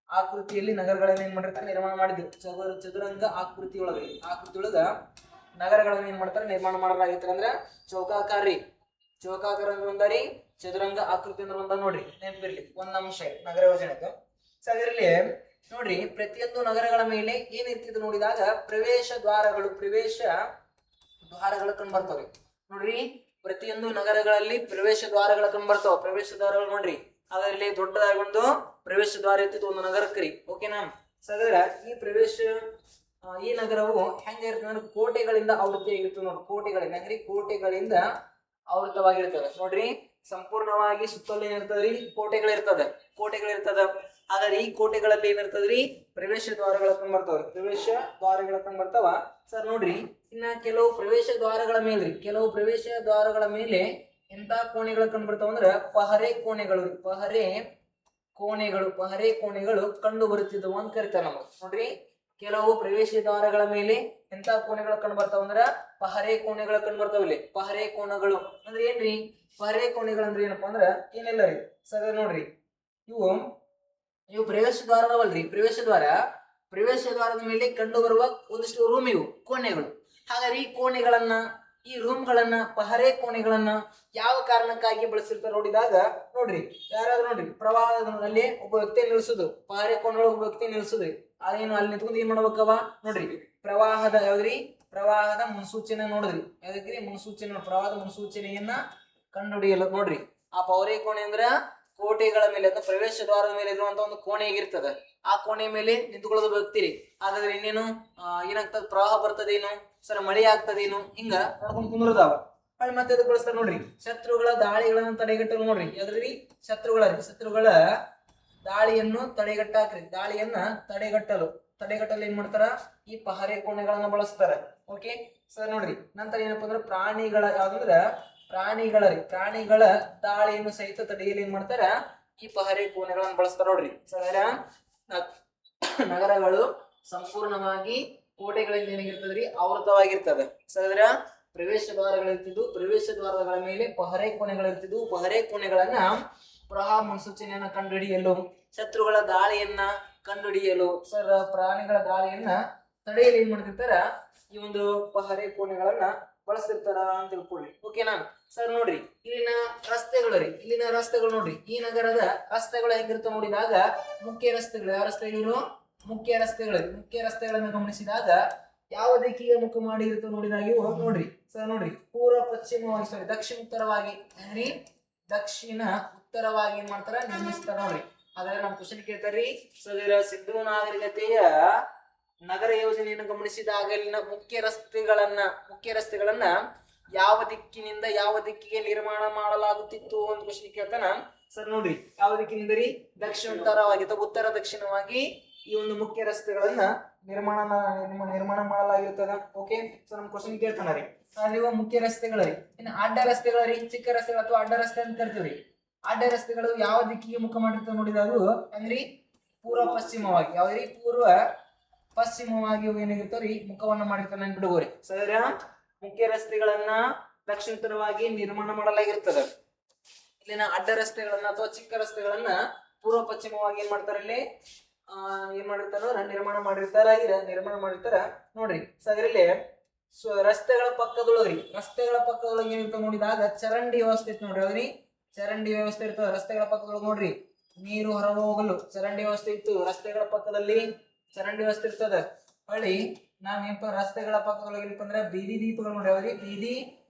ಆಕೃತಿಯಲ್ಲಿ ನಗರಗಳನ್ನ ಏನ್ ಮಾಡಿರ್ತಾರೆ? ನಿರ್ಮಾಣ ಮಾಡಿದ್ರು. ಚದುರಂಗ ಆಕೃತಿಯೊಳಗ ನಗರಗಳನ್ನ ಏನ್ ಮಾಡ್ತಾರೆ? ನಿರ್ಮಾಣ ಮಾಡಲಾಗಿರ್ತಾರೆ. ಅಂದ್ರ ಚೌಕಾಕಾರ ಅಂದ್ರೆ ಒಂದಾರಿ, ಚದುರಂಗ ಆಕೃತಿ ಅಂದ್ರೆ ಒಂದ ನೋಡ್ರಿ. ನೆನಪಿರ್ಲಿ ಒಂದ್ ಅಂಶ ನಗರ ಯೋಜನೆ. ಸೊ ಅದರಲ್ಲಿ ನೋಡ್ರಿ ಪ್ರತಿಯೊಂದು ನಗರಗಳ ಮೇಲೆ ಏನಿರ್ತಿದ್ದು ನೋಡಿದಾಗ ಪ್ರವೇಶ ದ್ವಾರಗಳು ಕಂಡು ಬರ್ತಾವ್ರಿ. ನೋಡ್ರಿ ಪ್ರತಿಯೊಂದು ನಗರಗಳಲ್ಲಿ ಪ್ರವೇಶ ದ್ವಾರಗಳ ಕಂಡು ಬರ್ತಾವ. ಪ್ರವೇಶ ದ್ವಾರಗಳು ನೋಡ್ರಿ, ಅದರಲ್ಲಿ ದೊಡ್ಡದಾಗಿ ಒಂದು ಪ್ರವೇಶ ದ್ವಾರ ಇರ್ತಿತ್ತು ಒಂದು ನಗರಕ್ರಿ. ಓಕೆನಾ? ಸದರ ಈ ನಗರವು ಹೆಂಗ ಇರ್ತದೆ ಅಂದ್ರೆ ಕೋಟೆಗಳಿಂದ ಆವೃತ್ತಿಯಾಗಿರ್ತದೆ ನೋಡ್ರಿ. ಕೋಟೆಗಳಿಂದ ಆವೃತವಾಗಿರ್ತದೆ ನೋಡ್ರಿ. ಸಂಪೂರ್ಣವಾಗಿ ಸುತ್ತಲೂ ಏನಿರ್ತದ್ರಿ? ಕೋಟೆಗಳಿರ್ತದ. ಆದರೆ ಈ ಕೋಟೆಗಳಲ್ಲಿ ಏನಿರ್ತದ್ರಿ? ಪ್ರವೇಶ ದ್ವಾರಗಳ ಕಂಡು ಬರ್ತಾವ. ಸರ್ ನೋಡ್ರಿ, ಇನ್ನ ಕೆಲವು ಪ್ರವೇಶ ದ್ವಾರಗಳ ಮೇಲೆ ಎಂತ ಕೋಣೆಗಳು ಕಂಡು ಬರ್ತಾವ ಅಂದ್ರೆ ಪಹರೆ ಕೋಣೆಗಳು ಕಂಡು ಬರುತ್ತಿದ್ದವು ಅಂತ ಕರಿತಾರ ನಮಗೆ. ನೋಡ್ರಿ ಕೆಲವು ಪ್ರವೇಶ ದ್ವಾರಗಳ ಮೇಲೆ ಎಂತ ಕೋಣೆಗಳು ಕಂಡು ಬರ್ತಾವ ಅಂದ್ರ ಪಹರೆ ಕೋಣೆಗಳು ಕಂಡು ಬರ್ತಾವ. ಇಲ್ಲಿ ಪಹರೆ ಕೋಣೆಗಳು ಅಂದ್ರೆ ಏನ್ರಿ? ಪಹರೆ ಕೋಣೆಗಳು ಅಂದ್ರೆ ಏನಪ್ಪಾ ಅಂದ್ರ ಏನಿಲ್ಲ ರೀ ಸರ್. ನೋಡ್ರಿ ಇವು ಪ್ರವೇಶ ದ್ವಾರ ಅದಾವಲ್ರಿ, ಪ್ರವೇಶ ದ್ವಾರದ ಮೇಲೆ ಕಂಡು ಬರುವ ಒಂದಿಷ್ಟು ರೂಮ್, ಇವು ಕೋಣೆಗಳು. ಹಾಗಾದ್ರೆ ಈ ರೂಮ್ಗಳನ್ನ ಪಹರೆ ಕೋಣೆಗಳನ್ನ ಯಾವ ಕಾರಣಕ್ಕಾಗಿ ಬಳಸಿರ್ತಾರೆ ನೋಡಿದಾಗ ನೋಡ್ರಿ, ಯಾರಾದ್ರೂ ನೋಡ್ರಿ ಪ್ರವಾಹದಲ್ಲಿ ಒಬ್ಬ ವ್ಯಕ್ತಿ ನಿಲ್ಸುದು, ಪಹರೆ ಕೋಣೆಗಳು ಒಬ್ಬ ವ್ಯಕ್ತಿ ನಿಲ್ಸುದ್ರಿ. ಅದೇನು ಅಲ್ಲಿ ನಿಂತ್ಕೊಂಡು ಏನ್ ಮಾಡ್ಬೇಕವ ನೋಡ್ರಿ, ಪ್ರವಾಹದ ಮುನ್ಸೂಚನೆ ನೋಡಿದ್ರಿ. ಯಾವ್ದಕ್ರಿ? ಪ್ರವಾಹದ ಮುನ್ಸೂಚನೆಯನ್ನ ಕಂಡುಹಿಡಿಯಲು ನೋಡ್ರಿ. ಆ ಪಹರೆ ಕೋಣೆ ಅಂದ್ರ ಕೋಟೆಗಳ ಮೇಲೆ ಅಥವಾ ಪ್ರವೇಶ ದ್ವಾರದ ಮೇಲೆ ಇರುವಂತ ಒಂದು ಕೋಣೆ ಆಗಿರ್ತದ. ಆ ಕೋಣೆ ಮೇಲೆ ನಿಂತ್ಕೊಳ್ಳೋದು ವ್ಯಕ್ತಿರಿ. ಹಾಗಾದ್ರೆ ಇನ್ನೇನು ಏನಾಗ್ತದ? ಪ್ರವಾಹ ಬರ್ತದೇನು ಸರ್, ಮಳೆ ಆಗ್ತದೇನು, ಹಿಂಗ ನೋಡ್ಕೊಂಡು ಕುಂದ್ರದಾವ. ಮತ್ತೆ ಅದಕ್ಕೆ ಬಳಸ್ತಾರ ನೋಡ್ರಿ ಶತ್ರುಗಳ ದಾಳಿಗಳನ್ನ ತಡೆಗಟ್ಟಲು. ನೋಡ್ರಿ ಯಾವ್ದ್ರಿ? ಶತ್ರುಗಳ ದಾಳಿಯನ್ನು ತಡೆಗಟ್ಟಲು ಏನ್ ಮಾಡ್ತಾರ? ಈ ಪಹರೆ ಕೋಣೆಗಳನ್ನ ಬಳಸ್ತಾರ. ಓಕೆ ಸರ್ ನೋಡ್ರಿ ನಂತರ ಏನಪ್ಪಾ ಅಂದ್ರೆ ಪ್ರಾಣಿಗಳ ಯಾವ್ದಂದ್ರ ಪ್ರಾಣಿಗಳ ದಾಳಿಯನ್ನು ಸಹಿತ ತಡೆಯಲು ಏನ್ ಮಾಡ್ತಾರ ಈ ಪಹರೆ ಕೋಣೆಗಳನ್ನ ಬಳಸ್ತಾರ ನೋಡ್ರಿ ಸರ್ ನಗರಗಳು ಸಂಪೂರ್ಣವಾಗಿ ಕೋಟೆಗಳಿಂದ ಏನಾಗಿರ್ತದ್ರಿ ಆವೃತವಾಗಿರ್ತದ ಸರ್ ಪ್ರವೇಶ ದ್ವಾರಗಳ ಮೇಲೆ ಪಹರೆ ಕೋಣೆಗಳಿರ್ತಿದ್ವು ಪಹರೆ ಕೋಣೆಗಳನ್ನ ಪ್ರವಾಹ ಮುನ್ಸೂಚನೆಯನ್ನ ಕಂಡುಹಿಡಿಯಲು ಶತ್ರುಗಳ ದಾಳಿಯನ್ನ ಕಂಡುಹಿಡಿಯಲು ಸರ್ ಪ್ರಾಣಿಗಳ ದಾಳಿಯನ್ನ ತಡೆಯಲು ಏನ್ ಮಾಡ್ತಿರ್ತಾರ ಈ ಒಂದು ಪಹರೆ ಕೋಣೆಗಳನ್ನ ಬಳಸ್ತಿರ್ತಾರ ಅಂತ ತಿಳ್ಕೊಳ್ಳಿ ಓಕೆನಾ ಸರ್ ನೋಡ್ರಿ ಇಲ್ಲಿನ ರಸ್ತೆಗಳು ನೋಡ್ರಿ ಈ ನಗರದ ರಸ್ತೆಗಳು ಹೆಂಗಿರ್ತಾವ ನೋಡಿದಾಗ ಮುಖ್ಯ ರಸ್ತೆಗಳು ಯಾವ ರಸ್ತೆಗಳು ಮುಖ್ಯ ರಸ್ತೆಗಳನ್ನು ಗಮನಿಸಿದಾಗ ಯಾವ ದಿಕ್ಕಿಗೆ ಮುಖ ಮಾಡಿ ಇರ್ತವೆ ನೋಡಿದಾಗ ಇವು ನೋಡ್ರಿ ಸರ್ ನೋಡ್ರಿ ಪೂರ್ವ ಪಶ್ಚಿಮವಾಗಿ ಸಾರಿ ದಕ್ಷಿಣ ಉತ್ತರವಾಗಿ ಅಂದ್ರೆ ದಕ್ಷಿಣ ಉತ್ತರವಾಗಿ ಏನ್ ಮಾಡ್ತಾರ ನಿರ್ಮಿಸ್ತಾರ ನೋಡ್ರಿ ಹಾಗಾದ್ರೆ ನಮ್ ಕ್ವಶನ್ ಕೇಳ್ತಾರ್ರಿ ಸರ್ ಸಿಂಧೂ ನಾಗರಿಕತೆಯ ನಗರ ಯೋಜನೆಯನ್ನು ಗಮನಿಸಿದಾಗ ಇಲ್ಲಿನ ಮುಖ್ಯ ರಸ್ತೆಗಳನ್ನ ಯಾವ ದಿಕ್ಕಿನಿಂದ ಯಾವ ದಿಕ್ಕಿಗೆ ನಿರ್ಮಾಣ ಮಾಡಲಾಗುತ್ತಿತ್ತು ಅಂತ ಕ್ವಶನ್ ಕೇಳ್ತಾನ ಸರ್ ನೋಡ್ರಿ ಯಾವ ದಿಕ್ಕಿನಿಂದ ರೀ ದಕ್ಷಿಣ ಉತ್ತರವಾಗಿ ಅಥವಾ ಉತ್ತರ ದಕ್ಷಿಣವಾಗಿ ಈ ಒಂದು ಮುಖ್ಯ ರಸ್ತೆಗಳನ್ನ ನಿರ್ಮಾಣ ಮಾಡಲಾಗಿರ್ತದ ಓಕೆ ಸೊ ನಮ್ ಕ್ವಶನ್ ಕೇಳ್ತಾನ ರೀ ನೀವು ಮುಖ್ಯ ರಸ್ತೆಗಳ ರೀ ಇನ್ನು ಅಡ್ಡ ರಸ್ತೆಗಳ ರೀ ಚಿಕ್ಕ ರಸ್ತೆಗಳು ಅಥವಾ ಅಡ್ಡ ರಸ್ತೆ ಅಂತ ಕರಿತೀವ್ರಿ ಅಡ್ಡ ರಸ್ತೆಗಳು ಯಾವ ದಿಕ್ಕಿಗೆ ಮುಖ ಮಾಡಿರ್ತಾವ ನೋಡಿದಾಗ ಅಂದ್ರಿ ಪೂರ್ವ ಪಶ್ಚಿಮವಾಗಿ ಯಾವ್ದ್ರಿ ಪೂರ್ವ ಪಶ್ಚಿಮವಾಗಿ ಏನಾಗಿರ್ತಾವ್ರಿ ಮುಖವನ್ನ ಮಾಡಿರ್ತಾನೆ ನೆನ್ಪಿಡ್ಬೋರಿ ಸರ ಮುಖ್ಯ ರಸ್ತೆಗಳನ್ನ ದಕ್ಷಿಣ ಉತ್ತರವಾಗಿ ನಿರ್ಮಾಣ ಮಾಡಲಾಗಿರ್ತದ ಇಲ್ಲಿನ ಅಡ್ಡ ರಸ್ತೆಗಳನ್ನ ಅಥವಾ ಚಿಕ್ಕ ರಸ್ತೆಗಳನ್ನ ಪೂರ್ವ ಪಶ್ಚಿಮವಾಗಿ ಏನ್ ಮಾಡ್ತಾರ ಇಲ್ಲಿ ಏನ್ ಮಾಡಿರ್ತಾರ ನಿರ್ಮಾಣ ಮಾಡಿರ್ತಾರ ನೋಡ್ರಿ ಸರ್ ಇಲ್ಲಿ ರಸ್ತೆಗಳ ಪಕ್ಕದೊಳಗ್ರಿ ಏನಿರ್ತಾವ ನೋಡಿದಾಗ ಚರಂಡಿ ವ್ಯವಸ್ಥೆ ಇತ್ತು ನೋಡ್ರಿ ಅವ್ರಿ ಚರಂಡಿ ವ್ಯವಸ್ಥೆ ಇರ್ತದ ರಸ್ತೆಗಳ ಪಕ್ಕದೊಳಗೆ ನೋಡ್ರಿ ನೀರು ಹೊರ ಹೋಗಲು ಚರಂಡಿ ವ್ಯವಸ್ಥೆ ಇತ್ತು ರಸ್ತೆಗಳ ಪಕ್ಕದಲ್ಲಿ ಚರಂಡಿ ವ್ಯವಸ್ಥೆ ಇರ್ತದ ಹೊಳ್ಳಿ ನಾವ್ ಏನಪ್ಪ ರಸ್ತೆಗಳ ಪಕ್ಕದೊಳಗೆ ಏನಪ್ಪ ಅಂದ್ರೆ ಬೀದಿ ದೀಪಗಳು ನೋಡ್ರಿ ಅವ್ರಿ ಬೀದಿ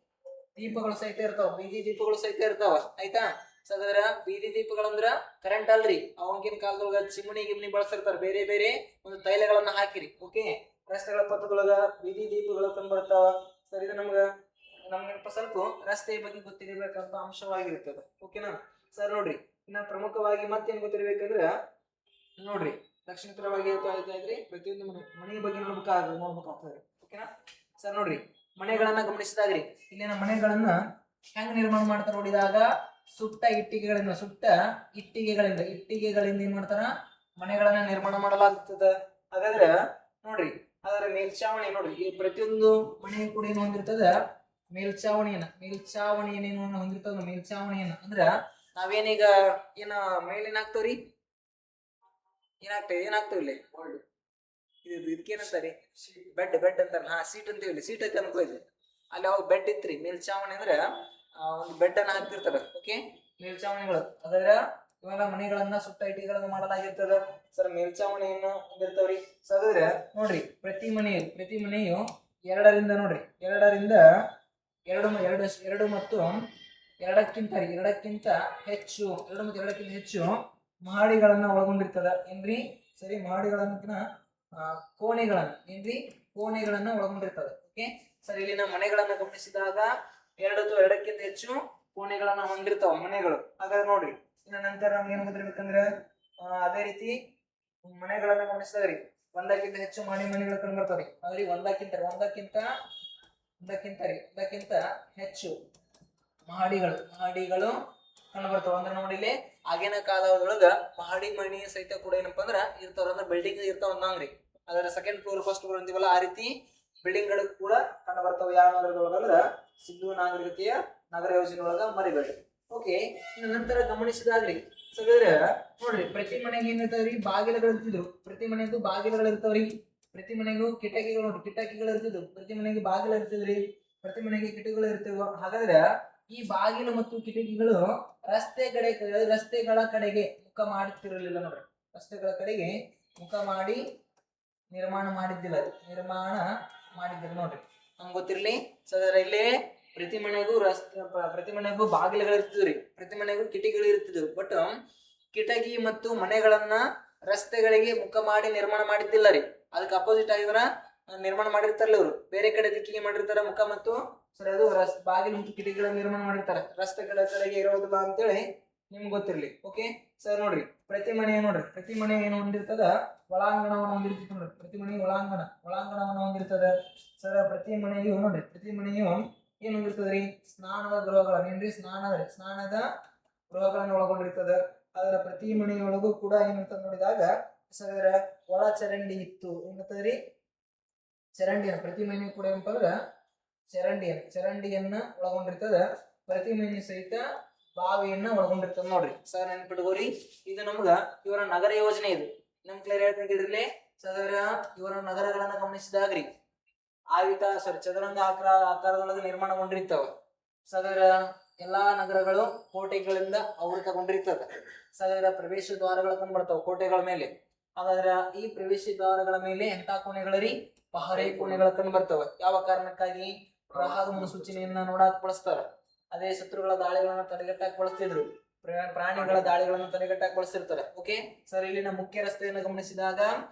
ದೀಪಗಳು ಸಹಿತ ಇರ್ತಾವ ಆಯ್ತಾ ಸಗದ್ರ ಬೀದಿ ದೀಪಗಳಂದ್ರ ಕರೆಂಟ್ ಅಲ್ರಿ ಅವಾಗಿನ ಕಾಲದೊಳಗ ಚಿಮಣಿ ಬಳಸಿರ್ತಾರ ಬೇರೆ ಬೇರೆ ಒಂದು ತೈಲಗಳನ್ನ ಹಾಕಿರಿ ಓಕೆ ರಸ್ತೆಗಳ ಪಕ್ಕದೊಳಗ ಬೀದಿ ದೀಪಗಳು ಕಂಡು ಬರ್ತಾವ ಸರ್ ಇದು ನಮ್ಗೆ ಸ್ವಲ್ಪ ರಸ್ತೆಯ ಬಗ್ಗೆ ಗೊತ್ತಿರಬೇಕಂತ ಅಂಶವಾಗಿರ್ತದ ಓಕೆನಾ ಸರ್ ನೋಡ್ರಿ ಇನ್ನ ಪ್ರಮುಖವಾಗಿ ಮತ್ತೇನ್ ಗೊತ್ತಿರ್ಬೇಕಂದ್ರ ನೋಡ್ರಿ ದಕ್ಷಿಣ ಉತ್ತರವಾಗಿ ಇದ್ರಿ ಪ್ರತಿಯೊಂದು ಮನೆಯ ಬಗ್ಗೆ ನೋಡ್ಬೇಕಾಗ್ತದೆ ಓಕೆನಾ ಸರ್ ನೋಡ್ರಿ ಮನೆಗಳನ್ನ ಗಮನಿಸಿದಾಗ್ರಿ ಇಲ್ಲಿನ ಮನೆಗಳನ್ನ ಹೆಂಗ್ ನಿರ್ಮಾಣ ಮಾಡ್ತಾರ ನೋಡಿದಾಗ ಸುಟ್ಟ ಇಟ್ಟಿಗೆಗಳಿಂದ ಏನ್ ಮಾಡ್ತಾರ ಮನೆಗಳನ್ನ ನಿರ್ಮಾಣ ಮಾಡಲಾಗ್ತದ ಹಾಗಾದ್ರ ನೋಡ್ರಿ ಅದರ ಮೇಲ್ಚಾವಣಿ ನೋಡ್ರಿ ಈ ಪ್ರತಿಯೊಂದು ಮನೆಯು ಕೂಡ ಏನು ಹೊಂದಿರ್ತದ ಮೇಲ್ಚಾವಣಿಯನ್ನ ಹೊಂದಿರ್ತದ ಅಂದ್ರ ನಾವೇನೀಗ ಏನ ಮೇಲಿನ ಹಾಕ್ತವ್ರಿ ಏನಾಗ್ತೇವೆ ಇಲ್ಲಿ ಇದಕ್ಕೇನಂತಾರಿ ಬೆಡ್ ಅಂತಾರ ಸೀಟ್ ಅಂತೀವಿ ಸೀಟ್ ಐತೆ ಅನ್ಕೋದ್ರಿ ಅಲ್ಲಿ ಅವಾಗ ಬೆಡ್ ಇತ್ರಿ ಮೇಲ್ಚಾವಣಿ ಅಂದ್ರ ಒಂದು ಬೆಡ್ ಅನ್ನ ಹಾಕ್ತಿರ್ತಾರ ಓಕೆ ಮೇಲ್ಚಾವಣಿಗಳು ಅದರ ಇವಾಗ ಮನೆಗಳನ್ನ ಸುಟ್ಟ ಇಟ್ಟಿಗೆಗಳನ್ನ ಮಾಡಲಾಗಿರ್ತದ ಸರ್ ಮೇಲ್ಚಾವಣಿಯನ್ನ ಹೊಂದಿರ್ತಾವ್ರಿ ಸೊ ಅದ್ರ ನೋಡ್ರಿ ಪ್ರತಿ ಮನೆಯು ಎರಡರಿಂದ ಎರಡು ಮತ್ತು ಎರಡಕ್ಕಿಂತ ಹೆಚ್ಚು ಮಹಡಿಗಳನ್ನ ಒಳಗೊಂಡಿರ್ತದ ಏನ್ರಿ ಸರಿ ಮಹಡಿಗಳನ್ನ ಕೋಣೆಗಳನ್ನ ಒಳಗೊಂಡಿರ್ತದ ಓಕೆ ಸರ್ ಇಲ್ಲಿನ ಮನೆಗಳನ್ನ ಗಮನಿಸಿದಾಗ ಎರಡಕ್ಕಿಂತ ಹೆಚ್ಚು ಕೋಣೆಗಳನ್ನ ಹೊಂದಿರ್ತಾವ ಮನೆಗಳು ಹಾಗಾದ್ರೆ ನೋಡ್ರಿ ಇನ್ನ ನಂತರ ನಮ್ಗೆ ಏನ್ ಗೊತ್ತಿರ್ಬೇಕಂದ್ರ ಅದೇ ರೀತಿ ಮನೆಗಳನ್ನ ಗಮನಿಸಿದ್ರಿ ಒಂದಕ್ಕಿಂತ ಹೆಚ್ಚು ಮನೆಗಳು ಕಂಡು ಬರ್ತಾವ್ರಿ ಅವ್ರಿ ಒಂದಕ್ಕಿಂತ ಹೆಚ್ಚು ಮಹಡಿಗಳು ಕಂಡು ಬರ್ತಾವ ಅಂದ್ರೆ ನೋಡಿಲಿ ಆಗಿನ ಕಾಲದೊಳಗ ಮಹಡಿ ಮನಿ ಸಹಿತ ಕೂಡ ಏನಪ್ಪಾ ಅಂದ್ರ ಇರ್ತಾವ ಅಂದ್ರೆ ಬಿಲ್ಡಿಂಗ್ ಇರ್ತಾವ ಅಂದಂಗ್ರಿ ಅದರ ಸೆಕೆಂಡ್ ಫ್ಲೋರ್ ಫಸ್ಟ್ ಫ್ಲೋರ್ ಅಂತೀವಲ್ಲ ಆ ರೀತಿ ಬಿಲ್ಡಿಂಗ್ ಗಳು ಕೂಡ ಕಂಡು ಬರ್ತಾವ ಯಾವ ನಗರದೊಳಗಂದ್ರ ಸಿಂಧೂ ನಾಗರಿಕತೆಯ ನಗರ ಯೋಜನೆ ಒಳಗ ಮರಿಬೇಡಿ ಓಕೆ ಇನ್ನು ನಂತರ ಗಮನಿಸಿದಾಗ್ರಿ ನೋಡ್ರಿ ಪ್ರತಿ ಮನೆಗೆ ಏನಿರ್ತಾವ್ರಿ ಬಾಗಿಲುಗಳು ಪ್ರತಿ ಮನೆಗೂ ಬಾಗಿಲುಗಳು ಇರ್ತಾವ್ರಿ ಪ್ರತಿ ಮನೆಗೂ ಕಿಟಕಿಗಳು ಇರ್ತಿದ್ವು ಪ್ರತಿ ಮನೆಗೆ ಬಾಗಿಲು ಇರ್ತಿದ್ರಿ ಪ್ರತಿ ಮನೆಗೆ ಕಿಟಕಿಗಳು ಇರ್ತಿದ್ವು ಹಾಗಾದ್ರೆ ಈ ಬಾಗಿಲು ಮತ್ತು ಕಿಟಕಿಗಳು ರಸ್ತೆಗಳ ಕಡೆಗೆ ಮುಖ ಮಾಡುತ್ತಿರಲಿಲ್ಲ ನೋಡ್ರಿ ರಸ್ತೆಗಳ ಕಡೆಗೆ ಮುಖ ಮಾಡಿ ನಿರ್ಮಾಣ ಮಾಡಿದ್ದಿಲ್ಲ ನೋಡ್ರಿ ನಮ್ಗೆ ಗೊತ್ತಿರ್ಲಿ ಸೊ ಇಲ್ಲಿ ಪ್ರತಿ ಮನೆಗೂ ಬಾಗಿಲುಗಳು ಇರ್ತಿದ್ರಿ ಪ್ರತಿ ಮನೆಗೂ ಕಿಟಕಿಗಳು ಇರ್ತಿದ್ವು ಬಟ್ ಕಿಟಕಿ ಮತ್ತು ಮನೆಗಳನ್ನ ರಸ್ತೆಗಳಿಗೆ ಮುಖ ಮಾಡಿ ನಿರ್ಮಾಣ ಮಾಡಿದ್ದಿಲ್ಲ ರೀ ಅದಕ್ಕೆ ಅಪೋಸಿಟ್ ಆಗಿದ್ರ ನಿರ್ಮಾಣ ಮಾಡಿರ್ತಾರಲ್ಲ ಇವರು ಬೇರೆ ಕಡೆ ದಿಕ್ಕಿಗೆ ಮಾಡಿರ್ತಾರ ಮುಖ ಮತ್ತು ಸರಿ ಅದು ಬಾಗಿಲು ಮತ್ತು ಕಿಟಕಿಗಳನ್ನ ನಿರ್ಮಾಣ ಮಾಡಿರ್ತಾರೆ ರಸ್ತೆಗಳ ಕಡೆಗೆ ಇರೋದಿಲ್ಲ ಅಂತೇಳಿ ನಿಮ್ಗೆ ಗೊತ್ತಿರ್ಲಿ ಓಕೆ ಸರ್ ನೋಡ್ರಿ ಪ್ರತಿಮನೆ ನೋಡ್ರಿ ಪ್ರತಿಮನೆ ಏನು ಹೊಂದಿರ್ತದ ಒಳಾಂಗಣವನ್ನು ಹೊಂದಿರ್ತದೆ ನೋಡ್ರಿ ಪ್ರತಿಮನೆ ಒಳಾಂಗಣವನ್ನು ಹೊಂದಿರ್ತದೆ ಸರ್ ಪ್ರತಿಮನೆಯು ನೋಡ್ರಿ ಪ್ರತಿಮನೆಯು ಏನ್ ಹೊಂದಿರ್ತದ್ರಿ ಸ್ನಾನದ ಗೃಹಗಳನ್ನ ಏನ್ರಿ ಸ್ನಾನದ ಗೃಹಗಳನ್ನು ಒಳಗೊಂಡಿರ್ತದ ಅದರ ಪ್ರತಿಮನೆಯೊಳಗೂ ಕೂಡ ಏನಿರ್ತದೆ ನೋಡಿದಾಗ ಸರ್ ಒಳ ಚರಂಡಿ ಇತ್ತು ಏನಿರ್ತದ್ರಿ ಚರಂಡಿಯನ್ನು ಪ್ರತಿಮನೆ ಕೂಡ ಏನಪ್ಪ ಅಂದ್ರ ಚರಂಡಿಯನ್ನ ಒಳಗೊಂಡಿರ್ತದ ಪ್ರತಿಮನೆ ಸಹಿತ ಬಾವಿಯನ್ನ ಒಳಗೊಂಡಿರ್ತದ ನೋಡ್ರಿ ಸರ್ ನೆನ್ಪಿಟ್ಕೋರಿ ಇದು ನಮ್ಗ ಇವರ ನಗರ ಯೋಜನೆ ಇದು ನಮ್ ಕ್ಲಿಯರ್ ಹೇಳ್ತಂತಿದ್ರಲ್ಲಿ ಸರ್ ಇವರ ನಗರಗಳನ್ನ ಗಮನಿಸಿದಾಗ್ರಿ ಚದುರಂಗ ಆಕಾರದೊಳಗೆ ನಿರ್ಮಾಣಗೊಂಡಿರ್ತಾವ ಸದರ ಎಲ್ಲಾ ನಗರಗಳು ಕೋಟೆಗಳಿಂದ ಆವೃತಗೊಂಡಿರ್ತದ ಸದರ ಪ್ರವೇಶ ದ್ವಾರಗಳು ಕಂಡುಬರ್ತಾವ ಕೋಟೆಗಳ ಮೇಲೆ ಹಾಗಾದ್ರ ಈ ಪ್ರವೇಶ ದ್ವಾರಗಳ ಮೇಲೆ ಎಂತ ಕೋಣೆಗಳರಿ ಪಹರೆ ಕೋಣೆಗಳು ಕಂಡು ಬರ್ತವೆ ಯಾವ ಕಾರಣಕ್ಕಾಗಿ ಪ್ರವಾಹದ ಮುನ್ಸೂಚನೆಯನ್ನ ನೋಡಾಕ್ ಬಳಸ್ತಾರ ಅದೇ ಶತ್ರುಗಳ ದಾಳಿಗಳನ್ನ ತಡೆಗಟ್ಟಕ್ ಬಳಸ್ತಿದ್ರು ಪ್ರಾಣಿಗಳ ದಾಳಿಗಳನ್ನು ತಡೆಗಟ್ಟಕ್ ಬಳಸ್ತಿರ್ತಾರೆ ಓಕೆ ಸರ್ ಇಲ್ಲಿನ ಮುಖ್ಯ ರಸ್ತೆಯನ್ನು ಗಮನಿಸಿದಾಗ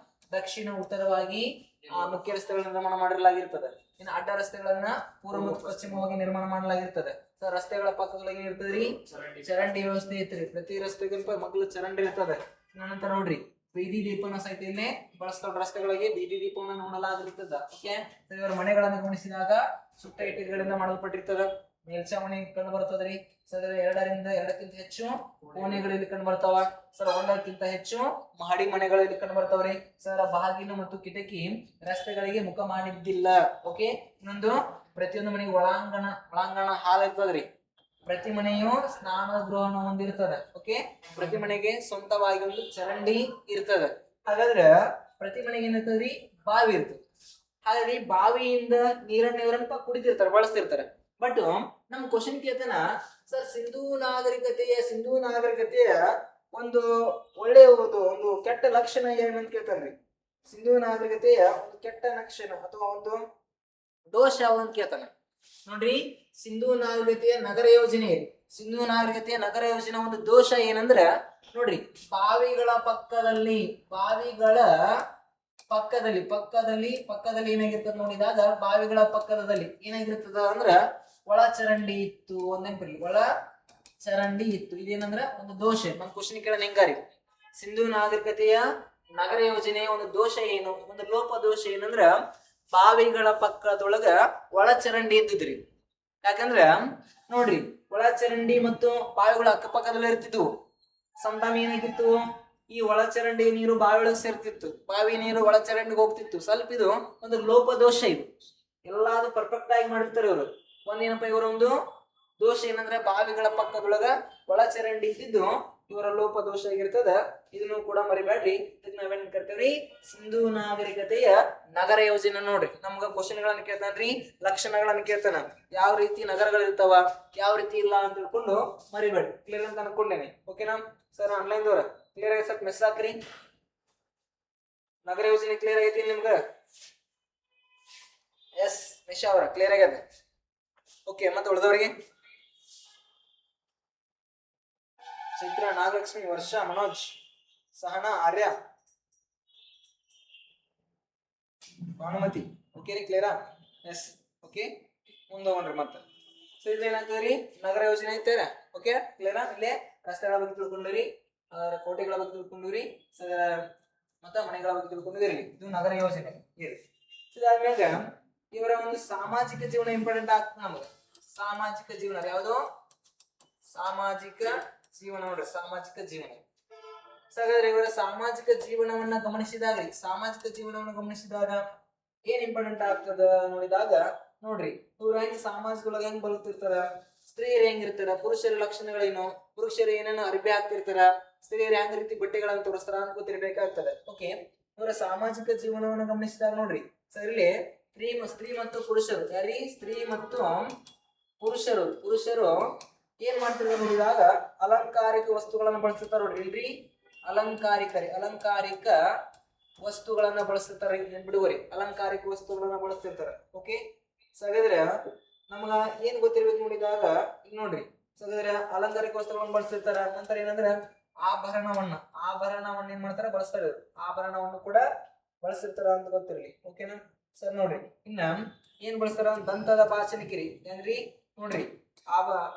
ದಕ್ಷಿಣ ಉತ್ತರವಾಗಿ ಮುಖ್ಯ ರಸ್ತೆಗಳನ್ನ ನಿರ್ಮಾಣ ಮಾಡಲಾಗಿರ್ತದೆ ಇನ್ನು ಅಡ್ಡ ರಸ್ತೆಗಳನ್ನ ಪೂರ್ವ ಮತ್ತು ಪಶ್ಚಿಮವಾಗಿ ನಿರ್ಮಾಣ ಮಾಡಲಾಗಿರ್ತದೆ ಸರ್ ರಸ್ತೆಗಳ ಪಕ್ಕಗಳಿಗೆ ಇರ್ತದ್ರಿ ಚರಂಡಿ ವ್ಯವಸ್ಥೆ ಇರ್ತದೆ ಪ್ರತಿ ರಸ್ತೆಗಿಂತ ಮಕ್ಕಳು ಚರಂಡಿ ಇರ್ತದೆ ನಂತರ ನೋಡ್ರಿ ಬೀದಿ ದೀಪನ ಸಹಿತ ಇಲ್ಲೇ ಬಳಸ್ತಾವ ರಸ್ತೆಗಳಿಗೆ ಬೀದಿ ದೀಪವನ್ನು ನೋಡಲಾಗಿರ್ತದ ಓಕೆ ಇವರ ಮನೆಗಳನ್ನು ಗಮನಿಸಿದಾಗ ಸುತ್ತ ಇಟ್ಟಿಗೆಗಳಿಂದ ಮಾಡಲ್ಪಟ್ಟಿರ್ತದ ಮೇಲ್ಛಾವಣಿ ಕಂಡು ಬರ್ತದ್ರಿ ಸರ್ ಎರಡಕ್ಕಿಂತ ಹೆಚ್ಚು ಕೋಣೆಗಳಲ್ಲಿ ಕಂಡು ಬರ್ತಾವ ಸರ್ ಒಂದಕ್ಕಿಂತ ಹೆಚ್ಚು ಮಹಡಿ ಮನೆಗಳಲ್ಲಿ ಕಂಡು ಬರ್ತಾವ್ರಿ ಸರ್ ಬಾಗಿಲು ಮತ್ತು ಕಿಟಕಿ ರಸ್ತೆಗಳಿಗೆ ಮುಖ ಮಾಡಿದ್ದಿಲ್ಲ ಓಕೆ ಇನ್ನೊಂದು ಪ್ರತಿಯೊಂದು ಮನೆಗೆ ಒಳಾಂಗಣ ಹಾಲ್ ಇರ್ತದ್ರಿ ಪ್ರತಿ ಮನೆಯು ಸ್ನಾನ ಗೃಹವನ್ನು ಹೊಂದಿರ್ತದೆ ಓಕೆ ಪ್ರತಿ ಮನೆಗೆ ಸ್ವಂತವಾಗಿ ಒಂದು ಚರಂಡಿ ಇರ್ತದೆ ಹಾಗಾದ್ರೆ ಪ್ರತಿ ಮನೆಗೆ ಏನಿರ್ತದ್ರಿ ಬಾವಿ ಇರ್ತದೆ ಹಾಗಾಗಿ ಬಾವಿಯಿಂದ ನೀರನ್ನ ಕುಡಿತಿರ್ತಾರೆ ಬಳಸ್ತಿರ್ತಾರೆ ಬಟ್ ನಮ್ ಕ್ವಶನ್ ಕೇಳ್ತಾನ ಸರ್ ಸಿಂಧೂ ನಾಗರಿಕತೆಯ ಒಂದು ಒಳ್ಳೆಯ ಒಂದು ಕೆಟ್ಟ ಲಕ್ಷಣ ಏನಂತ ಕೇಳ್ತಾರ್ರಿ ಸಿಂಧೂ ನಾಗರಿಕತೆಯ ಒಂದು ಕೆಟ್ಟ ಲಕ್ಷಣ ಅಥವಾ ಒಂದು ದೋಷ ಯಾವ್ದಂತ ಕೇಳ್ತಾನ ನೋಡ್ರಿ ಸಿಂಧೂ ನಾಗರಿಕತೆಯ ನಗರ ಯೋಜನೆ ಒಂದು ದೋಷ ಏನಂದ್ರ ನೋಡ್ರಿ ಬಾವಿಗಳ ಪಕ್ಕದಲ್ಲಿ ಏನಾಗಿರ್ತದ ನೋಡಿದಾಗ ಬಾವಿಗಳ ಪಕ್ಕದಲ್ಲಿ ಏನಾಗಿರ್ತದ ಅಂದ್ರ ಒಳ ಚರಂಡಿ ಇತ್ತು ಒಳ ಚರಂಡಿ ಇತ್ತು ಇದೇನಂದ್ರ ಒಂದು ದೋಷ ನಮ್ ಕ್ವಶನ್ ಕೇಳೋಣ ಹೆಂಗಾರಿ ಸಿಂಧೂ ನಾಗರಿಕತೆಯ ನಗರ ಯೋಜನೆಯ ಒಂದು ದೋಷ ಏನು ಒಂದು ಲೋಪ ದೋಷ ಏನಂದ್ರ ಬಾವಿಗಳ ಪಕ್ಕದೊಳಗ ಒಳ ಚರಂಡಿ ಇದ್ದಿದ್ರಿ ಯಾಕಂದ್ರ ನೋಡ್ರಿ ಒಳ ಚರಂಡಿ ಮತ್ತು ಬಾವಿಗಳ ಅಕ್ಕಪಕ್ಕದಲ್ಲಿ ಇರ್ತಿದ್ವು ಸಂತಾಮ ಏನಾಗಿತ್ತು ಈ ಒಳ ಚರಂಡಿ ನೀರು ಬಾವಿ ಒಳಗೆ ಸೇರ್ತಿತ್ತು ಬಾವಿ ನೀರು ಒಳ ಚರಂಡಿಗೆ ಹೋಗ್ತಿತ್ತು ಸ್ವಲ್ಪ ಇದು ಒಂದು ಲೋಪ ದೋಷ ಇದು ಎಲ್ಲಾದ್ರು ಪರ್ಫೆಕ್ಟ್ ಆಗಿ ಮಾಡಿರ್ತಾರೆ ಇವರು ಒಂದೇನಪ್ಪ ಇವರ ಒಂದು ದೋಷ ಏನಂದ್ರೆ ಬಾವಿಗಳ ಪಕ್ಕದೊಳಗ ಒಳ ಚರಂಡಿ ಇದ್ದಿದ್ದು ಇವರ ಲೋಪ ದೋಷ ಆಗಿರ್ತದ ಇದನ್ನು ಕೂಡ ಮರಿಬೇಡ್ರಿ ಇದನ್ನ ನಾವೇನ್ ಕರಿತೇವ್ರಿ ಸಿಂಧೂ ನಾಗರಿಕತೆಯ ನಗರ ಯೋಜನೆ ನೋಡ್ರಿ ನಮ್ಗ ಕ್ವಶನ್ ಗಳನ್ನ ಕೇಳ್ತಾನ್ರಿ ಲಕ್ಷಣಗಳನ್ನ ಕೇಳ್ತಾನ ಯಾವ ರೀತಿ ನಗರಗಳಿರ್ತಾವ ಯಾವ ರೀತಿ ಇಲ್ಲ ಅಂತ ತಿಳ್ಕೊಂಡು ಮರಿಬೇಡ್ರಿ ಕ್ಲಿಯರ್ ಅಂತ ಅನ್ಕೊಂಡೇನೆ ಓಕೆನಾ ಸರ್ ಆನ್ಲೈನ್ ದವ್ರ ಕ್ಲಿಯರ್ ಆಗಿ ಸ್ವಲ್ಪ ಮೆಸ್ ಹಾಕ್ರಿ ನಗರ ಯೋಜನೆ ಕ್ಲಿಯರ್ ಆಗೈತಿ ನಿಮ್ಗ ಎಸ್ ನಿಶಾ ಅವರ ಕ್ಲಿಯರ್ ಆಗ್ಯದ ಓಕೆ ಮತ್ತೆ ಉಳಿದವರಿಗೆ ಚೈತ್ರ ನಾಗಲಕ್ಷ್ಮಿ ವರ್ಷ ಮನೋಜ್ ಸಹನಾ ಆರ್ಯ ಭಾನುಮತಿ ಓಕೆ ರೀ ಕ್ಲಿಯರಾ ಎಸ್ ಓಕೆ ಮುಂದೋಗ್ರಿ ಮತ್ತೆ ಸೊ ಇದು ಏನಾಗ್ತದ್ರಿ ನಗರ ಯೋಜನೆ ಐತೇರ ಓಕೆ ಕ್ಲಿಯರಾ ಇಲ್ಲೇ ರಸ್ತೆಗಳ ಬಗ್ಗೆ ತಿಳ್ಕೊಂಡಿರಿ ಕೋಟೆಗಳ ಬಗ್ಗೆ ತಿಳ್ಕೊಂಡಿರಿ ಮತ್ತೆ ಮನೆಗಳ ಬಗ್ಗೆ ತಿಳ್ಕೊಂಡಿರಿ ಇದು ನಗರ ಯೋಜನೆ ಇದಾದ್ಮೇಲೆ ಇವರ ಒಂದು ಸಾಮಾಜಿಕ ಜೀವನ ಇಂಪಾರ್ಟೆಂಟ್ ಆಗ್ತದೆ ನಮಗೆ ಸಾಮಾಜಿಕ ಜೀವನ ಯಾವುದು ಸಾಮಾಜಿಕ ಜೀವನ ನೋಡ್ರಿ ಸಾಮಾಜಿಕ ಜೀವನ ಹಾಗಾದ್ರೆ ಇವರ ಸಾಮಾಜಿಕ ಜೀವನವನ್ನ ಗಮನಿಸಿದಾಗ ಏನ್ ಇಂಪಾರ್ಟೆಂಟ್ ಆಗ್ತದ ನೋಡಿದಾಗ ನೋಡ್ರಿ ಇವ್ರ ಹೆಂಗ್ ಸಮಾಜದೊಳಗ ಹೆಂಗ್ ಬದುಕ್ತಿರ್ತಾರ ಸ್ತ್ರೀಯರು ಹೆಂಗಿರ್ತಾರ ಪುರುಷರ ಲಕ್ಷಣಗಳೇನು ಪುರುಷರು ಏನೇನು ಅರ್ಬಿ ಆಗ್ತಿರ್ತಾರ ಸ್ತ್ರೀಯರು ಹೆಂಗ್ ರೀತಿ ಬಟ್ಟೆಗಳನ್ನ ತೋರಿಸ್ತಾರ ಅಂತ ಗೊತ್ತಿರ್ಬೇಕಾಗ್ತದೆ ಓಕೆ ಇವರ ಸಾಮಾಜಿಕ ಜೀವನವನ್ನ ಗಮನಿಸಿದಾಗ ನೋಡ್ರಿ ಸರ್ ಇಲ್ಲಿ ಸ್ತ್ರೀ ಮತ್ತು ಪುರುಷರು ಯಾರಿ ಸ್ತ್ರೀ ಮತ್ತು ಪುರುಷರು ಏನ್ ಮಾಡ್ತಿರ್ತಾರೆ ನೋಡಿದಾಗ ಅಲಂಕಾರಿಕ ವಸ್ತುಗಳನ್ನ ಬಳಸ್ತಿರ್ತಾರ ನೋಡ್ರಿ ಇಲ್ರಿ ಅಲಂಕಾರಿಕ ವಸ್ತುಗಳನ್ನ ಬಳಸ್ತಿರ್ತಾರೆ ಬಿಡುವರಿ ಅಲಂಕಾರಿಕ ವಸ್ತುಗಳನ್ನ ಬಳಸ್ತಿರ್ತಾರೆ ಓಕೆ ಹಾಗಾದ್ರೆ ನಮಗ ಏನ್ ಗೊತ್ತಿರ್ಬೇಕು ನೋಡಿದಾಗ ಈಗ ನೋಡ್ರಿ ಹಾಗಾದ್ರೆ ಅಲಂಕಾರಿಕ ವಸ್ತುಗಳನ್ನ ಬಳಸ್ತಿರ್ತಾರ ನಂತರ ಏನಂದ್ರೆ ಆಭರಣವನ್ನ ಏನ್ ಮಾಡ್ತಾರ ಬಳಸ್ತಾರೆ ಆಭರಣವನ್ನು ಕೂಡ ಬಳಸ್ತಿರ್ತಾರ ಅಂತ ಗೊತ್ತಿರ್ಲಿ ಓಕೆನಾ ಸರ್ ನೋಡ್ರಿ ಇನ್ನ ಏನ್ ಬಳಸ್ತಾರ ದಂತದ ಬಾಚಣಿಕಿರಿ ಏನ್ರಿ ನೋಡ್ರಿ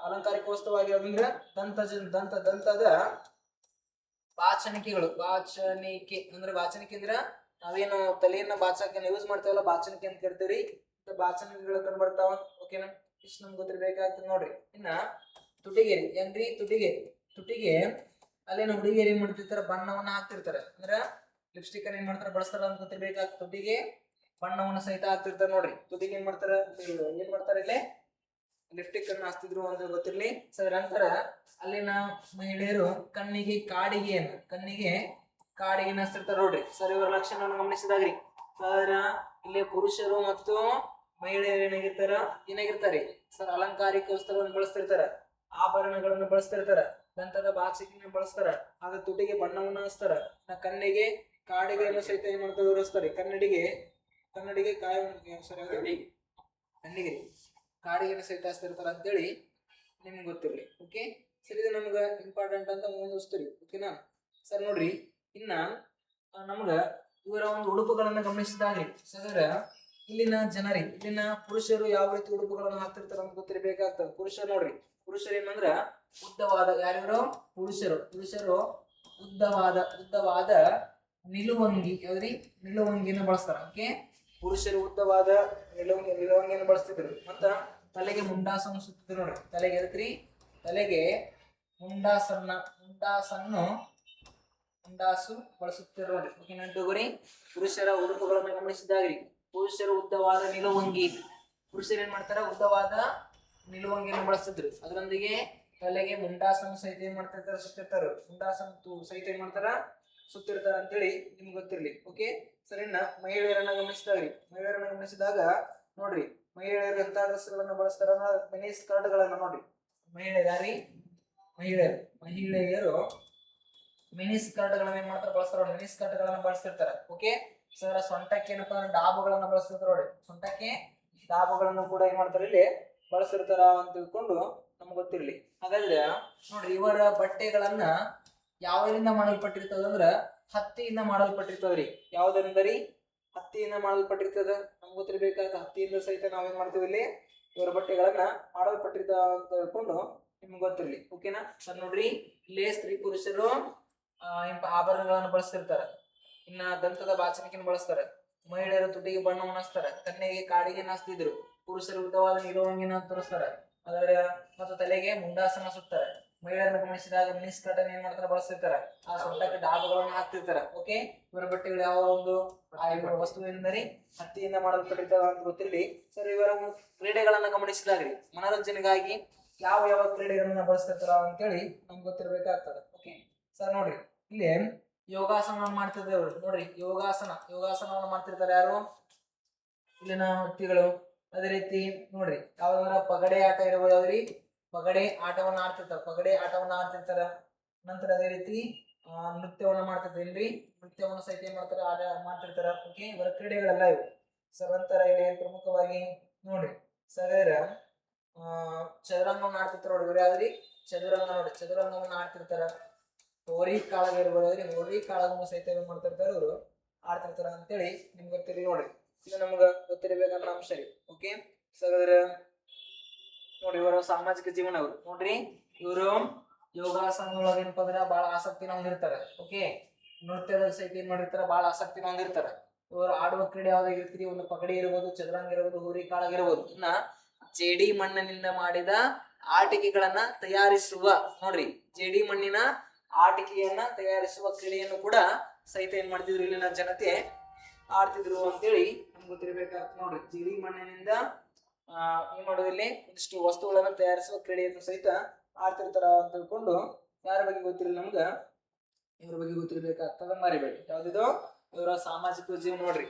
ಅಲಂಕಾರಿಕ ವಸ್ತುವಾಗಿರೋದ್ರಿಂದ ದಂತದ ಬಾಚಣಿಕೆಗಳು. ಬಾಚಣಿಕೆ ಅಂದ್ರೆ ನಾವೇನು ತಲೆಯನ್ನ ಬಾಚಕ್ಕೆ ಯೂಸ್ ಮಾಡ್ತೇವಲ್ಲ, ಬಾಚಣಿಕೆ ಅಂತ ಕರಿತೀವಿ. ಬಾಚಣಿಕೆಗಳು ಕಂಡು ಬರ್ತಾವ. ಓಕೆನಾ, ಇಷ್ಟು ನಮ್ಗೆ ಗೊತ್ತಿರ್ಬೇಕಾಗ್ತದೆ ನೋಡ್ರಿ. ಇನ್ನ ತುಟಿಗೇರಿ ಏನ್ರಿ? ತುಟಿಗೆ ಅಲ್ಲೇನು ಹುಡುಗಿಯರು ಏನ್ ಮಾಡ್ತಿರ್ತಾರ, ಬಣ್ಣವನ್ನ ಹಾಕ್ತಿರ್ತಾರೆ. ಅಂದ್ರ ಲಿಪ್ಸ್ಟಿಕ್ ಅನ್ನ ಏನ್ ಮಾಡ್ತಾರ, ಬಳಸ್ತಾರ ಅಂತ ಗೊತ್ತಿರ್ಬೇಕಾಗ್ತದೆ. ತುಟಿಗೆ ಬಣ್ಣವನ್ನ ಸಹಿತ ಹಾಕ್ತಿರ್ತಾರೆ ನೋಡ್ರಿ. ತುಟಿಗೆ ಏನ್ ಮಾಡ್ತಾರ ಇಲ್ಲಿ ಲಿಪ್ಸ್ಟಿಕ್ ಅನ್ನ ಹಾಕ್ತಿದ್ರು ಅಂತ ಗೊತ್ತಿರ್ಲಿ. ಸರ್, ನಂತರ ಅಲ್ಲಿನ ಮಹಿಳೆಯರು ಕಣ್ಣಿಗೆ ಕಾಡಿಗೆನ ಹಚ್ತಿರ್ತಾರ ನೋಡ್ರಿ. ಸರ್, ಇವರ ಲಕ್ಷಣವನ್ನು ಗಮನಿಸಿದಾಗ್ರಿ. ಸರ್, ಇಲ್ಲಿ ಪುರುಷರು ಮತ್ತು ಮಹಿಳೆಯರು ಏನಾಗಿರ್ತಾರೆ ಸರ್, ಅಲಂಕಾರಿಕ ವಸ್ತುಗಳನ್ನು ಬಳಸ್ತಿರ್ತಾರ, ಆಭರಣಗಳನ್ನು ಬಳಸ್ತಿರ್ತಾರ, ದಂತದ ಬಾಚಿಕೆಯನ್ನು ಬಳಸ್ತಾರ, ಆಗ ತುಟಿಗೆ ಬಣ್ಣವನ್ನ ಹಚ್ತಾರ, ಕಣ್ಣಿಗೆ ಕಾಡಿಗೆಯನ್ನು ಸಹಿತ ಏನ್ ಮಾಡ್ತಾರೆ, ವಿವರಿಸ್ತಾರೆ. ಕನ್ನಡಿಗೆ ಕಾಡಿಗೆಯನ್ನು ಸಹಿತ ಹಚ್ತಿರ್ತಾರ ಅಂತೇಳಿ ನಿಮ್ಗೆ ಗೊತ್ತಿರ್ಲಿ. ಓಕೆ ಸರ್, ಇದು ನಮ್ಗೆ ಇಂಪಾರ್ಟೆಂಟ್ ಅಂತ ಮುಂದುವರಿಸ್ತೀರಿ. ಓಕೆನಾ ಸರ್? ನೋಡ್ರಿ, ಇನ್ನ ನಮ್ಗ ಇವರ ಒಂದು ಉಡುಪುಗಳನ್ನ ಗಮನಿಸಿದಾಗ್ರಿ. ಸರ್, ಇಲ್ಲಿನ ಪುರುಷರು ಯಾವ ರೀತಿ ಉಡುಪುಗಳನ್ನು ಹಾಕ್ತಿರ್ತಾರ ಅಂತ ಗೊತ್ತಿರ್ಬೇಕಾಗ್ತದೆ. ಪುರುಷರು ಏನಂದ್ರ ಉದ್ದವಾದ, ಯಾರ್ಯಾರು ಪುರುಷರು ಉದ್ದವಾದ ನಿಲುವಂಗಿ, ನಿಲುವಂಗಿಯನ್ನು ಬಳಸ್ತಾರ. ಓಕೆ, ಪುರುಷರು ಉದ್ದವಾದ ನಿಲುವಂಗಿಯನ್ನು ಬಳಸ್ತಿದ್ರು. ಮತ್ತ ತಲೆಗೆ ಮುಂಡಾಸನ್ನು ಸುತ್ತಿದ್ರು ನೋಡ್ರಿ. ತಲೆಗೆ ಮುಂಡಾಸು ಬಳಸುತ್ತಿರು ನೋಡ್ರಿ. ಓಕೆ, ನೆನಪಿಟ್ಕೋರಿ. ಪುರುಷರ ಉಡುಪುಗಳನ್ನು ಗಮನಿಸಿದಾಗ್ರಿ. ಪುರುಷರು ಉದ್ದವಾದ ನಿಲುವಂಗಿ, ಪುರುಷರು ಏನ್ ಮಾಡ್ತಾರ, ಉದ್ದವಾದ ನಿಲುವಂಗಿಯನ್ನು ಬಳಸ್ತಿದ್ರು. ಅದರೊಂದಿಗೆ ತಲೆಗೆ ಮುಂಡಾಸನ್ನು ಸಹಿತ ಏನ್ ಮಾಡ್ತಿರ್ತಾರ, ಸುತ್ತಿರ್ತಾರ. ಮುಂಡಾಸನ್ನು ಸಹಿತ ಏನ್ ಮಾಡ್ತಾರ, ಸುತ್ತಿರ್ತಾರ ಅಂತೇಳಿ ನಿಮ್ಗೆ ಗೊತ್ತಿರ್ಲಿ. ಓಕೆ ಸರಿ. ಮಹಿಳೆಯರನ್ನ ಗಮನಿಸಿದಾಗ ನೋಡ್ರಿ, ಮಹಿಳೆಯರು ಎಂತ ಡ್ರೆಸ್ಗಳನ್ನ ಬಳಸ್ತಾರ, ಮಿನಿ ಸ್ಕರ್ಟ್ಗಳನ್ನ ನೋಡ್ರಿ. ಮಹಿಳೆಯರು ಮಿನಿ ಸ್ಕರ್ಟ್ಗಳನ್ನ ಏನ್ ಮಾಡ್ತಾರ, ಬಳಸ್ತಾರ. ಮಿನಿ ಸ್ಕರ್ಟ್ಗಳನ್ನ ಬಳಸ್ತಿರ್ತಾರ. ಓಕೆ ಸರ್, ಸೊಂಟಕ್ಕೆ ಏನಪ್ಪಾ ಡಾಬುಗಳನ್ನ ಬಳಸ್ತಿರ್ತಾರ ನೋಡಿ. ಸೊಂಟಕ್ಕೆ ಡಾಬುಗಳನ್ನು ಕೂಡ ಏನ್ ಮಾಡ್ತಾರ, ಇಲ್ಲಿ ಬಳಸಿರ್ತಾರ ಅಂತ ತಿಳ್ಕೊಂಡು ನಮ್ಗೆ ಗೊತ್ತಿರ್ಲಿ. ಹಾಗಾದ್ರೆ ನೋಡ್ರಿ, ಇವರ ಬಟ್ಟೆಗಳನ್ನ ಯಾವ್ದರಿಂದ ಮಾಡಲ್ಪಟ್ಟಿರ್ತದಂದ್ರ ಹತ್ತಿಯಿಂದ ಮಾಡಲ್ಪಟ್ಟಿರ್ತದ್ರಿ. ಯಾವ್ದರಿಂದರಿ? ಹತ್ತಿಯಿಂದ ಮಾಡಲ್ಪಟ್ಟಿರ್ತದ. ನಮ್ಗೆ ಗೊತ್ತಿರ್ಬೇಕಾದ ಹತ್ತಿಯಿಂದ ಸಹಿತ ನಾವೇನ್ ಮಾಡ್ತೀವಿ, ಇಲ್ಲಿ ಇವರ ಬಟ್ಟೆಗಳನ್ನ ಮಾಡಲ್ಪಟ್ಟಿರ್ತಾವ ಅಂತ ಹೇಳ್ಕೊಂಡು ನಿಮ್ಗೆ ಗೊತ್ತಿರ್ಲಿ. ಓಕೆನಾ ಸರ್? ನೋಡ್ರಿ, ಇಲ್ಲಿ ಸ್ತ್ರೀ ಪುರುಷರು ಆಭರಣಗಳನ್ನು ಬಳಸ್ತಿರ್ತಾರ. ಇನ್ನ ದಂತದ ಬಾಚಣಿಕೆಯನ್ನು ಬಳಸ್ತಾರ. ಮಹಿಳೆಯರು ತುಟಿಗೆ ಬಣ್ಣವನ್ನು ಹಚ್ತಾರ, ಕಣ್ಣಿಗೆ ಕಾಡಿಗೆಯನ್ನು ಹಚ್ತಿದ್ರು. ಪುರುಷರು ಉದ್ದವಾದ ನಿಲುವಂಗಿನ ತೋರಿಸ್ತಾರ. ಮತ್ತು ತಲೆಗೆ ಮುಂಡಾಸನ ಸುತ್ತಾರೆ. ಮಹಿಳೆಯರನ್ನು ಗಮನಿಸಿದಾಗ ಮಿನಿ ಸ್ಕರ್ಟ್ ಅನ್ನು ಏನ್ ಮಾಡ್ತಾರ, ಬಳಸ್ತಿರ್ತಾರ. ಆ ಸೊಂಟಕ್ಕೆ ಡಾಬುಗಳನ್ನು ಹಾಕ್ತಿರ್ತಾರ. ಓಕೆ, ಇವರ ಬಟ್ಟೆಗಳು ಯಾವ ಒಂದು ವಸ್ತುವಿನಿಂದ ಹತ್ತಿಯಿಂದ ಮಾಡಲ್ಪಟ್ಟಿರ್ತಾವ ಅಂತ ಗೊತ್ತಿರಲಿ. ಸರ್, ಇವರ ಕ್ರೀಡೆಗಳನ್ನ ಗಮನಿಸಿದಾಗ್ರಿ, ಮನೋರಂಜನೆಗಾಗಿ ಯಾವ ಕ್ರೀಡೆಗಳನ್ನ ಬಳಸ್ತಿರ್ತಾರ ಅಂತೇಳಿ ನಮ್ಗೆ ಗೊತ್ತಿರ್ಬೇಕಾಗ್ತದೆ. ಓಕೆ ಸರ್, ನೋಡ್ರಿ, ಇಲ್ಲಿ ಯೋಗಾಸನವನ್ನು ಮಾಡ್ತಿದ್ದೇವೆ ನೋಡ್ರಿ. ಯೋಗಾಸನವನ್ನು ಮಾಡ್ತಿರ್ತಾರೆ ಯಾರು? ಇಲ್ಲಿನ ವ್ಯಕ್ತಿಗಳು. ಅದೇ ರೀತಿ ನೋಡ್ರಿ, ಯಾವ್ದಾದ್ರ ಪಗಡೆ ಆಟ ಇರಬಹುದಾದ್ರಿ. ಪಗಡೆ ಆಟವನ್ನ ಆಡ್ತಿರ್ತಾರ. ನಂತರ ಅದೇ ರೀತಿ ನೃತ್ಯವನ್ನ ಮಾಡ್ತಿರ್ತೀನ್ರಿ. ನೃತ್ಯವನ್ನು ಸಹಿತ ಏನ್ ಮಾಡ್ತಾರ, ಮಾಡ್ತಿರ್ತಾರ. ಓಕೆ, ಇವರ ಕ್ರೀಡೆಗಳೆಲ್ಲ ಇವು ಸರ್. ನಂತರ ಇಲ್ಲಿ ಪ್ರಮುಖವಾಗಿ ನೋಡ್ರಿ ಸರ್, ಚದುರಂಗವನ್ನು ಆಡ್ತಿರ್ತಾರ ನೋಡಿ. ಇವ್ರು ಯಾವ್ದ್ರಿ? ಚದುರಂಗವನ್ನು ಆಡ್ತಿರ್ತಾರ. ಹೋರಿ ಕಾಳಗ ಇರ್ಬೋದಾದ್ರಿ. ಹೋರಿ ಕಾಳಗವನ್ನು ಸಹಿತ ಏನ್ ಮಾಡ್ತಿರ್ತಾರ, ಇವರು ಆಡ್ತಿರ್ತಾರ ಅಂತೇಳಿ ನಿಮ್ಗೆ ಗೊತ್ತಿರಿ ನೋಡ್ರಿ. ಇದು ನಮ್ಗ ಗೊತ್ತಿರಬೇಕಂತ ಅಂಶ ರೀ. ಓಕೆ ಸರ್, ನೋಡ್ರಿ, ಇವರ ಸಾಮಾಜಿಕ ಜೀವನ ನೋಡ್ರಿ. ಇವರು ಯೋಗಾಸನದೊಳಗೆ ಏನಪ್ಪ ಅಂದ್ರೆ ಬಹಳ ಆಸಕ್ತಿನ ಹೊಂದಿರ್ತಾರೆ. ಓಕೆ, ನೃತ್ಯದ ಸಹಿತ ಏನ್ ಮಾಡಿರ್ತಾರ, ಬಹಳ ಆಸಕ್ತಿನ ಹೊಂದಿರ್ತಾರ. ಇವರು ಆಡುವ ಕ್ರೀಡೆ ಯಾವ್ದಾಗಿರ್ತೀರಿ, ಒಂದು ಪಗಡಿ ಇರ್ಬೋದು, ಚದುರಂಗ ಇರ್ಬೋದು, ಹೋರಿ ಕಾಳಗ ಇರ್ಬೋದು. ಇನ್ನ ಜೇಡಿ ಮಣ್ಣಿನಿಂದ ಮಾಡಿದ ಆಟಿಕೆಗಳನ್ನ ತಯಾರಿಸುವ ನೋಡ್ರಿ, ಜೇಡಿ ಮಣ್ಣಿನ ಆಟಿಕೆಯನ್ನ ತಯಾರಿಸುವ ಕ್ರೀಡೆಯನ್ನು ಕೂಡ ಸಹಿತ ಏನ್ ಮಾಡ್ತಿದ್ರು, ಇಲ್ಲಿನ ಜನತೆ ಆಡ್ತಿದ್ರು ಅಂತೇಳಿ ನಮ್ಗೆ ಗೊತ್ತಿರ್ಬೇಕಾಗ್ತದೆ ನೋಡ್ರಿ. ಜೇಡಿ ಮಣ್ಣಿನಿಂದ ಏನ್ ಮಾಡೋದಿಲ್ಲಿ ಇಷ್ಟು ವಸ್ತುಗಳನ್ನ ತಯಾರಿಸುವ ಕ್ರೀಡೆಯನ್ನು ಸಹಿತ ಆಡ್ತಿರ್ತಾರ ಅಂತ ತಿಳ್ಕೊಂಡು ಯಾರ ಬಗ್ಗೆ ಗೊತ್ತಿರಲಿಲ್ಲ ನಮ್ಗ, ಇವ್ರ ಬಗ್ಗೆ ಗೊತ್ತಿರ್ಬೇಕಾಗ್ತದ. ಮರಿಬೇಡಿ. ಯಾವ್ದಿದು? ಇವರ ಸಾಮಾಜಿಕ ಜೀವನ ನೋಡ್ರಿ.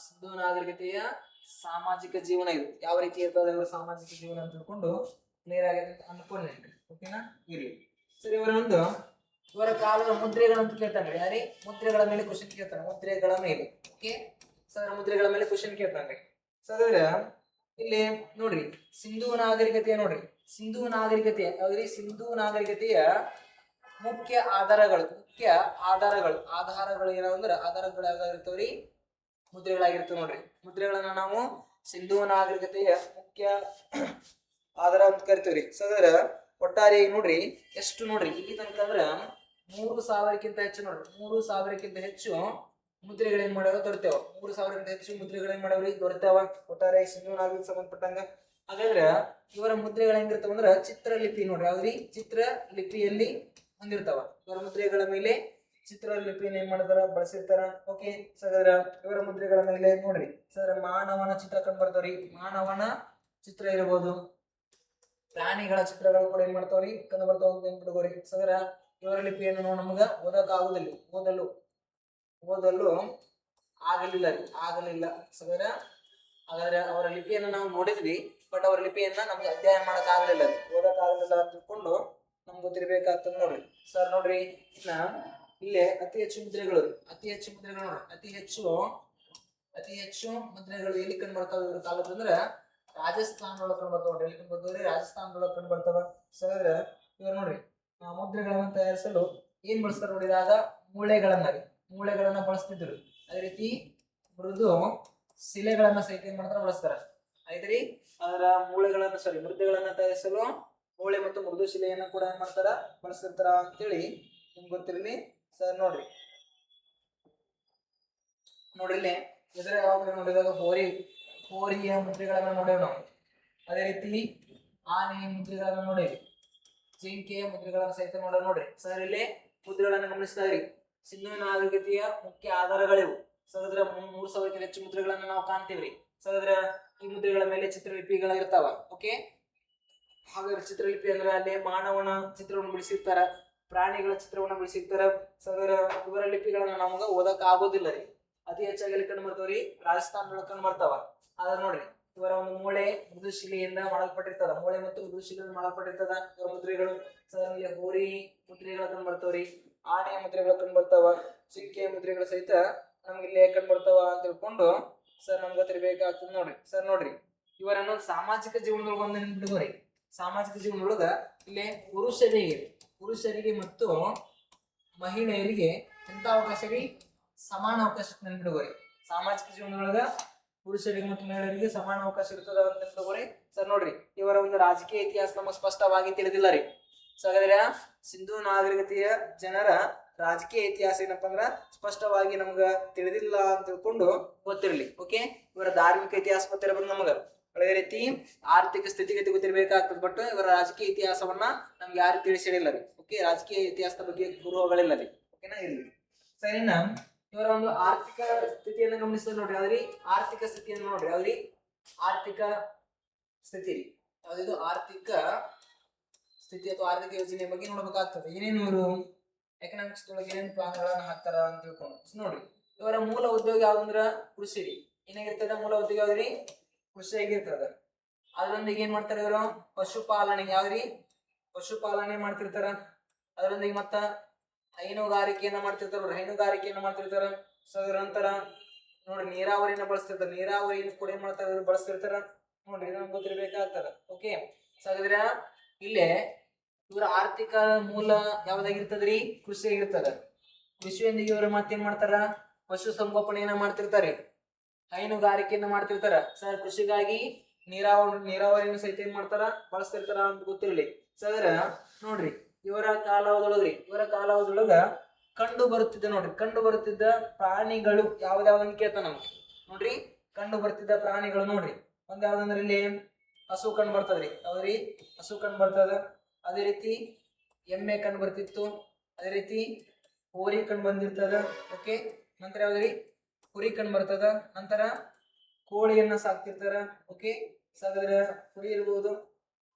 ಸಿಂಧೂ ನಾಗರಿಕತೆಯ ಸಾಮಾಜಿಕ ಜೀವನ ಇದು ಯಾವ ರೀತಿ ಇರ್ತದೆ, ಇವರ ಸಾಮಾಜಿಕ ಜೀವನ ಅಂತ ತಿಳ್ಕೊಂಡು ಕ್ಲಿಯರ್ ಆಗಿದೆ ಅಂತ ಅನ್ಕೊಂಡ್ರಿ. ಓಕೆನಾ? ಇರ್ಲಿ ಸರಿ. ಇವರ ಕಾಲದ ಮುದ್ರೆಗಳಂತ ಕೇಳ್ತಾನ್ರಿ. ಯಾರಿ? ಮುದ್ರೆಗಳ ಮೇಲೆ ಕ್ವಶನ್ ಕೇಳ್ತಾನೆ. ಮುದ್ರೆಗಳ ಮೇಲೆ. ಓಕೆ ಸರ್, ಮುದ್ರೆಗಳ ಮೇಲೆ ಕ್ವಶನ್ ಕೇಳ್ತಾನ್ರಿ. ಸರ್, ಇಲ್ಲಿ ನೋಡ್ರಿ, ಸಿಂಧೂ ನಾಗರಿಕತೆಯ ನೋಡ್ರಿ. ಸಿಂಧೂ ನಾಗರಿಕತೆ ಯಾವ್ದ್ರಿ? ಸಿಂಧೂ ನಾಗರಿಕತೆಯ ಮುಖ್ಯ ಆಧಾರಗಳು ಏನಾವಂದ್ರ ಆಧಾರಗಳು ಯಾವ್ದಾಗಿರ್ತಾವ್ರಿ? ಮುದ್ರೆಗಳಾಗಿರ್ತವೆ ನೋಡ್ರಿ. ಮುದ್ರೆಗಳನ್ನ ನಾವು ಸಿಂಧೂ ನಾಗರಿಕತೆಯ ಮುಖ್ಯ ಆಧಾರ ಅಂತ ಕರಿತೀವ್ರಿ. ಸರ್, ಒಟ್ಟಾರೆ ನೋಡ್ರಿ ಎಷ್ಟು ನೋಡ್ರಿ ಇಲ್ಲಿ ತನಕ ಅಂದ್ರ 3,000ಕ್ಕಿಂತ ಹೆಚ್ಚು ನೋಡ್ರಿ 3,000ಕ್ಕಿಂತ ಹೆಚ್ಚು ಮುದ್ರೆಗಳೇನ್ ಮಾಡ್ಯಾವ ದೊರೆತೇವ 3,000ಕ್ಕಿಂತ ಹೆಚ್ಚು ಮುದ್ರೆಗಳೇನ್ ಮಾಡ್ಯಾವ್ರಿ ದೊರೆತೇವ ಒಟ್ಟಾರೆ ಸಿಂಧೂ ನಾಗರಿಕ ಸಂಬಂಧಪಟ್ಟಂಗ. ಹಾಗಾದ್ರೆ ಇವರ ಮುದ್ರೆಗಳು ಹೆಂಗಿರ್ತಾವ ಅಂದ್ರ ಚಿತ್ರಲಿಪಿ ನೋಡ್ರಿ ಯಾವ್ದ್ರಿ ಚಿತ್ರಲಿಪಿಯಲ್ಲಿ ಹೊಂದಿರ್ತಾವ. ಇವರ ಮುದ್ರೆಗಳ ಮೇಲೆ ಚಿತ್ರಲಿಪಿಯನ್ನು ಏನ್ ಮಾಡ್ತಾರ ಬಳಸಿರ್ತಾರ. ಓಕೆ ಸರ್ ಇವರ ಮುದ್ರೆಗಳ ಮೇಲೆ ನೋಡ್ರಿ ಸರ್ ಮಾನವನ ಚಿತ್ರ ಕಂಡು ಬರ್ತಾವ್ರಿ. ಮಾನವನ ಚಿತ್ರ ಇರಬಹುದು, ಪ್ರಾಣಿಗಳ ಚಿತ್ರಗಳು ಕೂಡ ಏನ್ ಮಾಡ್ತಾವ್ರಿ ಕಂಡು ಬರ್ತಾವ ಅಂತ ನೆನ್ಪಿಟ್ಕೋರಿ. ಸರ್ ಇವರ ಲಿಪಿಯನ್ನು ನಾವು ನಮಗ ಓದಕ್ ಆಗುದಿಲ್ಲ, ಓದಲು ಆಗಲಿಲ್ಲ ಸಗರ. ಹಾಗಾದ್ರೆ ಅವರ ಲಿಪಿಯನ್ನು ನಾವು ನೋಡಿದ್ವಿ, ಬಟ್ ಅವರ ಲಿಪಿಯನ್ನ ನಮ್ಗೆ ಅಧ್ಯಯನ ಮಾಡಕ್ ಆಗ್ಲಿಲ್ಲ, ಓದಕ್ ಆಗ್ಲಿಲ್ಲ ಅಂತ ತಿಳ್ಕೊಂಡು ನಮ್ಗೆ ಗೊತ್ತಿರ್ಬೇಕಾಗ್ತದೆ ನೋಡ್ರಿ. ಸರ್ ನೋಡ್ರಿ ಇನ್ನ ಇಲ್ಲೇ ಅತಿ ಹೆಚ್ಚು ಮುದ್ರೆಗಳು ನೋಡ್ರಿ, ಅತಿ ಹೆಚ್ಚು ಮುದ್ರೆಗಳು ಎಲ್ಲಿ ಕಂಡು ಬರ್ತಾವ ಇವ್ರ ಕಾಲದಂದ್ರ ರಾಜಸ್ಥಾನದೊಳಗೆ ಕಂಡು ಬರ್ತಾವ. ಎಲ್ಲಿ ಕಂಡು ಬರ್ತಾವ್ರಿ ರಾಜಸ್ಥಾನದೊಳಗೆ ಕಂಡು ಬರ್ತಾವ. ಸರ್ ಇವ್ರು ನೋಡ್ರಿ ಮುದ್ರೆಗಳನ್ನ ತಯಾರಿಸಲು ಏನ್ ಬಳಸ್ತಾರ ನೋಡಿದಾಗ ಮೂಳೆಗಳನ್ನ ಬಳಸ್ತಿದ್ರು. ಅದೇ ರೀತಿ ಮೃದು ಶಿಲೆಗಳನ್ನ ಸಹಿತ ಏನ್ ಮಾಡ್ತಾರ ಬಳಸ್ತಾರ. ಆಯ್ತ್ರಿ ಅದರ ಮುದ್ರೆಗಳನ್ನ ತಯಾರಿಸಲು ಮೂಳೆ ಮತ್ತು ಮೃದು ಶಿಲೆಯನ್ನ ಕೂಡ ಏನ್ ಮಾಡ್ತಾರ ಬಳಸ್ತಿರ್ತಾರ ಅಂತೇಳಿ ನಿಮ್ಗೆ ಗೊತ್ತಿರಲಿ. ಸರ್ ನೋಡ್ರಿ ಇಲ್ಲಿ ಎದುರು ಯಾವಾಗ ನೋಡಿದಾಗ ಹೋರಿಯ ಮುದ್ರೆಗಳನ್ನ ನೋಡೇವ್ ನಾವು. ಅದೇ ರೀತಿ ಆನೆಯ ಮುದ್ರೆಗಳನ್ನ ನೋಡೇವಿ, ಜಿಂಕೆಯ ಮುದ್ರೆಗಳನ್ನ ಸಹಿತ ನೋಡ್ರಿ. ಸರ್ ಇಲ್ಲಿ ಮುದ್ರೆಗಳನ್ನ ಗಮನಿಸ್ತಾ ಇರಿ. ಸಿಂಧೂ ನಾಗರಿಕತೆಯ ಮುಖ್ಯ ಆಧಾರಗಳಿವು. ಸಹೋದರ 3,000ಕ್ಕಿಂತ ಹೆಚ್ಚು ಮುದ್ರೆಗಳನ್ನ ನಾವು ಕಾಣ್ತೀವ್ರಿ. ಸಹೋದರ ಈ ಮುದ್ರೆಗಳ ಮೇಲೆ ಚಿತ್ರಲಿಪಿಗಳ ಇರ್ತಾವ. ಓಕೆ ಹಾಗಾದ್ರೆ ಚಿತ್ರಲಿಪಿ ಅಂದ್ರೆ ಅಲ್ಲಿ ಮಾನವನ ಚಿತ್ರವನ್ನು ಬಿಡಿಸಿರ್ತಾರ, ಪ್ರಾಣಿಗಳ ಚಿತ್ರವನ್ನ ಬಿಡಿಸಿರ್ತಾರ. ಸಹೋದರ ಇವರ ಲಿಪಿಗಳನ್ನ ನಮಗ ಓದಕ್ ಆಗೋದಿಲ್ಲ ರೀ. ಅತಿ ಹೆಚ್ಚಾಗಿ ಎಲ್ಲಿ ಕಂಡು ಬರ್ತಾವ್ರಿ ರಾಜಸ್ಥಾನದೊಳಗೆ ಕಂಡು ಬರ್ತಾವ. ಆದ್ರೆ ನೋಡ್ರಿ ಇವರ ಒಂದು ಮೂಳೆ ಮೃದುಶಿಲೆಯಿಂದ ಮಾಡಲ್ಪಟ್ಟಿರ್ತದ, ಮೂಳೆ ಮತ್ತು ಮೃದುಶಿಲೆಯಿಂದ ಮಾಡಲ್ಪಟ್ಟಿರ್ತದ ಇವರ ಮುದ್ರೆಗಳು. ಸರ್ ಇಲ್ಲಿ ಹೋರಿ ಮುದ್ರೆಗಳು ಕಂಡು ಬರ್ತಾವ್ರಿ, ಆನೆಯ ಮುದ್ರೆಗಳು ಕಂಡು ಬರ್ತಾವ, ಜಿಂಕೆಯ ಮುದ್ರೆಗಳು ಸಹಿತ ನಮ್ಗೆ ಇಲ್ಲಿ ಕಂಡು ಬರ್ತಾವ ಅಂತ ತಿಳ್ಕೊಂಡು ಸರ್ ನಮ್ಗೆ ಗೊತ್ತಿರ್ಬೇಕಾಗ್ತದೆ ನೋಡ್ರಿ. ಸರ್ ನೋಡ್ರಿ ಇವರನ್ನು ಸಾಮಾಜಿಕ ಜೀವನದೊಳಗೆ ಒಂದು ನೆನ್ಪಿಟ್ಕೋರಿ. ಸಾಮಾಜಿಕ ಜೀವನದೊಳಗ ಇಲ್ಲಿ ಪುರುಷರಿಗೆ ಮತ್ತು ಮಹಿಳೆಯರಿಗೆ ಎಂತ ಅವಕಾಶ ರೀ ಸಮಾನ ಅವಕಾಶ ನೆನ್ಪಿಟ್ಕೋರಿ. ಸಾಮಾಜಿಕ ಜೀವನದೊಳಗ ಪುರುಷರಿಗೆ ಮತ್ತು ಮಹಿಳೆಯರಿಗೆ ಸಮಾನ ಅವಕಾಶ ಇರ್ತದ ಅಂತ ನೆನ್ಪಿಟ್ಕೋರಿ. ಸರ್ ನೋಡ್ರಿ ಇವರ ಒಂದು ರಾಜಕೀಯ ಇತಿಹಾಸ ನಮಗೆ ಸ್ಪಷ್ಟವಾಗಿ ತಿಳಿದಿಲ್ಲ ರೀ. ಸೊ ಹಾಗಾದ್ರೆ ಸಿಂಧೂ ನಾಗರಿಕತೆಯ ಜನರ ರಾಜಕೀಯ ಇತಿಹಾಸ ಏನಪ್ಪಾ ಅಂದ್ರ ಸ್ಪಷ್ಟವಾಗಿ ನಮ್ಗ ತಿಳಿದಿಲ್ಲ ಅಂತ ತಿಳ್ಕೊಂಡು ಗೊತ್ತಿರಲಿ. ಓಕೆ ಇವರ ಧಾರ್ಮಿಕ ಇತಿಹಾಸ ಗೊತ್ತಿರಬೇಕು ನಮಗ. ಅದೇ ರೀತಿ ಆರ್ಥಿಕ ಸ್ಥಿತಿಗತಿ ಗೊತ್ತಿರ್ಬೇಕಾಗ್ತದೆ, ಬಟ್ ಇವರ ರಾಜಕೀಯ ಇತಿಹಾಸವನ್ನ ನಮ್ಗೆ ಯಾರು ತಿಳಿಸಿಡಿಲ್ಲ ರೀ. ಓಕೆ ರಾಜಕೀಯ ಇತಿಹಾಸದ ಬಗ್ಗೆ ಕುರುಹುಗಳಿಲ್ಲ ರೀ. ಓಕೆನಾ ಇರ್ಲಿ. ಸರಿನಾ ಇವರ ಒಂದು ಆರ್ಥಿಕ ಸ್ಥಿತಿಯನ್ನು ಗಮನಿಸಿದ್ರೆ ನೋಡ್ರಿ ಯಾವ್ದ್ರಿ ಆರ್ಥಿಕ ಸ್ಥಿತಿಯನ್ನು ನೋಡ್ರಿ ಯಾವ್ದ್ರಿ ಆರ್ಥಿಕ ಸ್ಥಿತಿ ರೀ. ಯಾವ್ದು ಆರ್ಥಿಕ ಸ್ಥಿತಿ ಅಥವಾ ಆರ್ಥಿಕ ಯೋಜನೆ ಬಗ್ಗೆ ನೋಡ್ಬೇಕಾಗ್ತದೆ. ಏನೇನು ಇವರು ಎಕನಾಮಿಕ್ಸ್ ಒಳಗೆ ಏನೇನು ಪ್ಲಾನ್ಗಳನ್ನ ಹಾಕ್ತಾರ ಅಂತ ತಿಳ್ಕೊಂಡು ನೋಡ್ರಿ. ಇವರ ಮೂಲ ಉದ್ಯೋಗ ಯಾವ್ದಂದ್ರ ಕೃಷಿ ರೀ. ಏನಾಗಿರ್ತದ ಮೂಲ ಉದ್ಯೋಗ ಯಾವ್ದ್ರಿ ಕೃಷಿ ಆಗಿರ್ತದ. ಅದರೊಂದಿಗೆ ಏನ್ ಮಾಡ್ತಾರೆ ಇವರು ಪಶುಪಾಲನೆ ಯಾವ್ದ್ರಿ ಪಶುಪಾಲನೆ ಮಾಡ್ತಿರ್ತಾರ. ಅದರೊಂದಿಗೆ ಮತ್ತ ಹೈನುಗಾರಿಕೆಯನ್ನ ಮಾಡ್ತಿರ್ತಾರ. ಸೊ ಅದ್ರ ನಂತರ ನೋಡ್ರಿ ನೀರಾವರಿನ ಬಳಸ್ತಿರ್ತಾರ. ನೀರಾವರಿಯನ್ನು ಕೂಡ ಏನ್ ಮಾಡ್ತಾರ ಇವ್ರು ಬಳಸ್ತಿರ್ತಾರ ನೋಡ್ರಿ. ಇದು ನಮ್ಗೆ ಗೊತ್ತಿರ್ಬೇಕಾಗ್ತದ. ಓಕೆ ಸೊ ಹಾಗಾದ್ರೆ ಇಲ್ಲೇ ಇವರ ಆರ್ಥಿಕ ಮೂಲ ಯಾವ್ದಾಗಿರ್ತದ್ರಿ ಕೃಷಿ ಆಗಿರ್ತದ. ಕೃಷಿಯೊಂದಿಗೆ ಇವರು ಮತ್ತೇನ್ ಮಾಡ್ತಾರ ಪಶು ಸಂಗೋಪನೆಯನ್ನ ಮಾಡ್ತಿರ್ತಾರೆ, ಹೈನುಗಾರಿಕೆಯನ್ನ ಮಾಡ್ತಿರ್ತಾರ. ಸರ್ ಕೃಷಿಗಾಗಿ ನೀರಾವರಿಯನ್ನು ಸಹಿತ ಏನ್ ಮಾಡ್ತಾರ ಬಳಸ್ತಿರ್ತಾರ ಅಂತ ಗೊತ್ತಿರಲಿ. ಸರ್ ನೋಡ್ರಿ ಇವರ ಕಾಲಾವಧಿಯೊಳಗ ಕಂಡು ಬರುತ್ತಿದ್ದ ಪ್ರಾಣಿಗಳು ಯಾವ್ದಾವ್ದನ್ನ ಕೇಳ್ತಾನ ನಮ್ಗೆ ನೋಡ್ರಿ. ಕಂಡು ಬರ್ತಿದ್ದ ಪ್ರಾಣಿಗಳು ನೋಡ್ರಿ ಒಂದ್ ಯಾವ್ದಂದ್ರೆ ಇಲ್ಲಿ ಹಸು ಕಂಡು ಬರ್ತದ್ರಿ. ಯಾವ್ದ್ರಿ ಹಸು ಕಂಡು ಬರ್ತದ. ಅದೇ ರೀತಿ ಎಮ್ಮೆ ಕಂಡು ಬರ್ತಿತ್ತು. ಅದೇ ರೀತಿ ಹೋರಿ ಕಂಡು ಬಂದಿರ್ತದ. ಓಕೆ ನಂತರ ಯಾವ್ದ್ರಿ ಕುರಿ ಕಂಡು ಬರ್ತದ. ನಂತರ ಕೋಳಿಯನ್ನ ಸಾಕ್ತಿರ್ತಾರ. ಓಕೆ ಸಾಕಿದ್ರೆ ಕುರಿ ಇರ್ಬೋದು.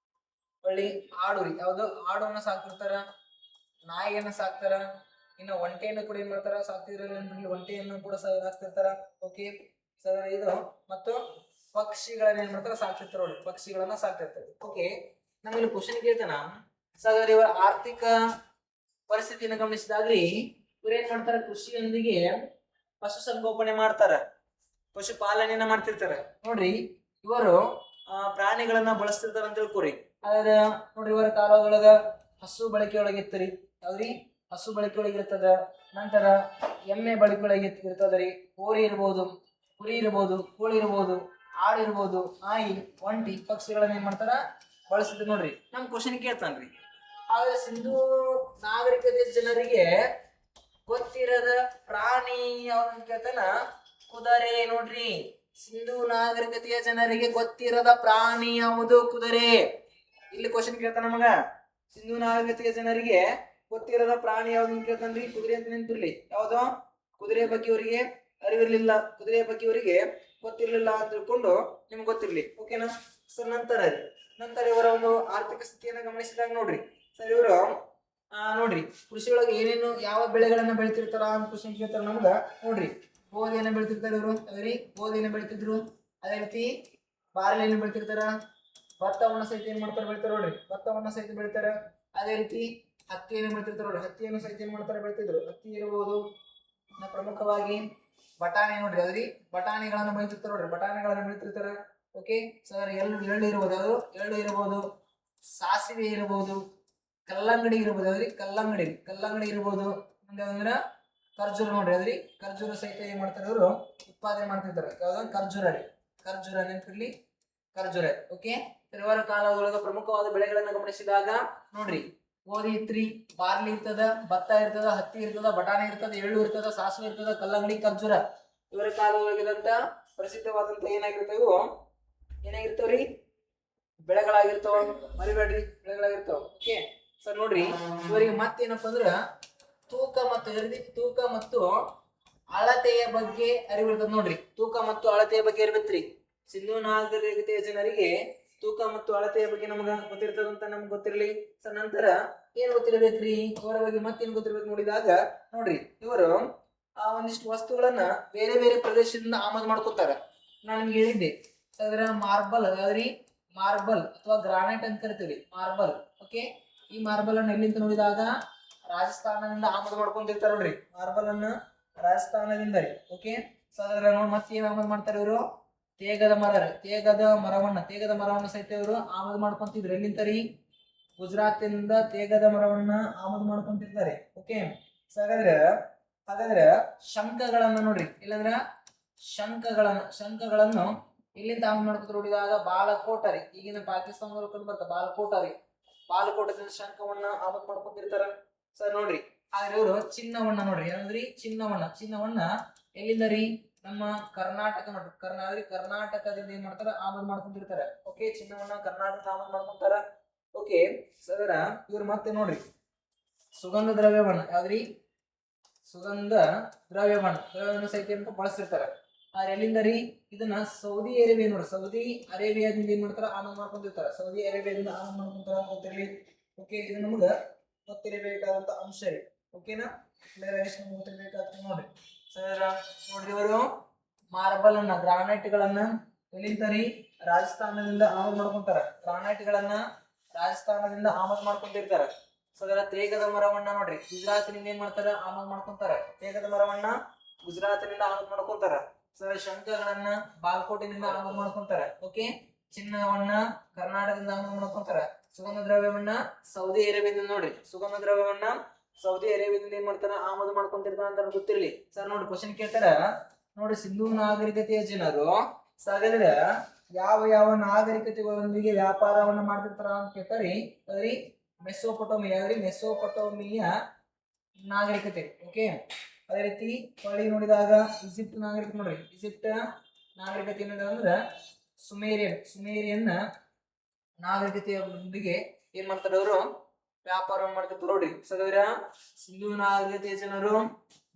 ಒಳ್ಳಿ ಆಡು ರೀ ಯಾವ್ದು ಆಡನ್ನ ಸಾಕ್ತಿರ್ತಾರ, ನಾಯಿಯನ್ನ ಸಾಕ್ತಾರ. ಇನ್ನು ಒಂಟೆಯನ್ನು ಕೂಡ ಏನ್ ಮಾಡ್ತಾರ ಸಾಕ್ತಿದ್ರ ಒಂಟೆಯನ್ನು ಕೂಡ ಸಾಕ್ತಿರ್ತಾರ. ಓಕೆ ಇದು ಮತ್ತು ಪಕ್ಷಿಗಳನ್ನ ಏನ್ ಮಾಡ್ತಾರ ಸಾಕ್ತಿರ್ತಾರ ನೋಡಿ, ಪಕ್ಷಿಗಳನ್ನ ಸಾಕ್ತಿರ್ತಾರೆ. ಓಕೆ ನಮ್ಮಲ್ಲಿ ಕ್ವಶನ್ ಕೇಳ್ತಾನ ಸಾಗರ್ ಇವರ ಆರ್ಥಿಕ ಪರಿಸ್ಥಿತಿಯನ್ನು ಗಮನಿಸಿದಾಗ್ರಿ ಇವ್ರು ಏನ್ ಮಾಡ್ತಾರ ಕೃಷಿಯೊಂದಿಗೆ ಪಶು ಸಂಗೋಪನೆ ಮಾಡ್ತಾರ, ಪಶುಪಾಲನೆಯನ್ನ ಮಾಡ್ತಿರ್ತಾರ. ನೋಡ್ರಿ ಇವರು ಪ್ರಾಣಿಗಳನ್ನ ಬಳಸ್ತಿರ್ತಾರ ಅಂತ ತಿಳ್ಕೊರಿ. ಆದ್ರೆ ನೋಡ್ರಿ ಇವರ ಕಾಲದೊಳಗ ಹಸು ಬಳಕೆ ಒಳಗಿರ್ತರಿ. ಯಾವ್ದ್ರಿ ಹಸು ಬಳಕೆ ಒಳಗಿರ್ತದ. ನಂತರ ಎಮ್ಮೆ ಬಳಕೆ ಒಳಗೆ ಇರ್ತದ್ರಿ. ಹೋರಿ ಇರ್ಬೋದು, ಕುರಿ ಇರ್ಬೋದು, ಕೋಳಿ ಇರ್ಬೋದು, ಆಡು ಇರ್ಬೋದು, ನಾಯಿ, ಒಂಟಿ, ಪಕ್ಷಿಗಳನ್ನ ಏನ್ ಮಾಡ್ತಾರ ಬಳಸಿದ್ರು ನೋಡ್ರಿ. ನಮ್ ಕ್ವಶನ್ ಕೇಳ್ತಾನ್ರಿ ಆದ್ರೆ ಸಿಂಧೂ ನಾಗರಿಕತೆ ಜನರಿಗೆ ಗೊತ್ತಿರದ ಪ್ರಾಣಿ ಯಾವ್ದು ಕೇಳ್ತಾನ, ಕುದುರೆ. ನೋಡ್ರಿ, ಸಿಂಧೂ ನಾಗರಿಕತೆಯ ಜನರಿಗೆ ಗೊತ್ತಿರದ ಪ್ರಾಣಿ ಯಾವುದು? ಕುದುರೆ. ಇಲ್ಲಿ ಕ್ವಶನ್ ಕೇಳ್ತಾನ ನಮಗ, ಸಿಂಧೂ ನಾಗರಿಕತೆಯ ಜನರಿಗೆ ಗೊತ್ತಿರದ ಪ್ರಾಣಿ ಯಾವ್ದು ಅಂತ ಕೇಳ್ತಾನ್ರಿ, ಕುದುರೆ ಅಂತ ನೆನ್ಪಿರ್ಲಿ. ಯಾವ್ದು? ಕುದುರೆ ಬಗ್ಗೆ ಇವರಿಗೆ ಅರಿವಿರ್ಲಿಲ್ಲ, ಕುದುರೆ ಬಗ್ಗೆ ಇವರಿಗೆ ಗೊತ್ತಿರ್ಲಿಲ್ಲ ಅಂತ ತಿಳ್ಕೊಂಡು ನಿಮ್ಗೆ ಗೊತ್ತಿರ್ಲಿ. ಓಕೆನಾ ಸರ್? ನಂತರ ಇವರ ಒಂದು ಆರ್ಥಿಕ ಸ್ಥಿತಿಯನ್ನ ಗಮನಿಸಿದಾಗ ನೋಡ್ರಿ ಸರ್, ಇವರು ನೋಡ್ರಿ ಕೃಷಿ ಒಳಗೆ ಏನೇನು ಯಾವ ಬೆಳೆಗಳನ್ನ ಬೆಳಿತಿರ್ತಾರ ಅಂತ ಕ್ವಶನ್ ಕೇಳ್ತಾರ ನಮ್ಗ. ನೋಡ್ರಿ, ಗೋಧಿಯನ್ನ ಬೆಳಿತಿರ್ತಾರ ಇವರು, ಅದೇ ಗೋಧಿಯನ್ನ ಬೆಳಿತಿದ್ರು. ಅದೇ ರೀತಿ ಬಾರ್ಲಿಯನ್ನ ಬೆಳಿತಿರ್ತಾರ, ಭತ್ತವನ್ನ ಸಹಿತ ಏನ್ ಮಾಡ್ತಾರೆ ಬೆಳಿತಾರ ನೋಡ್ರಿ, ಭತ್ತವನ್ನ ಸಹಿತ ಬೆಳಿತಾರ. ಅದೇ ರೀತಿ ಹತ್ತಿಯನ್ನು ಬೆಳಿತಿರ್ತಾರ ನೋಡ್ರಿ, ಹತ್ತಿಯನ್ನು ಸಹಿತ ಏನ್ ಮಾಡ್ತಾರೆ ಬೆಳಿತಿದ್ರು, ಹತ್ತಿ ಇರಬಹುದು. ಪ್ರಮುಖವಾಗಿ ಬಟಾಣಿ ನೋಡ್ರಿ, ಅದ್ರಿ ಬಟಾಣಿಗಳನ್ನ ಬೆಳಿತಿರ್ತಾರ ನೋಡ್ರಿ, ಬಟಾಣಿಗಳನ್ನ ಬೆಳಿತಿರ್ತಾರ. ಓಕೆ ಸರ್, ಎಳ್ಳು ಇರಬಹುದು, ಅದು ಎಳ್ಳು ಇರಬಹುದು, ಸಾಸಿವೆ ಇರಬಹುದು, ಕಲ್ಲಂಗಡಿ ಇರಬಹುದು. ಅದ್ರಿ ಕಲ್ಲಂಗಡಿ ಇರಬಹುದು. ಮುಂದೆ ಅಂದ್ರ ಖರ್ಜೂರ ನೋಡ್ರಿ, ಅದ್ರಿ ಖರ್ಜೂರ ಸಹಿತ ಏನ್ ಮಾಡ್ತಾರೆ ಅವರು ಉತ್ಪಾದನೆ ಮಾಡ್ತಿರ್ತಾರೆ. ಯಾವ್ದು? ಖರ್ಜೂರ ನೆನಪಿರ್ಲಿ, ಖರ್ಜೂರ. ಓಕೆ, ಇವರ ಕಾಲದೊಳಗ ಪ್ರಮುಖವಾದ ಬೆಳೆಗಳನ್ನ ಗಮನಿಸಿದಾಗ ನೋಡ್ರಿ, ಗೋಧಿ ಇತ್ರಿ, ಬಾರ್ಲಿ ಇರ್ತದ, ಭತ್ತ ಇರ್ತದ, ಹತ್ತಿ ಇರ್ತದ, ಬಟಾಣಿ ಇರ್ತದ, ಎಳ್ಳು ಇರ್ತದ, ಸಾಸಿವೆ ಇರ್ತದ, ಕಲ್ಲಂಗಡಿ, ಖರ್ಜೂರ. ಇವರ ಕಾಲದೊಳಗಿದಂತ ಪ್ರಸಿದ್ಧವಾದಂತ ಏನಾಗಿರ್ತಾವ್ರಿ? ಬೆಳೆಗಳಾಗಿರ್ತಾವ. ಮರಿಬೇಡ್ರಿ, ಬೆಳೆಗಳಾಗಿರ್ತಾವ. ಓಕೆ ಸರ್, ನೋಡ್ರಿ ಇವರಿಗೆ ಮತ್ತೇನಪ್ಪ ಅಂದ್ರ ತೂಕ ಮತ್ತು ಅಳತೆಯ ಬಗ್ಗೆ ಅರಿವಿರ್ತದ. ನೋಡ್ರಿ, ತೂಕ ಮತ್ತು ಅಳತೆಯ ಬಗ್ಗೆ ಇರ್ಬೇಕ್ರಿ. ಸಿಂಧೂ ನಾಗರಿಕತೆಯ ಜನರಿಗೆ ತೂಕ ಮತ್ತು ಅಳತೆಯ ಬಗ್ಗೆ ನಮಗ ಗೊತ್ತಿರ್ತದಂತ ನಮ್ಗೆ ಗೊತ್ತಿರ್ಲಿ. ಸರ್, ನಂತರ ಏನ್ ಗೊತ್ತಿರ್ಬೇಕ್ರಿ ಇವರ ಬಗ್ಗೆ? ಮತ್ತೇನ್ ಗೊತ್ತಿರ್ಬೇಕು ನೋಡಿದಾಗ ನೋಡ್ರಿ, ಇವರು ಒಂದಿಷ್ಟು ವಸ್ತುಗಳನ್ನ ಬೇರೆ ಬೇರೆ ಪ್ರದೇಶದಿಂದ ಆಮದು ಮಾಡ್ಕೊತಾರ. ನಾನು ನಿಮ್ಗೆ ಹೇಳಿದ್ದೆ ಅದರ ಮಾರ್ಬಲ್ ಅಥವಾ ಗ್ರಾನೈಟ್ ಅಂತ ಕರಿತೀವಿ, ಮಾರ್ಬಲ್. ಓಕೆ, ಈ ಮಾರ್ಬಲ್ ಅನ್ನ ಎಲ್ಲಿಂದ ನೋಡಿದಾಗ ರಾಜಸ್ಥಾನದಿಂದ ಆಮದು ಮಾಡ್ಕೊಂಡಿರ್ತಾರ ನೋಡ್ರಿ, ಮಾರ್ಬಲ್ ಅನ್ನ ರಾಜಸ್ಥಾನದಿಂದ ರೀ. ಓಕೆ, ಸೊ ಅದರ ಮತ್ತೆ ಏನ್ ಆಮದು ಮಾಡ್ತಾರೆ ಇವರು? ತೇಗದ ಮರವನ್ನ ಸಹಿತ ಇವರು ಆಮದು ಮಾಡ್ಕೊಂತಿದ್ರು. ಎಲ್ಲಿಂದ ರೀ? ಗುಜರಾತಿನಿಂದ ತೇಗದ ಮರವನ್ನ ಆಮದು ಮಾಡ್ಕೊಂತಿರ್ತಾರೆ. ಓಕೆ, ಸೊ ಹಾಗಾದ್ರೆ ಶಂಖಗಳನ್ನ ನೋಡ್ರಿ, ಇಲ್ಲಂದ್ರ ಶಂಖಗಳನ್ನು ಎಲ್ಲಿಂದ ಆಮದು ಮಾಡ್ಕೊಂತ ನೋಡಿದಾಗ ಬಾಲಕೋಟ ರೀ, ಈಗಿನ ಪಾಕಿಸ್ತಾನದಲ್ಲಿ ಕಂಡು ಬರ್ತ ಬಾಲಕೋಟದಿಂದ ಶಂಖವನ್ನ ಆಮದು ಮಾಡ್ಕೊಂತಿರ್ತಾರ. ಸರ್ ನೋಡ್ರಿ, ಆದ್ರೆ ಇವರು ಚಿನ್ನವನ್ನ ನೋಡ್ರಿ, ಏನಂದ್ರಿ? ಚಿನ್ನವನ್ನ ಎಲ್ಲಿಂದ ರೀ? ನಮ್ಮ ಕರ್ನಾಟಕ ನೋಡ್ರಿ, ಕರ್ನಾಟಕದಿಂದ ಏನ್ ಮಾಡ್ತಾರ? ಆಮದು ಮಾಡ್ಕೊಂತಿರ್ತಾರೆ. ಓಕೆ, ಚಿನ್ನವನ್ನ ಕರ್ನಾಟಕ ಆಮದು ಮಾಡ್ಕೊಂತಾರ. ಓಕೆ ಸರ್, ಇವ್ರು ಮತ್ತೆ ನೋಡ್ರಿ ಸುಗಂಧ ದ್ರವ್ಯವನ್ನ, ಯಾವ್ದ್ರಿ? ಸುಗಂಧ ದ್ರವ್ಯವನ್ನ ಸಹಿತ ಏನ್ ಬಳಸಿರ್ತಾರ. ಆದ್ರೆ ಎಲ್ಲಿಂದ ರೀ? ಇದನ್ನ ಸೌದಿ ಅರೇಬಿಯಾದಿಂದ ಏನ್ ಮಾಡ್ತಾರ? ಆಮದು ಮಾಡ್ಕೊಂಡಿರ್ತಾರ. ಸೌದಿ ಅರೇಬಿಯಾದಿಂದ ಆಮದು ಮಾಡ್ಕೊಂತಾರ ಗೊತ್ತಿರ್ಲಿ. ಓಕೆ, ಇದು ನಮಗ ಗೊತ್ತಿರಬೇಕಾದಂತ ಅಂಶ ರೀ. ಓಕೆನಾ? ಗೊತ್ತಿರ್ಬೇಕಾಗ್ತದೆ ನೋಡ್ರಿ ಸರ್. ನೋಡ್ರಿ, ಇವರು ಗ್ರಾನೈಟ್ಗಳನ್ನ ಎಲ್ಲಿಂದ ರೀ? ರಾಜಸ್ಥಾನದಿಂದ ಆಮದು ಮಾಡ್ಕೊಂತಾರ. ಆಮದು ಮಾಡ್ಕೊಂಡಿರ್ತಾರ. ಸೊ ಅದರ ತೇಗದ ಮರವನ್ನ ನೋಡ್ರಿ, ಗುಜರಾತಿನಿಂದ ಏನ್ ಮಾಡ್ತಾರ? ಆಮದು ಮಾಡ್ಕೊಂತಾರ. ತೇಗದ ಮರವನ್ನ ಗುಜರಾತಿನಿಂದ ಆಮದು ಮಾಡ್ಕೊಂತಾರ. ಸರ್, ಶಂಖಗಳನ್ನ ಬಾಲ್ಕೋಟಿನಿಂದ ಆಮದು ಮಾಡ್ಕೊಂತಾರ. ಓಕೆ, ಚಿನ್ನವನ್ನ ಕರ್ನಾಟಕದಿಂದ ಆಮದು ಮಾಡ್ಕೊಂತಾರ. ಸುಗಂಧ ದ್ರವ್ಯವನ್ನ ಸೌದಿ ಅರೇಬಿಯಾದಿಂದ ನೋಡ್ರಿ, ಏನ್ ಮಾಡ್ತಾರ? ಆಮದು ಮಾಡ್ಕೊಂತಿರ್ತಾರ ಅಂತ ಗೊತ್ತಿರ್ಲಿ. ಸರ್ ನೋಡ್ರಿ, ಕ್ವಶನ್ ಕೇಳ್ತಾರ ನೋಡ್ರಿ, ಸಿಂಧೂ ನಾಗರಿಕತೆಯ ಜನರು ಸಾಗರ ಯಾವ ನಾಗರಿಕತೆಗಳೊಂದಿಗೆ ವ್ಯಾಪಾರವನ್ನ ಮಾಡ್ತಿರ್ತಾರ ಅಂತ ಕೇಳ್ತಾರಿ. ಅದ್ರಿ ಮೆಸೊಪೊಟೋಮಿಯ ನಾಗರಿಕತೆ. ಓಕೆ, ಅದೇ ರೀತಿ ಹೊಳ್ಳಿ ನೋಡಿದಾಗ ಈಜಿಪ್ಟ್ ನಾಗರಿಕತೆ ನೋಡ್ರಿ, ಈಜಿಪ್ಟ್ ನಾಗರಿಕತೆ ಏನಂದ್ರ ಸುಮೇರಿಯನ್ ನಾಗರಿಕತೆಯೊಂದಿಗೆ ಏನ್ ಮಾಡ್ತಾರೆ? ಅವರು ವ್ಯಾಪಾರವನ್ನು ಮಾಡ್ತಿರ್ತಾರೆ ನೋಡ್ರಿ. ಸಗರ ಸಿಂಧೂ ನಾಗರಿಕತೆಯ ಜನರು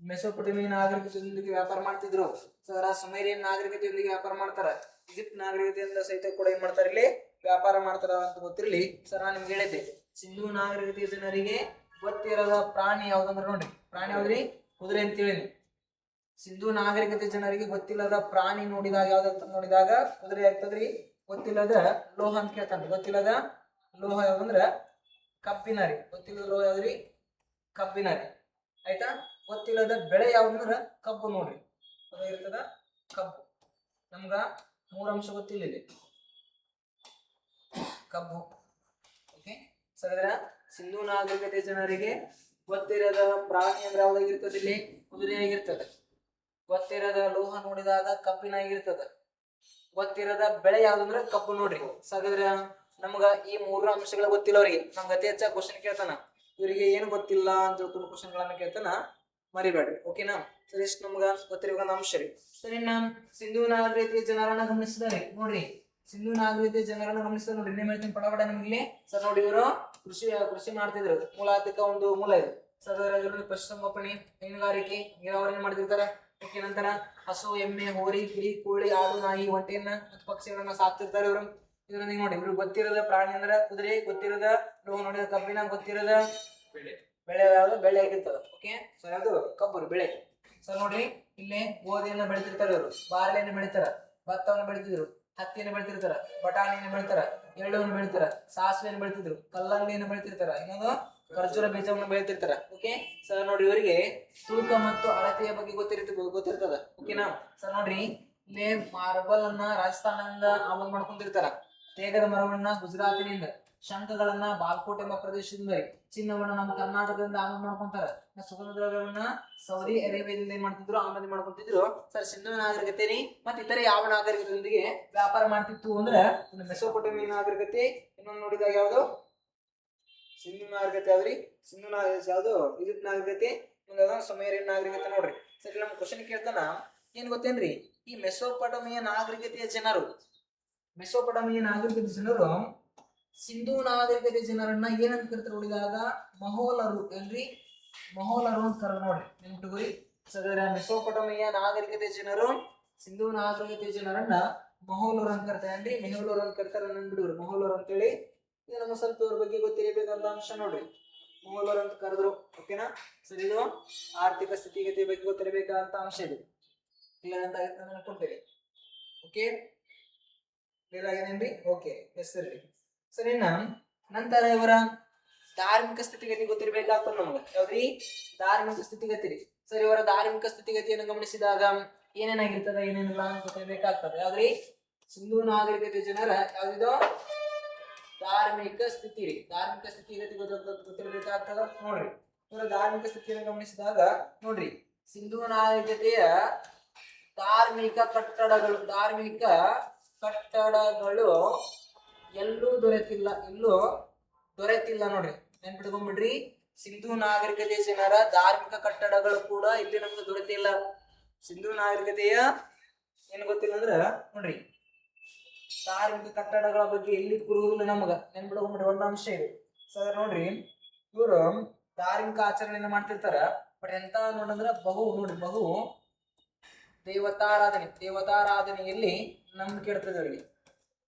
ಮೆಸೊಪೊಟೇಮಿಯಾ ನಾಗರಿಕತೆಯೊಂದಿಗೆ ವ್ಯಾಪಾರ ಮಾಡ್ತಿದ್ರು. ಸಗರ ಸುಮೇರಿಯನ್ ನಾಗರಿಕತೆಯೊಂದಿಗೆ ವ್ಯಾಪಾರ ಮಾಡ್ತಾರ. ಈಜಿಪ್ಟ್ ನಾಗರಿಕತೆಯಿಂದ ಸಹಿತ ಕೂಡ ಏನ್ ಮಾಡ್ತಾರೆ? ಇಲ್ಲಿ ವ್ಯಾಪಾರ ಮಾಡ್ತಾರ ಅಂತ ಗೊತ್ತಿರ್ಲಿ. ಸರ್, ನಾನು ನಿಮ್ಗೆ ಹೇಳಿದ್ದೆ, ಸಿಂಧೂ ನಾಗರಿಕತೆಯ ಜನರಿಗೆ ಗೊತ್ತಿರದ ಪ್ರಾಣಿ ಯಾವ್ದಂದ್ರ ನೋಡ್ರಿ, ಪ್ರಾಣಿ ಯಾವ್ದ್ರಿ? ಕುದುರೆ ಅಂತ ಹೇಳಿ. ಸಿಂಧೂ ನಾಗರಿಕತೆ ಜನರಿಗೆ ಗೊತ್ತಿಲ್ಲದ ಪ್ರಾಣಿ ನೋಡಿದಾಗ ಯಾವ್ದಂತ ನೋಡಿದಾಗ ಕುದುರೆ ಆಗ್ತದ್ರಿ. ಗೊತ್ತಿಲ್ಲದ ಲೋಹ ಅಂತ ಕೇಳ್ತಾನೆ. ಗೊತ್ತಿಲ್ಲದ ಲೋಹ ಯಾವ್ದಂದ್ರ ಕಬ್ಬಿನ ರೀ. ಗೊತ್ತಿಲ್ಲದ ಲೋಹ ಯಾವ್ದ್ರಿ? ಕಬ್ಬಿನ ರೀ. ಆಯ್ತಾ? ಗೊತ್ತಿಲ್ಲದ ಬೆಳೆ ಯಾವ್ದಂದ್ರ ಕಬ್ಬು ನೋಡ್ರಿ, ಇರ್ತದ ಕಬ್ಬು. ನಮ್ಗ 3 ಅಂಶ ಗೊತ್ತಿಲ್ಲ ಇಲ್ಲಿ, ಕಬ್ಬು. ಓಕೆ, ಸರ್, ಸಿಂಧೂ ನಾಗರಿಕತೆ ಜನರಿಗೆ ಗೊತ್ತಿರದ ಪ್ರಾಣಿ ಅಂದ್ರೆ ಯಾವ್ದಾಗಿರ್ತದೆ? ಇಲ್ಲಿ ಕುದುರೆ ಆಗಿರ್ತದೆ. ಗೊತ್ತಿರದ ಲೋಹ ನೋಡಿದಾಗ ಕಬ್ಬಿನ ಆಗಿರ್ತದ. ಗೊತ್ತಿರದ ಬೆಳೆ ಯಾವ್ದಂದ್ರ ಕಬ್ಬು ನೋಡ್ರಿ. ಸಾಗದ್ರ ನಮ್ಗ ಈ ಮೂರು ಅಂಶಗಳು ಗೊತ್ತಿಲ್ಲ ಅವ್ರಿಗೆ, ನಮ್ಗೆ ಅತಿ ಹೆಚ್ಚಾಗಿ ಕ್ವಶನ್ ಕೇಳ್ತಾನ, ಇವರಿಗೆ ಏನು ಗೊತ್ತಿಲ್ಲ ಅಂತ ತಿಳ್ಕೊಂಡು ಕ್ವಶನ್ ಗಳನ್ನ ಕೇಳ್ತಾನ, ಮರಿಬೇಡ್ರಿ. ಓಕೆನಾ? ಸರಿ, ಇಷ್ಟು ನಮ್ಗ ಗೊತ್ತಿರೋ ಒಂದು ಅಂಶ ರೀ. ಸರಿ, ಸಿಂಧೂ ನಾಗರಿಕತೆಯ ಜನರನ್ನ ಗಮನಿಸಿದಾರೆ ನೋಡ್ರಿ. ಸಿಂಧೂ ನಾಗರಿಕತೆಯ ಜನರನ್ನ ಗಮನಿಸಿದ ನೋಡ್ರಿ. ಇನ್ನೇ ಹೇಳ್ತೀನಿ ಪಡಪಡ ನಮ್ಗೆ. ಸರ್ ನೋಡಿ, ಇವರು ಕೃಷಿ ಮಾಡ್ತಿದ್ರು. ಮೂಲ ಆರ್ಥಿಕ ಒಂದು ಮೂಲ ಇದು. ಸರ್ ಇದರಲ್ಲಿ ಪಶುಸಂಗೋಪನೆ, ಹೈನುಗಾರಿಕೆ, ನೀರಾವರಿ ಮಾಡ್ತಿರ್ತಾರ. ಓಕೆ, ನಂತರ ಹಸು, ಎಮ್ಮೆ, ಹೋರಿ, ಕುರಿ, ಕೋಳಿ, ಆಡು, ನಾಯಿ, ಒಂಟೆಯನ್ನ ಮತ್ತು ಪಕ್ಷಿಗಳನ್ನ ಸಾಕ್ತಿರ್ತಾರೆ ಇವರು. ಇದರಲ್ಲಿ ನೋಡಿ, ಇವ್ರಿಗೆ ಗೊತ್ತಿರೋದ ಪ್ರಾಣಿ ಅಂದ್ರ ಕುದುರೆ, ಗೊತ್ತಿರೋದ ನೋಡಿದ ಕಬ್ಬಿನ, ಗೊತ್ತಿರೋದ ಬೆಳೆ ಯಾವ್ದು ಬೆಳೆ ಆಗಿರ್ತದ. ಓಕೆ, ಸೊ ಯಾವ್ದು ಕಬ್ಬು ಬೆಳೆ. ಸರ್ ನೋಡ್ರಿ, ಇಲ್ಲಿ ಗೋಧಿಯನ್ನ ಬೆಳಿತಿರ್ತಾರೆ ಇವರು, ಬಾರ್ಲಿಯನ್ನು ಬೆಳಿತಾರ, ಭತ್ತವನ್ನು ಬೆಳಿತಿದ್ರು, ಹತ್ತಿಯನ್ನು ಬೆಳಿತಿರ್ತಾರ, ಬಟಾಣಿಯನ್ನು ಬೆಳಿತಾರ, ಎಳ್ಳುವನ್ನು ಬೆಳಿತಾರ, ಸಾಸಿವೆಯನ್ನು ಬೆಳಿತಿದ್ರು, ಕಲ್ಲಂಗಡಿಯನ್ನು ಬೆಳಿತಿರ್ತಾರ, ಇನ್ನೊಂದು ಖರ್ಜೂರ ಬೀಜವನ್ನು ಬೆಳಿತಿರ್ತಾರ. ಓಕೆ ಸರ್, ನೋಡಿ ಇವರಿಗೆ ತೂಕ ಮತ್ತು ಅಳತೆಯ ಬಗ್ಗೆ ಗೊತ್ತಿರ್ತದ. ಓಕೆನಾ? ಸರ್ ನೋಡ್ರಿ, ಇಲ್ಲಿ ಮಾರ್ಬಲ್ ಅನ್ನ ರಾಜಸ್ಥಾನದಿಂದ ಆಮದು ಮಾಡ್ಕೊಂಡಿರ್ತಾರ, ತೇಗದ ಮರವನ್ನ ಗುಜರಾತಿನಿಂದ, ಶಂಖಗಳನ್ನ ಬಾಲ್ಕೋಟ್ ಎಂಬ ಪ್ರದೇಶದಿಂದ, ಚಿನ್ನವನ್ನ ನಮ್ಮ ಕರ್ನಾಟಕದಿಂದ ಆಮದು ಮಾಡ್ಕೊಂತಾರ, ಸುಗಂಧ ದ್ರವ್ಯವನ್ನ ಸೌದಿ ಅರೇಬಿಯಾದಿಂದ ಏನ್ ಮಾಡ್ತಿದ್ರು, ಆಮದು ಮಾಡ್ಕೊಂತಿದ್ರು. ಸರ್, ಸಿಂಧೂ ನಾಗರಿಕತೆ ಮತ್ತೆ ಇತರೆ ಯಾವ ನಾಗರಿಕತೆಯೊಂದಿಗೆ ವ್ಯಾಪಾರ ಮಾಡ್ತಿತ್ತು ಅಂದ್ರೆ ಮೆಸೊಪೊಟೇಮಿಯಾ ನಾಗರಿಕತೆ, ಇನ್ನೊಂದು ನೋಡಿದಾಗ ಯಾವ್ದು ಸಿಂಧೂ ನಾಗರಿಕತೆ ಯಾವ್ದ್ರಿ, ಯಾವ್ದು ಈಜಿಪ್ಟ್ ನಾಗರಿಕತೆ, ಸುಮೇರಿಯನ್ ನಾಗರಿಕತೆ. ನೋಡ್ರಿ ಸರಿ, ನಮ್ ಕ್ವಶನ್ ಕೇಳ್ತಾನ, ಏನ್ ಗೊತ್ತೇನ್ರಿ, ಈ ಮೆಸೊಪೊಟೇಮಿಯಾ ನಾಗರಿಕತೆಯ ಜನರು ಸಿಂಧೂ ನಾಗರಿಕತೆ ಜನರನ್ನ ಏನಂತ ಕರಿತಾರೆ ನೋಡಿದಾಗ ಮಹೋಲರು. ಏನ್ರಿ ಮಹೋಲರು ಅಂತ ಕರೆದ ನೋಡ್ರಿ, ನೆನ್ಪಿಟ್ಕೋರಿ. ಮೆಸೊಪೊಟೇಮಿಯಾ ನಾಗರಿಕತೆ ಜನರು ಸಿಂಧೂ ನಾಗರಿಕತೆ ಜನರನ್ನ ಮಹೋಲರು ಅಂತ ಕರ್ತಾರೆ. ಏನ್ರಿ ಮೆಹೋಲರು ಅಂತ ಕರಿತಾರ, ನೆನ್ಪಿಟ್ಕೋರಿ ಮಹೋಲರು ಅಂತೇಳಿ. ಇದು ನಮ್ಮ ಸ್ವಲ್ಪ ಇವ್ರ ಬಗ್ಗೆ ಗೊತ್ತಿರಬೇಕಂತ ಅಂಶ ನೋಡ್ರಿ, ಮಹೋಲರು ಅಂತ ಕರೆದ್ರು. ಓಕೆನಾ? ಸರಿ, ಇದು ಆರ್ಥಿಕ ಸ್ಥಿತಿಗತಿ ಬಗ್ಗೆ ಗೊತ್ತಿರಬೇಕಂತ ಅಂಶ ಇದು. ಇಲ್ಲ ಅಂತ ಅನ್ಕೊಂತೀರಿ. ಓಕೆ, ಕ್ಲಿಯರ್ ಆಗೇನೇನ್ರಿ? ಓಕೆ, ಎಸ್ ಸರಿ. ಸರಿ, ನಂತರ ಇವರ ಧಾರ್ಮಿಕ ಸ್ಥಿತಿಗತಿ ಗೊತ್ತಿರ್ಬೇಕಾಗ್ತದೆ ನಮ್ಗೆ. ಯಾವ್ದ್ರಿ? ಧಾರ್ಮಿಕ ಸ್ಥಿತಿಗತಿ ರೀ. ಸರಿ, ಇವರ ಧಾರ್ಮಿಕ ಸ್ಥಿತಿಗತಿಯನ್ನು ಗಮನಿಸಿದಾಗ ಏನೇನಾಗಿರ್ತದ ಏನೇನಿಲ್ಲ ಅಂತ ಗೊತ್ತಿರ್ಬೇಕಾಗ್ತದೆ. ಯಾವ್ದ್ರಿ? ಸಿಂಧೂ ನಾಗರಿಕತೆ ಜನರ ಯಾವ್ದಿದು ಧಾರ್ಮಿಕ ಸ್ಥಿತಿ ರೀ. ಧಾರ್ಮಿಕ ಸ್ಥಿತಿಗತಿ ಗೊತ್ತಿರ್ಬೇಕಾಗ್ತದ. ನೋಡ್ರಿ, ಇವರ ಧಾರ್ಮಿಕ ಸ್ಥಿತಿಯನ್ನು ಗಮನಿಸಿದಾಗ ನೋಡ್ರಿ, ಸಿಂಧೂ ನಾಗರಿಕತೆಯ ಧಾರ್ಮಿಕ ಕಟ್ಟಡಗಳು ಎಲ್ಲೂ ದೊರೆತಿಲ್ಲ ನೋಡ್ರಿ, ನೆನ್ಪಿಟ್ಕೊಂಡ್ಬಿಡ್ರಿ. ಸಿಂಧೂ ನಾಗರಿಕತೆಯ ಜನರ ಧಾರ್ಮಿಕ ಕಟ್ಟಡಗಳು ಕೂಡ ಇಲ್ಲಿ ನಮ್ಗೆ ದೊರೆತಿಲ್ಲ. ಸಿಂಧೂ ನಾಗರಿಕತೆಯ ಏನ್ ಗೊತ್ತಿಲ್ಲ ಅಂದ್ರ ನೋಡ್ರಿ, ಧಾರ್ಮಿಕ ಕಟ್ಟಡಗಳ ಬಗ್ಗೆ ಎಲ್ಲಿ ಕುರುವುದಿಲ್ಲ ನಮಗ, ನೆನ್ಪಿಟ್ಕೊಂಡ್ಬಿಡ್ರಿ. ಒಂದು ಅಂಶ ಇದೆ ಸರ್. ನೋಡ್ರಿ, ಇವರು ಧಾರ್ಮಿಕ ಆಚರಣೆಯನ್ನ ಮಾಡ್ತಿರ್ತಾರ, ಬಟ್ ಎಂತ ನೋಡಂದ್ರ ಬಹು ದೇವತಾರಾಧನೆಯಲ್ಲಿ ನಂಬಿಕೆ ಇರ್ತದೆ ಅವರಿಗೆ.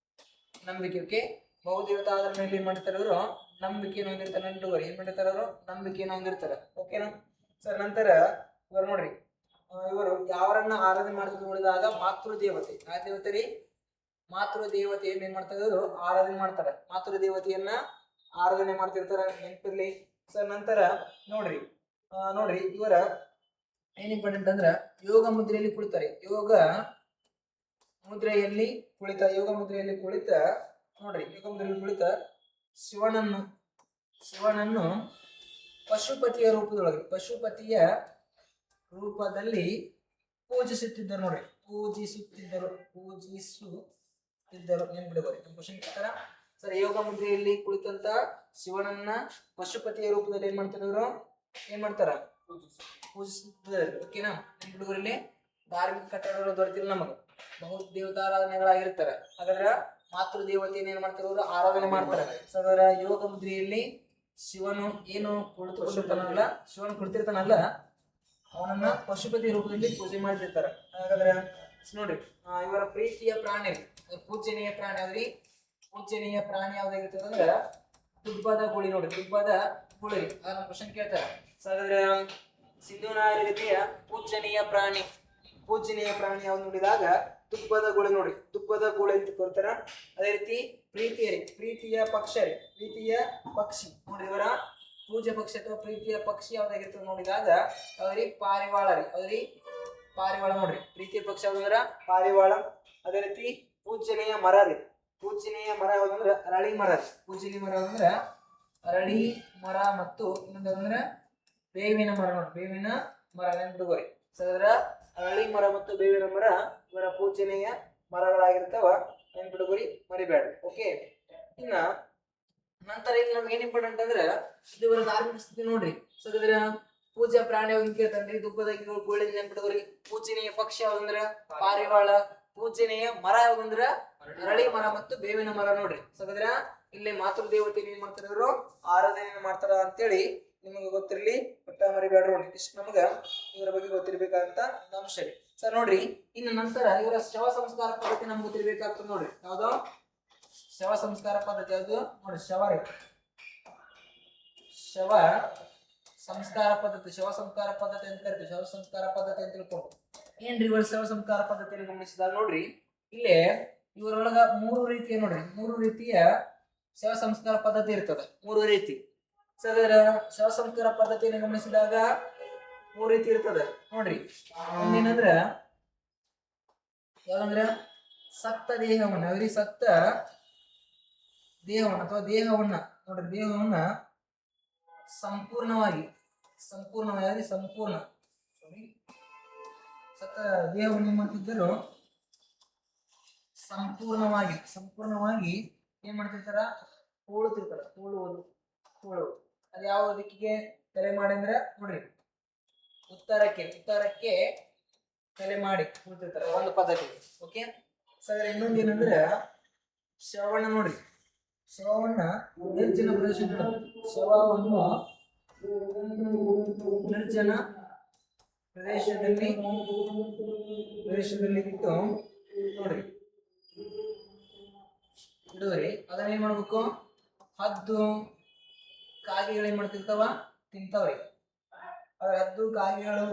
ನಂಬಿಕೆ. ಓಕೆ, ಬಹು ದೇವತಾರಾಧನೆಯಲ್ಲಿ ಏನ್ ಮಾಡ್ತಾರೆ ಇವರು, ನಂಬಿಕೆಯನ್ನು ಹೊಂದಿರ್ತಾರೆ. ನೆನ್ಪಿಟ್ಕೋರಿ, ಏನ್ ಮಾಡಿರ್ತಾರ ಅವರು, ನಂಬಿಕೆಯನ್ನು ಹೊಂದಿರ್ತಾರೆ. ಓಕೆನಾ? ಸರ್, ನಂತರ ಇವರು ನೋಡ್ರಿ, ಇವರು ಯಾವರನ್ನ ಆರಾಧನೆ ಮಾಡ್ತಾರೆ ನೋಡಿದಾಗ ಮಾತೃದೇವತೆ. ಆ ದೇವತೆ ರೀ, ಮಾತೃದೇವತೆಯನ್ನು ಏನ್ ಮಾಡ್ತಾರೆ ಇವರು, ಆರಾಧನೆ ಮಾಡ್ತಾರೆ. ಮಾತೃದೇವತೆಯನ್ನ ಆರಾಧನೆ ಮಾಡ್ತಿರ್ತಾರೆ, ನೆನಪಿರ್ಲಿ. ಸರ್, ನಂತರ ನೋಡ್ರಿ ಇವರ ಏನ್ ಇಂಪಾರ್ಟೆಂಟ್ ಅಂದ್ರ ಯೋಗ ಮುದ್ರೆಯಲ್ಲಿ ಕುಳಿತಾರೆ. ಯೋಗ ಮುದ್ರೆಯಲ್ಲಿ ಕುಳಿತ ಶಿವನನ್ನು ಪಶುಪತಿಯ ರೂಪದಲ್ಲಿ ಪೂಜಿಸುತ್ತಿದ್ದರು. ನೋಡ್ರಿ, ಪೂಜಿಸುತ್ತಿದ್ದರು ನೆನ್ಪಿಡಬಾರಿ. ಕ್ವಶನ್ ಕೇಳ್ತಾರ. ಸರ್, ಯೋಗ ಮುದ್ರೆಯಲ್ಲಿ ಕುಳಿತಂತ ಶಿವನನ್ನ ಪಶುಪತಿಯ ರೂಪದಲ್ಲಿ ಏನ್ ಮಾಡ್ತಾರ ಪೂಜಿಸುತ್ತಿದ್ದಾರೆ. ಓಕೆನಾ? ನೆನ್ಪಿಡುವರಲ್ಲಿ ಧಾರ್ಮಿಕ ಕಟ್ಟಡಗಳು ದೊರೆತಿಲ್ಲ ನಮಗ, ಬಹು ದೇವತಾರಾಧನೆಗಳಾಗಿರ್ತಾರ. ಹಾಗಾದ್ರೆ ಮಾತೃದೇವತೆಯನ್ನು ಏನ್ ಮಾಡ್ತಾರೆ ಅವರು, ಆರಾಧನೆ ಮಾಡ್ತಾರೆ. ಸೊ ಅದರ ಯೋಗ ಮುದ್ರೆಯಲ್ಲಿ ಶಿವನು ಏನು ಕುಳಿತಿರ್ತಾನಲ್ಲ ಅವನನ್ನ ಪಶುಪತಿ ರೂಪದಲ್ಲಿ ಪೂಜೆ ಮಾಡ್ತಿರ್ತಾರ. ಹಾಗಾದ್ರೆ ನೋಡ್ರಿ, ಇವರ ಪ್ರೀತಿಯ ಪ್ರಾಣಿ, ಪೂಜನೀಯ ಪ್ರಾಣಿ ಯಾವ್ದ್ರಿ? ಪೂಜನೀಯ ಪ್ರಾಣಿ ಯಾವ್ದಾಗಿರ್ತದೆ ಅಂದ್ರೆ ದುಬ್ಬದ ಗುಳಿ. ನೋಡ್ರಿ, ದುಬ್ಬದ ಗುಳಿ. ಅದನ್ನ ಕ್ವಶನ್ ಕೇಳ್ತಾರೆ. ಸೊ ಹಾಗಾದ್ರೆ ಸಿಂಧೂ ನಾಗರಿಕತೆಯ ಪೂಜನೀಯ ಪ್ರಾಣಿ ಯಾವ್ದು ನೋಡಿದಾಗ ದುಬ್ಬದ ಗುಳಿ. ನೋಡ್ರಿ, ದುಬ್ಬದ ಗುಳಿ ಅಂತ ಕೊಡ್ತಾರ. ಅದೇ ರೀತಿ ಪ್ರೀತಿಯ ಪಕ್ಷಿ. ನೋಡ್ರಿ, ಇವರ ಪೂಜೆ ಪಕ್ಷಿ ಅಥವಾ ಪ್ರೀತಿಯ ಪಕ್ಷಿ ಯಾವ್ದಾಗಿರ್ತದೆ ನೋಡಿದಾಗ ಯಾವ್ದ್ರಿ? ಪಾರಿವಾಳ ರೀ. ಪಾರಿವಾಳ. ನೋಡ್ರಿ, ಪ್ರೀತಿಯ ಪಕ್ಷಿ ಯಾವ್ದಂದ್ರ ಪಾರಿವಾಳ. ಅದೇ ರೀತಿ ಪೂಜನೀಯ ಮರ ರೀ. ಪೂಜನೀಯ ಮರ ಯಾವ್ದಂದ್ರ ಅರಳಿ ಮರ ರೀ. ಪೂಜನೀಯ ಮರ ಯಾವ್ದಂದ್ರ ಅರಳಿ ಮರ ಮತ್ತು ಇನ್ನೊಂದಂದ್ರ ಬೇವಿನ ಮರ. ನೋಡಿ, ಬೇವಿನ ಮರ ನೆನ್ಪಿಡ್ಕೋರಿ. ಸೊ ಅದರ ಅರಳಿ ಮರ ಮತ್ತು ಬೇವಿನ ಮರ ಇವರ ಪೂಜನೀಯ ಮರಗಳಾಗಿರ್ತಾವ, ನೆನ್ಪಿಡ್ಕೋರಿ, ಮರಿಬೇಡ್ರಿ. ಓಕೆ, ಇನ್ನ ನಂತರ ಇಲ್ಲಿ ನಮ್ಗೆ ಏನ್ ಇಂಪಾರ್ಟೆಂಟ್ ಅಂದ್ರೆ ಇವರ ಧಾರ್ಮಿಕ ಸ್ಥಿತಿ ನೋಡ್ರಿ. ಸೊ ಇದ್ರ ಪೂಜಾ ಪ್ರಾಣಿ ಯಾವ್ದು ಕೇಳ್ತಾನ್ರಿ, ದುಬ್ಬದ ಗೋಳಿನ ನೆನ್ಪಿಡೋರಿ. ಪೂಜನೀಯ ಪಕ್ಷಿ ಯಾವ್ದಂದ್ರ ಪಾರಿವಾಳ. ಪೂಜನೀಯ ಮರ ಯಾವ್ದಂದ್ರ ಅರಳಿ ಮರ ಮತ್ತು ಬೇವಿನ ಮರ ನೋಡ್ರಿ. ಸೊ ಇದ್ರ ಇಲ್ಲಿ ಮಾತೃ ದೇವತೆ ಏನ್ ಮಾಡ್ತಾರ ಇವರು ಆರಾಧನೆ ಮಾಡ್ತಾರ ಅಂತೇಳಿ ನಿಮಗೆ ಗೊತ್ತಿರ್ಲಿ, ಒಟ್ಟ ಮರಿಬೇಡ್ರಿ ನೋಡಿ. ಇಷ್ಟು ನಮಗ ಇವರ ಬಗ್ಗೆ ಗೊತ್ತಿರ್ಬೇಕಾದಂತ ಒಂದು ಅಂಶ ರೀ. ಸರ್ ನೋಡ್ರಿ, ಇನ್ನು ನಂತರ ಇವರ ಶವ ಸಂಸ್ಕಾರ ಪದ್ಧತಿ ನಮ್ಗೆ ಗೊತ್ತಿರ್ಬೇಕಾಗ್ತದೆ ನೋಡ್ರಿ. ಯಾವ್ದು ಶವ ಸಂಸ್ಕಾರ ಪದ್ಧತಿ? ಯಾವ್ದು ನೋಡಿ, ಶವ ರೀ. ಶವ ಸಂಸ್ಕಾರ ಪದ್ಧತಿ, ಶವ ಸಂಸ್ಕಾರ ಪದ್ಧತಿ ಅಂತ ಕರಿತೀವಿ. ಶವ ಸಂಸ್ಕಾರ ಪದ್ಧತಿ ಅಂತ ತಿಳ್ಕೊಂಡು ಏನ್ರಿ ಇವರು ಶವ ಸಂಸ್ಕಾರ ಪದ್ಧತಿಯಲ್ಲಿ ಗಮನಿಸಿದಾಗ ನೋಡ್ರಿ, ಇಲ್ಲೇ ಇವರೊಳಗ ಮೂರು ರೀತಿಯ ನೋಡ್ರಿ, ಮೂರು ರೀತಿಯ ಶವ ಸಂಸ್ಕಾರ ಪದ್ಧತಿ ಇರ್ತದೆ. ಮೂರು ರೀತಿ. ಸರ್ ಶವ ಸಂಸ್ಕಾರ ಪದ್ಧತಿಯನ್ನು ಗಮನಿಸಿದಾಗ ಮೂರು ರೀತಿ ಇರ್ತದೆ ನೋಡ್ರಿ. ಒಂದೇನಂದ್ರ ಯಾವಂದ್ರ ಸತ್ತ ದೇಹವನ್ನ, ಅವರಿ ಸತ್ತ ದೇಹವನ್ನ ಅಥವಾ ದೇಹವನ್ನ ನೋಡ್ರಿ, ದೇಹವನ್ನ ಸಂಪೂರ್ಣ ಸತ್ತ ದೇಹವನ್ನು ಏನ್ ಮಾಡ್ತಿದ್ದರು, ಸಂಪೂರ್ಣವಾಗಿ ಏನ್ ಮಾಡ್ತಿರ್ತಾರ, ಹೂಳುತ್ತಿರ್ತಾರ. ಹೂಳುವುದು ಅದು ಯಾವ ದಿಕ್ಕಿಗೆ ತಲೆ ಮಾಡಿ ಅಂದ್ರೆ ನೋಡ್ರಿ, ಉತ್ತರಕ್ಕೆ ತಲೆ ಮಾಡಿ ಹೂಳ್ತಿರ್ತಾರ, ಒಂದು ಪದ್ಧತಿ. ಓಕೆ ಸರ್, ಇನ್ನೊಂದು ಏನಂದ್ರೆ ಶವವನ್ನ ನೋಡ್ರಿ, ಶವವನ್ನ ನಿರ್ಜನ ಪ್ರದೇಶದಲ್ಲಿ ಬಿಟ್ಟು ನೋಡ್ರಿ ಇಡುವರಿ. ಅದನ್ನ ಏನ್ ಮಾಡ್ಬೇಕು, ಹದ್ದು ಕಾಗೆಗಳು ಏನ್ ಮಾಡ್ತಿರ್ತಾವ, ತಿಂತಾವ್ರಿ. ಅದ್ರ ಹದ್ದು ಕಾಗೆಗಳು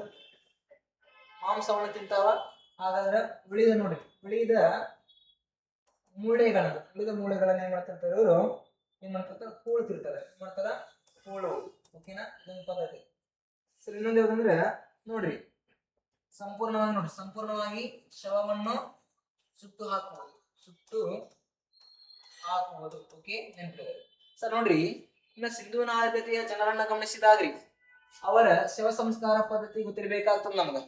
ಮಾಂಸವನ್ನು ತಿಂತಾವ. ಹಾಗಾದ್ರೆ ಉಳಿದ ನೋಡ್ರಿ, ಉಳಿದ ಮೂಳೆಗಳನ್ನ ಏನ್ ಮಾಡ್ತಿರ್ತಾರೆ ಇವರು, ಏನ್ ಮಾಡ್ತಿರ್ತಾರೆ, ಹೂಳ್ತಿರ್ತಾರೆ. ಏನ್ ಮಾಡ್ತಾರ, ಹೂಳುವುದು. ಓಕೆನಾ, ಇದೊಂದು ಪದ್ಧತಿ. ಸರಿ, ಇನ್ನೊಂದು ಯಾವ್ದಂದ್ರೆ ನೋಡ್ರಿ, ಸಂಪೂರ್ಣವಾಗಿ ಶವವನ್ನು ಸುಟ್ಟು ಹಾಕುವುದು. ಓಕೆ, ನೆನಪಿದೆ ಸರ್. ನೋಡ್ರಿ, ಇನ್ನ ಸಿಂಧೂ ನಾಗರಿಕತೆಯ ಜನರನ್ನ ಗಮನಿಸಿದಾಗ್ರಿ ಅವರ ಶವ ಸಂಸ್ಕಾರ ಪದ್ಧತಿ ಗೊತ್ತಿರ್ಬೇಕಾಗ್ತದ ನಮ್ಗ.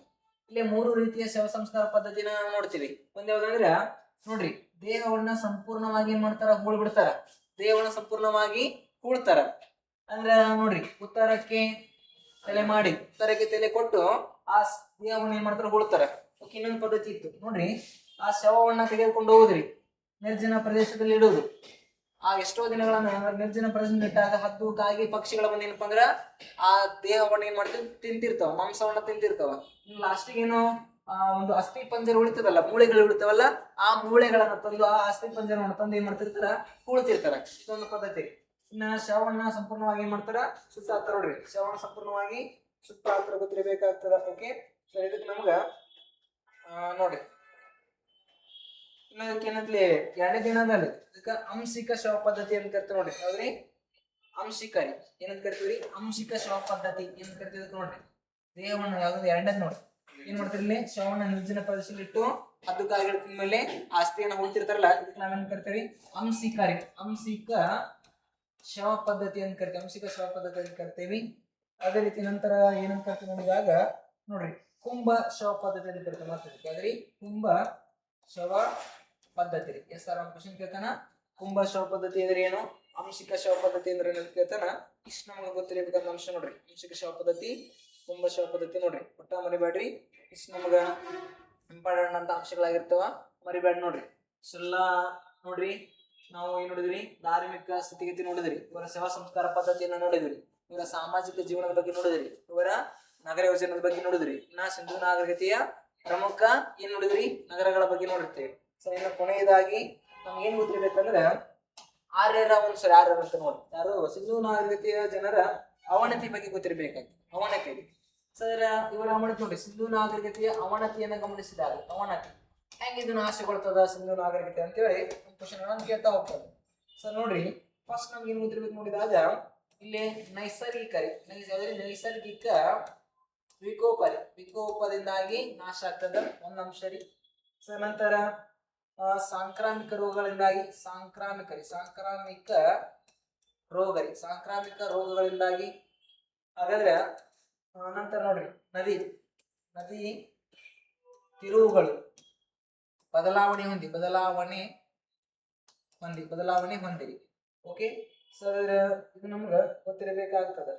ಇಲ್ಲಿ ಮೂರು ರೀತಿಯ ಶವ ಸಂಸ್ಕಾರ ಪದ್ಧತಿನ ನೋಡ್ತೀವಿ. ಒಂದ್ ಯಾವ್ದಂದ್ರ ನೋಡ್ರಿ, ದೇಹವನ್ನ ಸಂಪೂರ್ಣವಾಗಿ ಏನ್ ಮಾಡ್ತಾರ, ಹೂಳ್ ಬಿಡ್ತಾರ. ದೇಹವನ್ನ ಸಂಪೂರ್ಣವಾಗಿ ಹೂಳ್ತಾರ ಅಂದ್ರ ನೋಡ್ರಿ, ಉತ್ತರಕ್ಕೆ ತಲೆ ಕೊಟ್ಟು ಆ ದೇಹವನ್ನ ಏನ್ ಮಾಡ್ತಾರ, ಹೂಳ್ತಾರ. ಓಕೆ, ಇನ್ನೊಂದು ಪದ್ಧತಿ ಇತ್ತು ನೋಡ್ರಿ, ಆ ಶವವನ್ನ ತೆಗೆದುಕೊಂಡು ಹೋಗುದ್ರಿ, ನಿರ್ಜನ ಪ್ರದೇಶದಲ್ಲಿ ಇಡುವುದು. ಆ ಎಷ್ಟೋ ದಿನಗಳನ್ನ ನಿರ್ಜನ ಪ್ರದೇಶದಲ್ಲಿ ಇಟ್ಟಾಗ ಹದ್ದು ಕಾಗೆ ಪಕ್ಷಿಗಳ ಬಂದು ಏನಪ್ಪಾ ಅಂದ್ರ ಆ ದೇಹವನ್ನ ಏನ್ ಮಾಡ್ತೀವಿ, ತಿಂತಿರ್ತಾವ, ಮಾಂಸವನ್ನ ತಿಂತಿರ್ತಾವ. ಲಾಸ್ಟಿಗೆ ಏನು ಒಂದು ಅಸ್ಥಿ ಪಂಜರ ಉಳಿತದಲ್ಲ, ಮೂಳೆಗಳು ಉಳಿತಾವಲ್ಲ, ಆ ಮೂಳೆಗಳನ್ನ ತಂದು ಆ ಅಸ್ಥಿ ಪಂಜರವನ್ನು ತಂದು ಏನ್ ಮಾಡ್ತಿರ್ತಾರ, ಹೂಳ್ತಿರ್ತಾರ. ಇದೊಂದು ಪದ್ಧತಿ. ಇನ್ನ ಶವವನ್ನ ಸಂಪೂರ್ಣವಾಗಿ ಏನ್ ಮಾಡ್ತಾರ, ಸುತ್ತ ಹಾಕ್ತಾರ ನೋಡ್ರಿ. ಶವವನ್ನ ಸಂಪೂರ್ಣವಾಗಿ ಸುತ್ತ ಹಾಕ್ತಾರ, ಗೊತ್ತಿರಬೇಕಾಗ್ತದ. ಓಕೆ, ಸೊ ಇದಕ್ಕೆ ನಮ್ಗ ನೋಡ್ರಿ, ಇನ್ನೊಂದಕ್ಕೆ ಏನಂತಲಿ ಎರಡನೇ ದಿನದಲ್ಲಿ ಇದಕ್ಕ ಅಂಶಿಕ ಶವ ಪದ್ಧತಿ ಅಂತ ಕರಿತೀವಿ ನೋಡ್ರಿ. ಯಾವ್ದ್ರಿ, ಅಂಶಿಕ ರೀ. ಏನಂತ ಕರಿತೀವ್ರಿ, ಅಂಶಿಕ ಶವ ಪದ್ಧತಿ ಏನಂತ ಕರಿತೀವಿ ನೋಡ್ರಿ. ದೇಹವನ್ನ ಯಾವ್ದು ಎರಡನೇದ್ ನೋಡ್ರಿ, ಏನ್ ಮಾಡ್ತೀರಿ, ಇಲ್ಲಿ ಶವವನ್ನ ನಿರ್ಜನ ಪ್ರದೇಶದಲ್ಲಿ ಇಟ್ಟು ಹದ್ದು ಕಾಯಿಗಳ ಮೇಲೆ ಆಸ್ತಿಯನ್ನ ಹೂಳ್ತಿರ್ತಾರಲ್ಲ, ಇದಕ್ಕೆ ನಾವೇನ್ ಕರಿತೀವಿ, ಅಂಶಿಕ ರೀ. ಅಂಶಿಕ ಶವ ಪದ್ಧತಿ ಅಂತ ಕರಿತೀವಿ. ಅದೇ ರೀತಿ ನಂತರ ಏನಂತ ಕರಿತೀವಿ ನೋಡಿದಾಗ ನೋಡ್ರಿ, ಕುಂಭ ಶವ ಪದ್ಧತಿ ಅಂತ ಕರಿತೀವಿ. ಮಾತಾಡ್ರಿ, ಕುಂಭ ಶವ ಪದ್ಧತಿ ರೀ. ಎಸ್ ಆರ್ ಕ್ವಶನ್ ಕೇಳ್ತಾನ, ಕುಂಭ ಶವ ಪದ್ಧತಿ ಅಂದ್ರೆ ಏನು, ಅಂಶಿಕ ಶವ ಪದ್ಧತಿ ಅಂದ್ರೆ ಏನು ಕೇಳ್ತಾನ. ಇಷ್ಟು ನಮ್ಗೆ ಗೊತ್ತಿರಬೇಕಾದ ಅಂಶ ನೋಡ್ರಿ, ಅಂಶಿಕ ಶವ ಪದ್ಧತಿ, ಕುಂಭ ಶವ ಪದ್ಧತಿ ನೋಡ್ರಿ. ಒಟ್ಟ ಮರಿಬೇಡ್ರಿ, ಇಷ್ಟು ನಮಗ ಇಂಪಾರ್ಟೆಂಟ್ ಅಂತ ಅಂಶಗಳಾಗಿರ್ತಾವ, ಮರಿಬೇಡ ನೋಡ್ರಿ. ಇಷ್ಟೆಲ್ಲಾ ನೋಡ್ರಿ, ನಾವು ಏನ್ ನೋಡಿದ್ರಿ, ಧಾರ್ಮಿಕ ಸ್ಥಿತಿಗತಿ ನೋಡಿದ್ರಿ, ಇವರ ಶವ ಸಂಸ್ಕಾರ ಪದ್ಧತಿಯನ್ನು ನೋಡಿದ್ರಿ, ಇವರ ಸಾಮಾಜಿಕ ಜೀವನದ ಬಗ್ಗೆ ನೋಡಿದ್ರಿ, ಇವರ ನಗರ ಯೋಜನೆದ ಬಗ್ಗೆ ನೋಡಿದ್ರಿ. ನಾ ಸಿಂಧೂ ನಾಗರಿಕತೆಯ ಪ್ರಮುಖ ಏನ್ ನೋಡಿದ್ರಿ, ನಗರಗಳ ಬಗ್ಗೆ ನೋಡಿರ್ತೇವೆ. ಸೊ ಇನ್ನು ಕೊನೆಯದಾಗಿ ನಮ್ಗೆ ಏನ್ ಗೊತ್ತಿರ್ಬೇಕಂದ್ರೆ ಆರ್ಯರ ವಂಶರು ಯಾರ್ಯಾರು ಅಂತ ನೋಡಿ. ಯಾರು, ಸಿಂಧೂ ನಾಗರಿಕತೆಯ ಜನರ ಅವನತಿ ಬಗ್ಗೆ ಗೊತ್ತಿರ್ಬೇಕಾಗ್ತದೆ. ಅವನತಿ ಸರ್, ಇವರ ಅವನತಿ ನೋಡಿ, ಸಿಂಧೂ ನಾಗರಿಕತೆಯ ಅವನತಿಯನ್ನ ಗಮನಿಸಿದಾಗ ಅವನತಿ ಹೆಂಗಿದು ನಾಶಗೊಳ್ತದ ಸಿಂಧೂ ನಾಗರಿಕತೆ ಅಂತೇಳಿ ಕ್ವಶನ್ ಕೇಳ್ತಾ ಹೋಗ್ತದೆ. ಸರ್ ನೋಡ್ರಿ, ಫಸ್ಟ್ ನಮ್ಗೆ ಏನ್ ಗೊತ್ತಿರ್ಬೇಕು ನೋಡಿದಾಗ ಇಲ್ಲಿ ನೈಸರ್ಗಿಕ ವಿಕೋಪದಿಂದಾಗಿ ನಾಶ ಆಗ್ತದ, ಒಂದ್ ಅಂಶ ರೀ. ಸರ್ ನಂತರ ಸಾಂಕ್ರಾಮಿಕ ರೋಗಗಳಿಂದಾಗಿ ಸಾಂಕ್ರಾಮಿಕ ರೋಗಗಳಿಂದಾಗಿ. ಹಾಗಾದ್ರೆ ನಂತರ ನೋಡ್ರಿ, ನದಿ ತಿರುವುಗಳು ಬದಲಾವಣೆ ಬದಲಾವಣೆ ಹೊಂದಿರಿ. ಓಕೆ, ಸೊ ಇದು ನಮ್ಗ ಗೊತ್ತಿರಬೇಕಾಗ್ತದೆ.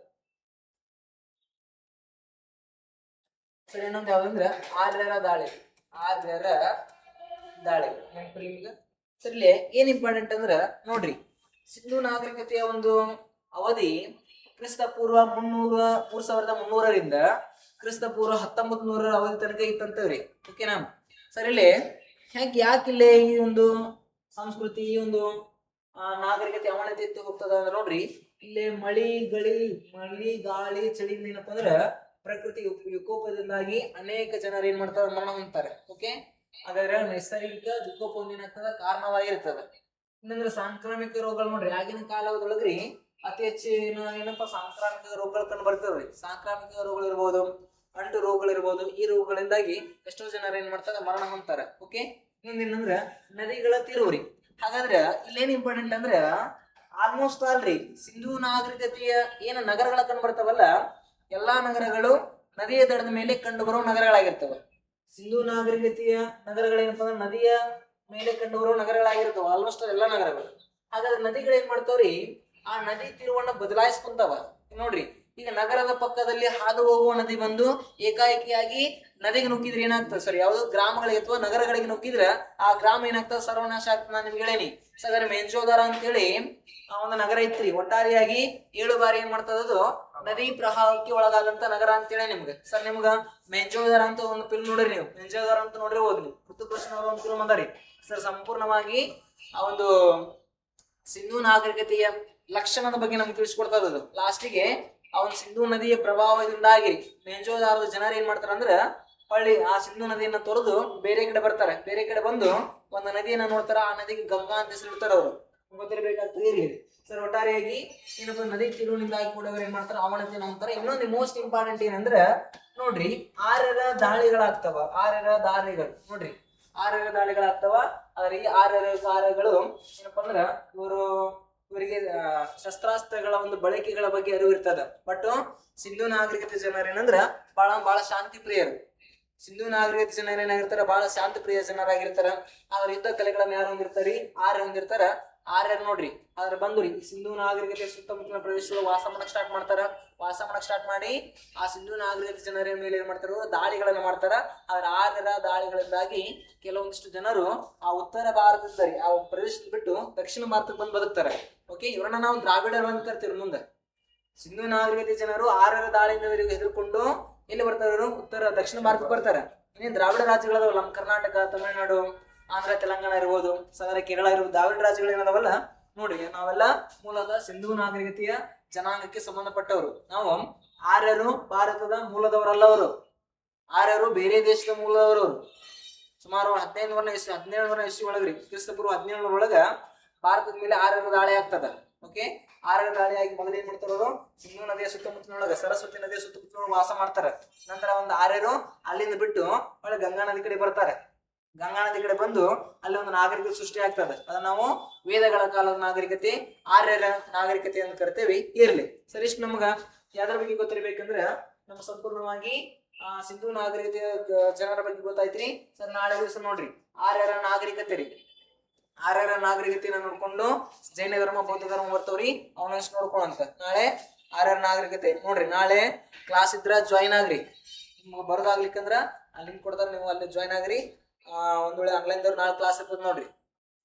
ಸರಿ, ಇನ್ನೊಂದು ಯಾವ್ದಂದ್ರೆ ಆರ್ಯರ ದಾಳಿ. ಆರ್ಯರ ದಾಳಿ ನೆನಪಿರ್ಲಿ ನಿಮ್ಗೆ. ಸರಿ, ಏನ್ ಇಂಪಾರ್ಟೆಂಟ್ ಅಂದ್ರ ನೋಡ್ರಿ, ಸಿಂಧೂ ನಾಗರಿಕತೆಯ ಒಂದು ಅವಧಿ ಕ್ರಿಸ್ತ ಪೂರ್ವ 3300ರಿಂದ ಕ್ರಿಸ್ತ ಪೂರ್ವ 1900 ಅವಧಿ ತನಕ ಇತ್ತಂತವ್ರಿ. ಓಕೆನಾ? ಸರಿ, ಇಲ್ಲಿ ಯಾಕಿಲ್ಲೇ ಈ ಒಂದು ಸಂಸ್ಕೃತಿ, ಈ ಒಂದು ನಾಗರಿಕತೆ ಅವನತಿ ಹೋಗ್ತದ ಅಂದ್ರೆ ನೋಡ್ರಿ, ಇಲ್ಲಿ ಮಳಿ ಗಾಳಿ ಚಳಿಯಿಂದ ಏನಪ್ಪಾ ಅಂದ್ರ ಪ್ರಕೃತಿ ವಿಕೋಪದಿಂದಾಗಿ ಅನೇಕ ಜನರು ಏನ್ ಮಾಡ್ತಾರೆ, ಮರಣ ಹೊಂದ್ತಾರೆ. ಓಕೆ, ಹಾಗಾದ್ರೆ ನೈಸರ್ಗಿಕ ವಿಕೋಪ ಏನಾಗ್ತದ, ಕಾರಣವಾಗಿರ್ತದ. ಇನ್ನಂದ್ರೆ ಸಾಂಕ್ರಾಮಿಕ ರೋಗಗಳು ನೋಡ್ರಿ, ಆಗಿನ ಕಾಲದೊಳಗ್ರಿ ಅತಿ ಹೆಚ್ಚಿನ ಏನಪ್ಪಾ ಸಾಂಕ್ರಾಮಿಕ ರೋಗಗಳು ಕಂಡು ಬರ್ತದ್ರಿ. ಸಾಂಕ್ರಾಮಿಕ ರೋಗಗಳು ಇರ್ಬೋದು, ಅಂಟು ರೋಗಗಳಿರ್ಬೋದು. ಈ ರೋಗಗಳಿಂದಾಗಿ ಎಷ್ಟೋ ಜನರು ಏನ್ ಮಾಡ್ತಾರೆ, ಮರಣ ಹೊಂದ್ತಾರೆ. ಓಕೆ, ಇನ್ನೊಂದೇನಂದ್ರ ನದಿಗಳ ತೀರುವ್ರಿ. ಹಾಗಾದ್ರೆ ಇಲ್ಲೇನ್ ಇಂಪಾರ್ಟೆಂಟ್ ಅಂದ್ರೆ ಆಲ್ಮೋಸ್ಟ್ ಆಲ್ರಿ ಸಿಂಧೂ ನಾಗರಿಕತೆಯ ಏನ ನಗರಗಳ ಕಂಡು ಬರ್ತಾವಲ್ಲ, ಎಲ್ಲಾ ನಗರಗಳು ನದಿಯ ದಡದ ಮೇಲೆ ಕಂಡು ಬರುವ ನಗರಗಳಾಗಿರ್ತವ. ಸಿಂಧೂ ನಾಗರಿಕತೆಯ ನಗರಗಳೇನಪ್ಪ ಅಂದ್ರೆ ನದಿಯ ಮೇಲೆ ಕಂಡು ಬರುವ ನಗರಗಳಾಗಿರ್ತಾವ ಆಲ್ಮೋಸ್ಟ್ ಎಲ್ಲಾ ನಗರಗಳು. ಹಾಗಾದ್ರೆ ನದಿಗಳು ಏನ್ ಮಾಡ್ತಾವ್ರಿ, ಆ ನದಿ ತೀರವನ್ನ ಬದಲಾಯಿಸ್ಕೊಂತಾವ. ನೋಡ್ರಿ, ಈಗ ನಗರದ ಪಕ್ಕದಲ್ಲಿ ಹಾದು ಹೋಗುವ ನದಿ ಬಂದು ಏಕಾಏಕಿಯಾಗಿ ನದಿಗೆ ನುಗ್ಗಿದ್ರೆ ಏನಾಗ್ತದೆ, ಸರಿ, ಯಾವ್ದು ಗ್ರಾಮಗಳಿಗೆ ಅಥವಾ ನಗರಗಳಿಗೆ ನುಗ್ಗಿದ್ರೆ ಆ ಗ್ರಾಮ ಏನಾಗ್ತದೆ, ಸರ್ವನಾಶ ಆಗ್ತದೆ. ನಾನು ನಿಮ್ಗೆ ಹೇಳೇನಿ. ಸರ್, ಮೆಂಜೋದಾರ ಅಂತೇಳಿ ಆ ಒಂದು ನಗರ ಇತ್ರಿ. ಒಟ್ಟಾರೆಯಾಗಿ 7 ಬಾರಿ ಏನ್ ಮಾಡ್ತದ, ಅದು ನದಿ ಪ್ರವಾಹಕ್ಕೆ ಒಳಗಾದಂತ ನಗರ ಅಂತೇಳಿ ನಿಮ್ಗೆ. ಸರ್, ನಿಮ್ಗ ಮೆಂಜೋದಾರ ಅಂತ ಒಂದು ಫಿಲ್ಮ್ ನೋಡ್ರಿ, ನೀವು ಮೆಂಜೋದಾರ ಅಂತ ನೋಡಿರ್ಬೋದು ನೀವು. ಋತುಕೃಷ್ಣ ಅವರ ಒಂದು ಫಿಲ್ಮ್ ಅದಾರಿ. ಸರ್, ಸಂಪೂರ್ಣವಾಗಿ ಆ ಒಂದು ಸಿಂಧೂ ನಾಗರಿಕತೆಯ ಲಕ್ಷಣದ ಬಗ್ಗೆ ನಮ್ಗೆ ತಿಳಿಸ್ಕೊಡ್ತದ. ಅದು ಲಾಸ್ಟಿಗೆ ಆ ಒಂದು ಸಿಂಧೂ ನದಿಯ ಪ್ರಭಾವದಿಂದಾಗಿ ಮೆಂಜೋದಾರದ ಜನರು ಏನ್ ಮಾಡ್ತಾರ ಅಂದ್ರ ಹೊಳ್ಳಿ ಆ ಸಿಂಧೂ ನದಿಯನ್ನ ತೊರೆದು ಬೇರೆ ಕಡೆ ಬರ್ತಾರೆ. ಬೇರೆ ಕಡೆ ಬಂದು ಒಂದು ನದಿಯನ್ನ ನೋಡ್ತಾರ. ಆ ನದಿಗೆ ಗಂಗಾ ಅಂತ ಹೆಸರಿಡ್ತಾರ. ಅವರು ಗೊತ್ತಿರಬೇಕಾಗ್ತದೆ. ಇರ್ಲಿ ಸರ್, ಒಟ್ಟಾರೆಯಾಗಿ ಏನಪ್ಪ, ನದಿ ತಿರುವಿನಿಂದಾಗಿ ಕೂಡ ಅವ್ರು ಏನ್ ಮಾಡ್ತಾರೆ, ಅವನತಿನ ಅಂತಾರೆ. ಇನ್ನೊಂದು ಮೋಸ್ಟ್ ಇಂಪಾರ್ಟೆಂಟ್ ಏನಂದ್ರೆ ನೋಡ್ರಿ, ಆರ್ಯರ ದಾಳಿಗಳಾಗ್ತವ. ಆರ್ಯರ ದಾಳಿಗಳು ನೋಡ್ರಿ, ಆರ್ಯರ ದಾಳಿಗಳಾಗ್ತವ. ಆದ್ರೆ ಈ ಆರ್ಯರ ದಾಳಿಗಳು ಏನಪ್ಪಾ ಅಂದ್ರ ಇವರಿಗೆ ಶಸ್ತ್ರಾಸ್ತ್ರಗಳ ಒಂದು ಬಳಕೆಗಳ ಬಗ್ಗೆ ಅರಿವು ಇರ್ತದ. ಬಟ್ ಸಿಂಧೂ ನಾಗರಿಕತೆ ಜನರೇನಂದ್ರ ಬಹಳ ಶಾಂತಿ ಪ್ರಿಯರು. ಸಿಂಧೂ ನಾಗರಿಕತೆ ಜನರು ಏನಾಗಿರ್ತಾರ, ಬಹಳ ಶಾಂತಿ ಪ್ರಿಯ ಜನರಾಗಿರ್ತಾರ. ಅವ್ರ ಯುದ್ಧ ಕಲೆಗಳನ್ನ ಯಾರು ಹೊಂದಿರ್ತಾರಿ, ಆರ್ಯ ಹೊಂದಿರ್ತಾರ. ಆರ್ಯರು ನೋಡ್ರಿ ಆದ್ರೆ ಬಂದ್ರಿ ಸಿಂಧೂ ನಾಗರಿಕತೆ ಸುತ್ತಮುತ್ತಲಿನ ಪ್ರದೇಶಗಳು ವಾಸ ಮಾಡಕ್ ಸ್ಟಾರ್ಟ್ ಮಾಡಿ ಆ ಸಿಂಧೂ ನಾಗರಿಕತೆ ಜನರ ಮೇಲೆ ಏನ್ ಮಾಡ್ತಾರ, ದಾಳಿಗಳನ್ನ ಮಾಡ್ತಾರ. ಆದ್ರೆ ಆರ್ಯರ ದಾಳಿಗಳಿಂದಾಗಿ ಕೆಲವೊಂದಿಷ್ಟು ಜನರು ಆ ಉತ್ತರ ಭಾರತದ ಆ ಪ್ರದೇಶದ ಬಿಟ್ಟು ದಕ್ಷಿಣ ಭಾರತಕ್ಕೆ ಬಂದು ಬದುಕ್ತಾರೆ. ಓಕೆ, ಇವರನ್ನ ನಾವು ದ್ರಾವಿಡರು ಅಂತ ಕರಿತೀವಿ. ಮುಂದೆ ಸಿಂಧೂ ನಾಗರಿಕತೆ ಜನರು ಆರ್ಯರ ದಾಳಿಯಿಂದ ಹೆದರ್ಕೊಂಡು ಎಲ್ಲಿ ಬರ್ತಾರೆ, ದಕ್ಷಿಣ ಭಾರತಕ್ಕೆ ಬರ್ತಾರೆ. ಇನ್ನೇನು ದ್ರಾವಿಡ ರಾಜ್ಯಗಳದಾವಲ್ಲ, ನಮ್ಮ ಕರ್ನಾಟಕ, ತಮಿಳುನಾಡು, ಆಂಧ್ರ, ತೆಲಂಗಾಣ ಇರ್ಬೋದು, ಸಾಗರ, ಕೇರಳ ಇರ್ಬೋದು, ದ್ರಾವಿಡ ರಾಜ್ಯಗಳು ಏನದಾವಲ್ಲ ನೋಡ್ರಿ, ನಾವೆಲ್ಲ ಮೂಲತಃ ಸಿಂಧೂ ನಾಗರಿಕತೆಯ ಜನಾಂಗಕ್ಕೆ ಸಂಬಂಧಪಟ್ಟವರು. ನಾವು ಆರ್ಯರು ಭಾರತದ ಮೂಲದವರಲ್ಲವರು. ಆರ್ಯರು ಬೇರೆ ದೇಶದ ಮೂಲದವರು. ಸುಮಾರು 17ನೇ ಇಸ್ವಿ ಒಳಗ್ರಿ, ಕ್ರಿಸ್ತಪೂರ್ವ 1700 ಭಾರತದ ಮೇಲೆ ಆರ್ಯರ ದಾಳಿ ಆಗ್ತದ. ಓಕೆ, ಆರ್ಯರ ದಾಳಿಯಾಗಿ ಮೊದಲು ಏನ್ ಮಾಡ್ತಾರ, ಸಿಂಧೂ ನದಿಯ ಸುತ್ತಮುತ್ತಲೊಳಗ ಸರಸ್ವತಿ ನದಿಯ ಸುತ್ತಮುತ್ತಲೊಳಗೆ ವಾಸ ಮಾಡ್ತಾರೆ. ನಂತರ ಒಂದು ಆರ್ಯರು ಅಲ್ಲಿಂದ ಬಿಟ್ಟು ಒಳ್ಳೆ ಗಂಗಾ ನದಿ ಕಡೆ ಬರ್ತಾರೆ. ಗಂಗಾ ನದಿ ಕಡೆ ಬಂದು ಅಲ್ಲಿ ಒಂದು ನಾಗರಿಕತೆ ಸೃಷ್ಟಿ ಆಗ್ತದೆ. ಅದನ್ನ ನಾವು ವೇದಗಳ ಕಾಲದ ನಾಗರಿಕತೆ, ಆರ್ಯರ ನಾಗರಿಕತೆ ಅಂತ ಕರಿತೇವಿ. ಇರ್ಲಿ ಸರ್, ಇಷ್ಟು ನಮ್ಗ ಯಾವ್ದ್ರ ಬಗ್ಗೆ ಗೊತ್ತಿರ್ಬೇಕಂದ್ರ ನಮ್ಗೆ ಸಂಪೂರ್ಣವಾಗಿ ಸಿಂಧೂ ನಾಗರಿಕತೆಯ ಜನರ ಬಗ್ಗೆ ಗೊತ್ತಾಯ್ತ್ರಿ. ಸರ್, ನಾಳೆ ದಿವಸ ನೋಡ್ರಿ ಆರ್ಯರ ನಾಗರಿಕತೆ ರೀ. ಆರ್ಯರ ನಾಗರಿಕತೆನ ನೋಡ್ಕೊಂಡು ಜೈನ ಧರ್ಮ, ಬೌದ್ಧ ಧರ್ಮ ಬರ್ತವ್ರಿ, ಅವನ ನೋಡ್ಕೊಳ್ಳಂತ. ನಾಳೆ ಆರ್ಯರ ನಾಗರಿಕತೆ ನೋಡ್ರಿ. ನಾಳೆ ಕ್ಲಾಸ್ ಇದ್ರ ಜಾಯಿನ್ ಆಗ್ರಿ. ನಿಮ್ಗೆ ಬರೋದಾಗ್ಲಿಕ್ಕಂದ್ರ ಲಿಂಕ್ ಕೊಡ್ತಾರ, ನೀವು ಅಲ್ಲಿ ಜಾಯಿನ್ ಆಗ್ರಿ. ಒಂದ್ ವೇಳೆ ಆನ್ಲೈನ್ ದವ್ರು ನಾಳೆ ಕ್ಲಾಸ್ ಇರ್ತದ ನೋಡ್ರಿ,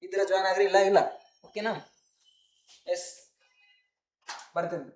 ಇದ್ರ ಜಾಯ್ನ್ ಆಗ್ರಿ. ಇಲ್ಲ ಓಕೆನಾ? ಎಸ್, ಬರ್ತೇನೆ.